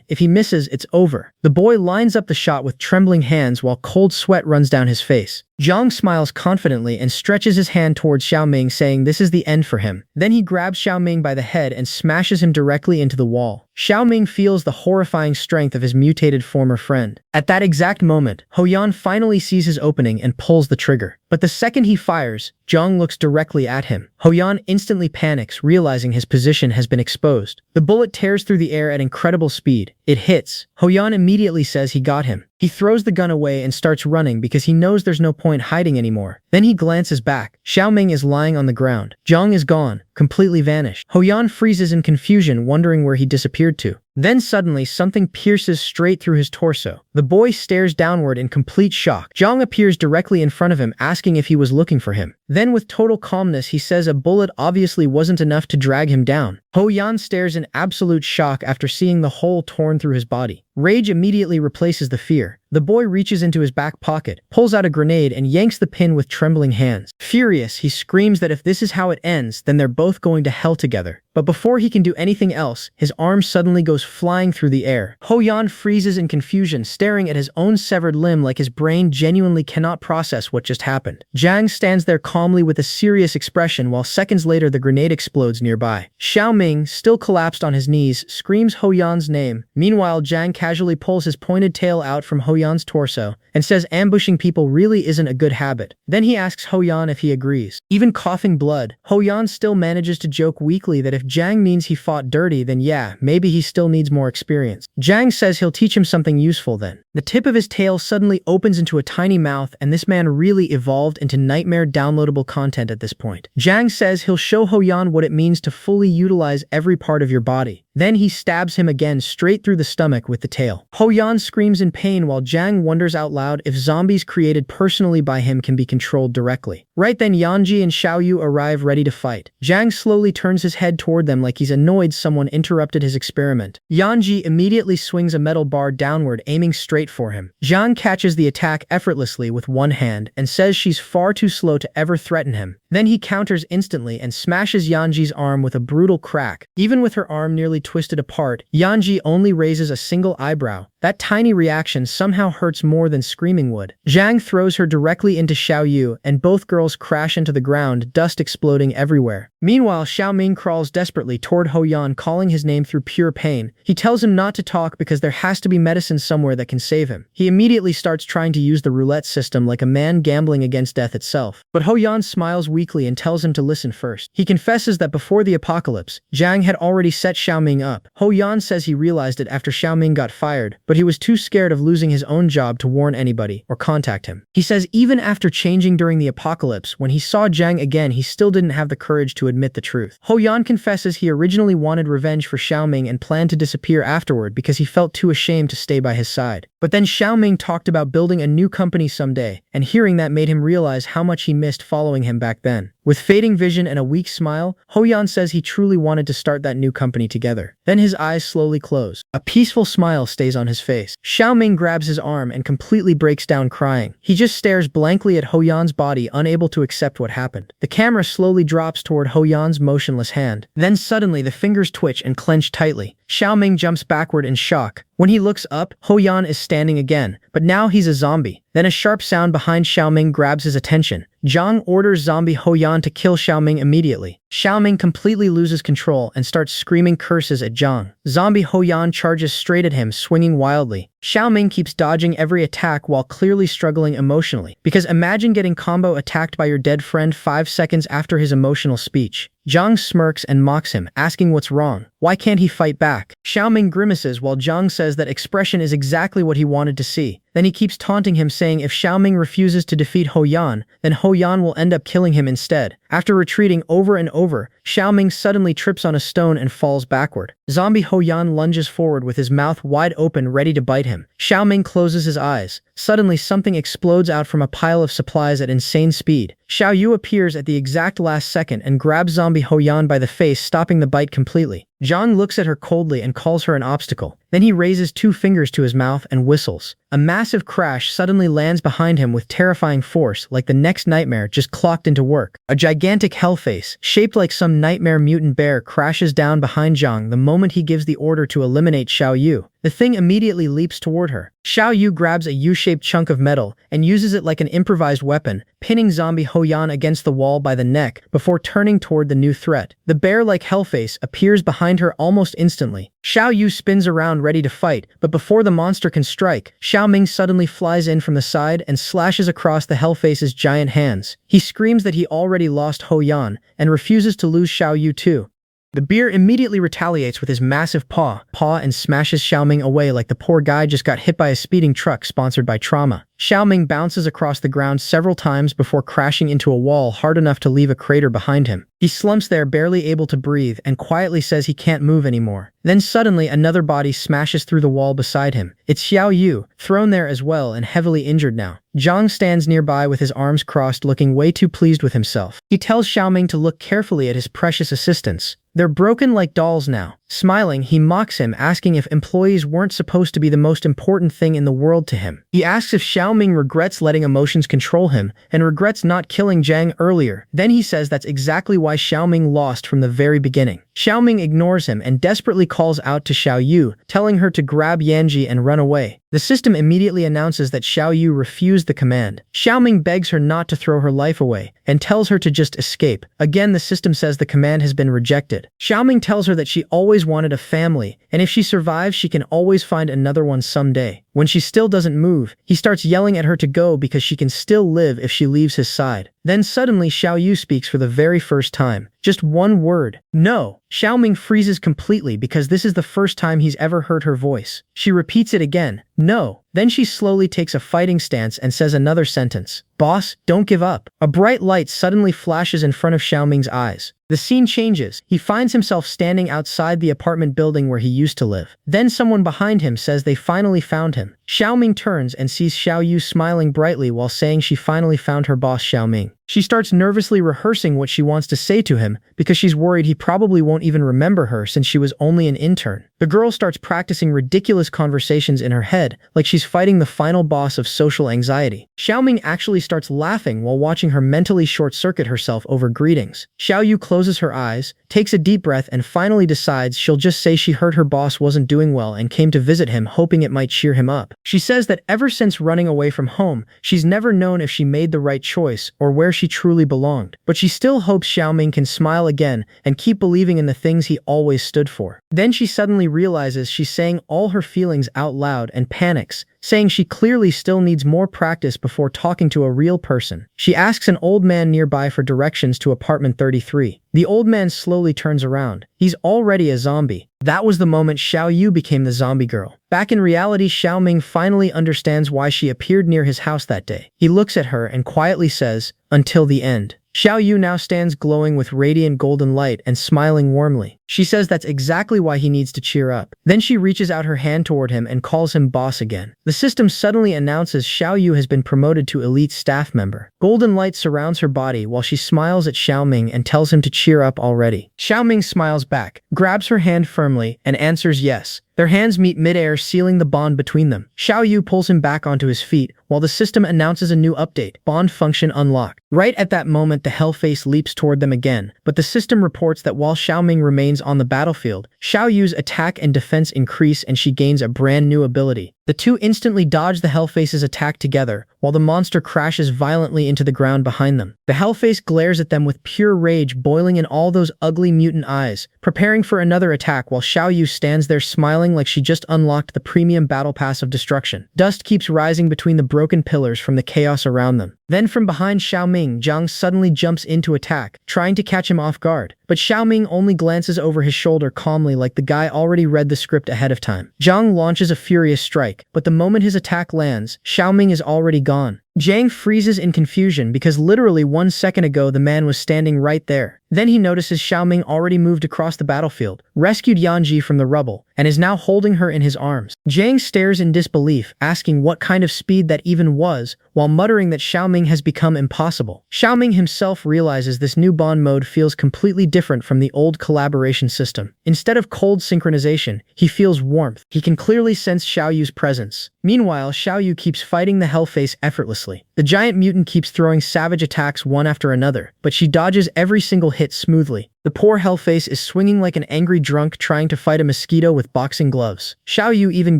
If he misses, it's over. The boy lines up the shot with trembling hands while cold sweat runs down his face. Zhang smiles confidently and stretches his hand towards Xiaoming, saying this is the end for him. Then he grabs Xiaoming by the head and smashes him directly into the wall. Xiaoming feels the horrifying strength of his mutated former friend. At that exact moment, Ho Yan finally sees his opening and pulls the trigger. But the second he fires, Zhang looks directly at him. Ho Yan instantly panics, realizing his position has been exposed. The bullet tears through the air at incredible speed. It hits. Ho Yan immediately says he got him. He throws the gun away and starts running because he knows there's no point hiding anymore. Then he glances back. Xiaoming is lying on the ground. Zhang is gone, completely vanished. Ho Yan freezes in confusion, wondering where he disappeared to. Then suddenly, something pierces straight through his torso. The boy stares downward in complete shock. Zhang appears directly in front of him, asking if he was looking for him. Then with total calmness, he says a bullet obviously wasn't enough to drag him down. Ho Yan stares in absolute shock after seeing the hole torn through his body. Rage immediately replaces the fear. The boy reaches into his back pocket, pulls out a grenade, and yanks the pin with trembling hands. Furious, he screams that if this is how it ends, then they're both going to hell together. But before he can do anything else, his arm suddenly goes flying through the air. Ho Yan freezes in confusion, staring at his own severed limb like his brain genuinely cannot process what just happened. Zhang stands there calmly with a serious expression while seconds later the grenade explodes nearby. Xiaoming, still collapsed on his knees, screams Ho Yan's name. Meanwhile, Zhang casually pulls his pointed tail out from Ho Yan's torso and says ambushing people really isn't a good habit. Then he asks Ho Yan if he agrees. Even coughing blood, Ho Yan still manages to joke weakly that if Zhang means he fought dirty, then yeah, maybe he still needs more experience. Zhang says he'll teach him something useful then. The tip of his tail suddenly opens into a tiny mouth, and this man really evolved into nightmare downloadable content at this point. Zhang says he'll show Ho Yan what it means to fully utilize every part of your body. Then he stabs him again straight through the stomach with the tail. Ho Yan screams in pain while Zhang wonders out loud if zombies created personally by him can be controlled directly. Right then, Yanji and Xiaoyu arrive ready to fight. Zhang slowly turns his head toward them like he's annoyed someone interrupted his experiment. Yanji immediately swings a metal bar downward, aiming straight for him. Zhang catches the attack effortlessly with one hand and says she's far too slow to ever threaten him. Then he counters instantly and smashes Yanji's arm with a brutal crack. Even with her arm nearly twisted apart, Yanji only raises a single eyebrow. That tiny reaction somehow hurts more than screaming would. Zhang throws her directly into Xiaoyu, and both girls crash into the ground, dust exploding everywhere. Meanwhile, Xiaoming crawls desperately toward Ho Yan, calling his name through pure pain. He tells him not to talk because there has to be medicine somewhere that can save him. He immediately starts trying to use the roulette system like a man gambling against death itself. But Ho Yan smiles weakly and tells him to listen first. He confesses that before the apocalypse, Zhang had already set Xiaoming up. Ho Yan says he realized it after Xiaoming got fired, but he was too scared of losing his own job to warn anybody or contact him. He says even after changing during the apocalypse, when he saw Zhang again, he still didn't have the courage to admit the truth. Ho Yan confesses he originally wanted revenge for Xiaoming and planned to disappear afterward because he felt too ashamed to stay by his side. But then Xiaoming talked about building a new company someday, and hearing that made him realize how much he missed following him back then. With fading vision and a weak smile, Ho Yan says he truly wanted to start that new company together. Then his eyes slowly close. A peaceful smile stays on his face. Xiaoming grabs his arm and completely breaks down crying. He just stares blankly at Ho Yan's body, unable to accept what happened. The camera slowly drops toward Ho Yan's motionless hand. Then suddenly the fingers twitch and clench tightly. Xiaoming jumps backward in shock. When he looks up, Ho Yan is standing again, but now he's a zombie. Then a sharp sound behind Xiaoming grabs his attention. Zhang orders zombie Ho Yan to kill Xiaoming immediately. Xiaoming completely loses control and starts screaming curses at Zhang. Zombie Ho Yan charges straight at him, swinging wildly. Xiaoming keeps dodging every attack while clearly struggling emotionally. Because imagine getting combo attacked by your dead friend 5 seconds after his emotional speech. Zhang smirks and mocks him, asking what's wrong. Why can't he fight back? Xiaoming grimaces while Zhang says that expression is exactly what he wanted to see. Then he keeps taunting him, saying if Xiaoming refuses to defeat Ho Yan, then Ho Yan will end up killing him instead. After retreating over and over, Xiaoming suddenly trips on a stone and falls backward. Zombie Ho Yan lunges forward with his mouth wide open, ready to bite him. Xiaoming closes his eyes, Suddenly something explodes out from a pile of supplies at insane speed. Xiao Yu appears at the exact last second and grabs zombie Ho Yan by the face, stopping the bite completely. Zhang looks at her coldly and calls her an obstacle. Then he raises 2 fingers to his mouth and whistles. A massive crash suddenly lands behind him with terrifying force, like the next nightmare just clocked into work. A gigantic hellface, shaped like some nightmare mutant bear, crashes down behind Zhang the moment he gives the order to eliminate Xiao Yu. The thing immediately leaps toward her. Xiao Yu grabs a U-shaped chunk of metal and uses it like an improvised weapon, pinning zombie Ho Yan against the wall by the neck before turning toward the new threat. The bear-like hellface appears behind her almost instantly. Xiao Yu spins around ready to fight, but before the monster can strike, Xiao Ming suddenly flies in from the side and slashes across the hellface's giant hands. He screams that he already lost Ho Yan and refuses to lose Xiao Yu too. The bear immediately retaliates with his massive paw and smashes Xiaoming away like the poor guy just got hit by a speeding truck sponsored by trauma. Xiaoming bounces across the ground several times before crashing into a wall hard enough to leave a crater behind him. He slumps there, barely able to breathe, and quietly says he can't move anymore. Then suddenly another body smashes through the wall beside him. It's Xiao Yu, thrown there as well and heavily injured now. Zhang stands nearby with his arms crossed, looking way too pleased with himself. He tells Xiaoming to look carefully at his precious assistants. They're broken like dolls now. Smiling, he mocks him, asking if employees weren't supposed to be the most important thing in the world to him. He asks if Xiaoming regrets letting emotions control him and regrets not killing Zhang earlier. Then he says that's exactly why Xiaoming lost from the very beginning. Xiaoming ignores him and desperately calls out to Xiao Yu, telling her to grab Yanji and run away. The system immediately announces that Xiao Yu refused the command. Xiaoming begs her not to throw her life away and tells her to just escape. Again, the system says the command has been rejected. Xiaoming tells her that she always wanted a family, and if she survives, she can always find another one someday. When she still doesn't move, he starts yelling at her to go because she can still live if she leaves his side. Then suddenly Xiao Yu speaks for the very first time. Just one word. No. Xiaoming freezes completely because this is the first time he's ever heard her voice. She repeats it again. No. Then she slowly takes a fighting stance and says another sentence. Boss, don't give up. A bright light suddenly flashes in front of Xiaoming's eyes. The scene changes. He finds himself standing outside the apartment building where he used to live. Then someone behind him says they finally found him. Xiaoming turns and sees Xiao Yu smiling brightly while saying she finally found her boss Xiaoming. She starts nervously rehearsing what she wants to say to him because she's worried he probably won't even remember her since she was only an intern. The girl starts practicing ridiculous conversations in her head like she's fighting the final boss of social anxiety. Xiaoming actually starts laughing while watching her mentally short-circuit herself over greetings. Xiao Yu closes her eyes, takes a deep breath, and finally decides she'll just say she heard her boss wasn't doing well and came to visit him, hoping it might cheer him up. She says that ever since running away from home, she's never known if she made the right choice or where she truly belonged. But she still hopes Xiaoming can smile again and keep believing in the things he always stood for. Then she suddenly realizes she's saying all her feelings out loud and panics, saying she clearly still needs more practice before talking to a real person. She asks an old man nearby for directions to apartment 33. The old man slowly turns around. He's already a zombie. That was the moment Xiao Yu became the zombie girl. Back in reality, Xiaoming finally understands why she appeared near his house that day. He looks at her and quietly says, "Until the end." Xiao Yu now stands glowing with radiant golden light and smiling warmly. She says that's exactly why he needs to cheer up. Then she reaches out her hand toward him and calls him boss again. The system suddenly announces Xiao Yu has been promoted to elite staff member. Golden light surrounds her body while she smiles at Xiaoming and tells him to cheer up already. Xiaoming smiles back, grabs her hand firmly, and answers yes. Their hands meet midair, sealing the bond between them. Xiao Yu pulls him back onto his feet, while the system announces a new update. Bond function unlocked. Right at that moment, the hellface leaps toward them again, but the system reports that while Xiaoming remains on the battlefield, Xiao Yu's attack and defense increase and she gains a brand new ability. The two instantly dodge the hellface's attack together, while the monster crashes violently into the ground behind them. The hellface glares at them with pure rage boiling in all those ugly mutant eyes, preparing for another attack while Xiao Yu stands there smiling like she just unlocked the premium battle pass of destruction. Dust keeps rising between the broken pillars from the chaos around them. Then from behind Xiaoming, Zhang suddenly jumps in to attack, trying to catch him off guard. But Xiaoming only glances over his shoulder calmly like the guy already read the script ahead of time. Zhang launches a furious strike, but the moment his attack lands, Xiaoming is already gone. Zhang freezes in confusion because literally 1 second ago the man was standing right there. Then he notices Xiaoming already moved across the battlefield, rescued Yanji from the rubble, and is now holding her in his arms. Jiang stares in disbelief, asking what kind of speed that even was, while muttering that Xiaoming has become impossible. Xiaoming himself realizes this new bond mode feels completely different from the old collaboration system. Instead of cold synchronization, he feels warmth. He can clearly sense Xiaoyu's presence. Meanwhile, Xiaoyu keeps fighting the Hellface effortlessly. The giant mutant keeps throwing savage attacks one after another, but she dodges every single hit smoothly. The poor Hellface is swinging like an angry drunk trying to fight a mosquito with boxing gloves. Xiaoyu even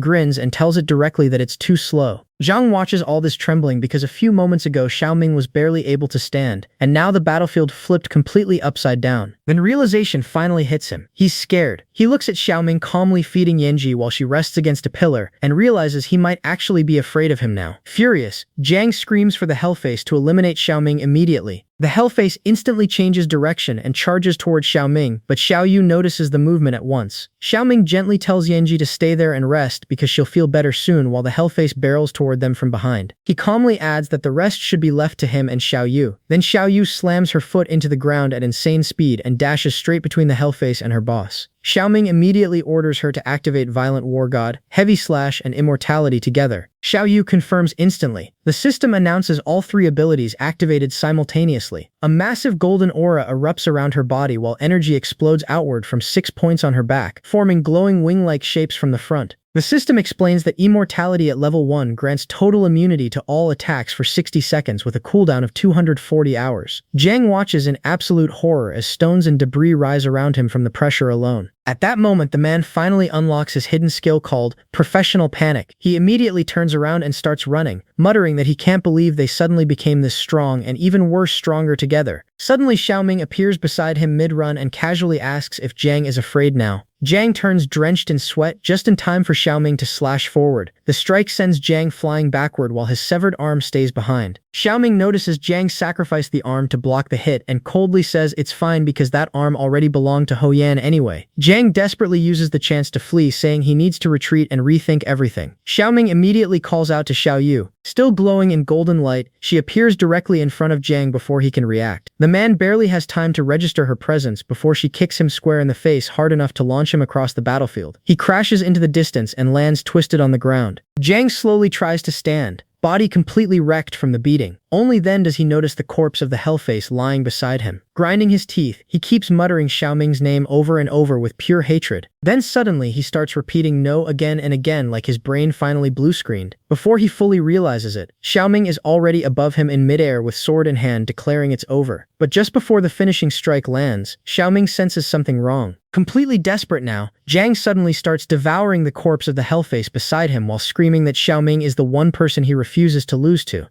grins and tells it directly that it's too slow. Zhang watches all this trembling because a few moments ago Xiaoming was barely able to stand, and now the battlefield flipped completely upside down. Then realization finally hits him. He's scared. He looks at Xiaoming calmly feeding Yanji while she rests against a pillar, and realizes he might actually be afraid of him now. Furious, Zhang screams for the Hellface to eliminate Xiaoming immediately. The Hellface instantly changes direction and charges towards Xiaoming, but Xiaoyu notices the movement at once. Xiaoming gently tells Yanji to stay there and rest because she'll feel better soon while the Hellface barrels toward them from behind. He calmly adds that the rest should be left to him and Xiaoyu. Then Xiaoyu slams her foot into the ground at insane speed and dashes straight between the Hellface and her boss. Xiaoming immediately orders her to activate Violent War God, Heavy Slash, and Immortality together. Xiaoyu confirms instantly. The system announces all three abilities activated simultaneously. A massive golden aura erupts around her body while energy explodes outward from 6 points on her back, forming glowing wing-like shapes from the front. The system explains that Immortality at level 1 grants total immunity to all attacks for 60 seconds with a cooldown of 240 hours. Zhang watches in absolute horror as stones and debris rise around him from the pressure alone. At that moment, the man finally unlocks his hidden skill called Professional Panic. He immediately turns around and starts running, muttering that he can't believe they suddenly became this strong and even worse stronger together. Suddenly, Xiaoming appears beside him mid-run and casually asks if Zhang is afraid now. Zhang turns drenched in sweat just in time for Xiaoming to slash forward. The strike sends Zhang flying backward while his severed arm stays behind. Xiaoming notices Zhang sacrificed the arm to block the hit and coldly says it's fine because that arm already belonged to Hoyan anyway. Zhang desperately uses the chance to flee, saying he needs to retreat and rethink everything. Xiaoming immediately calls out to Xiaoyu. Still glowing in golden light, she appears directly in front of Zhang before he can react. The man barely has time to register her presence before she kicks him square in the face hard enough to launch him across the battlefield. He crashes into the distance and lands twisted on the ground. Zhang slowly tries to stand, body completely wrecked from the beating. Only then does he notice the corpse of the Hellface lying beside him. Grinding his teeth, he keeps muttering Xiaoming's name over and over with pure hatred. Then suddenly he starts repeating no again and again like his brain finally blue-screened. Before he fully realizes it, Xiaoming is already above him in midair with sword in hand declaring it's over. But just before the finishing strike lands, Xiaoming senses something wrong. Completely desperate now, Zhang suddenly starts devouring the corpse of the Hellface beside him while screaming that Xiaoming is the one person he refuses to lose to.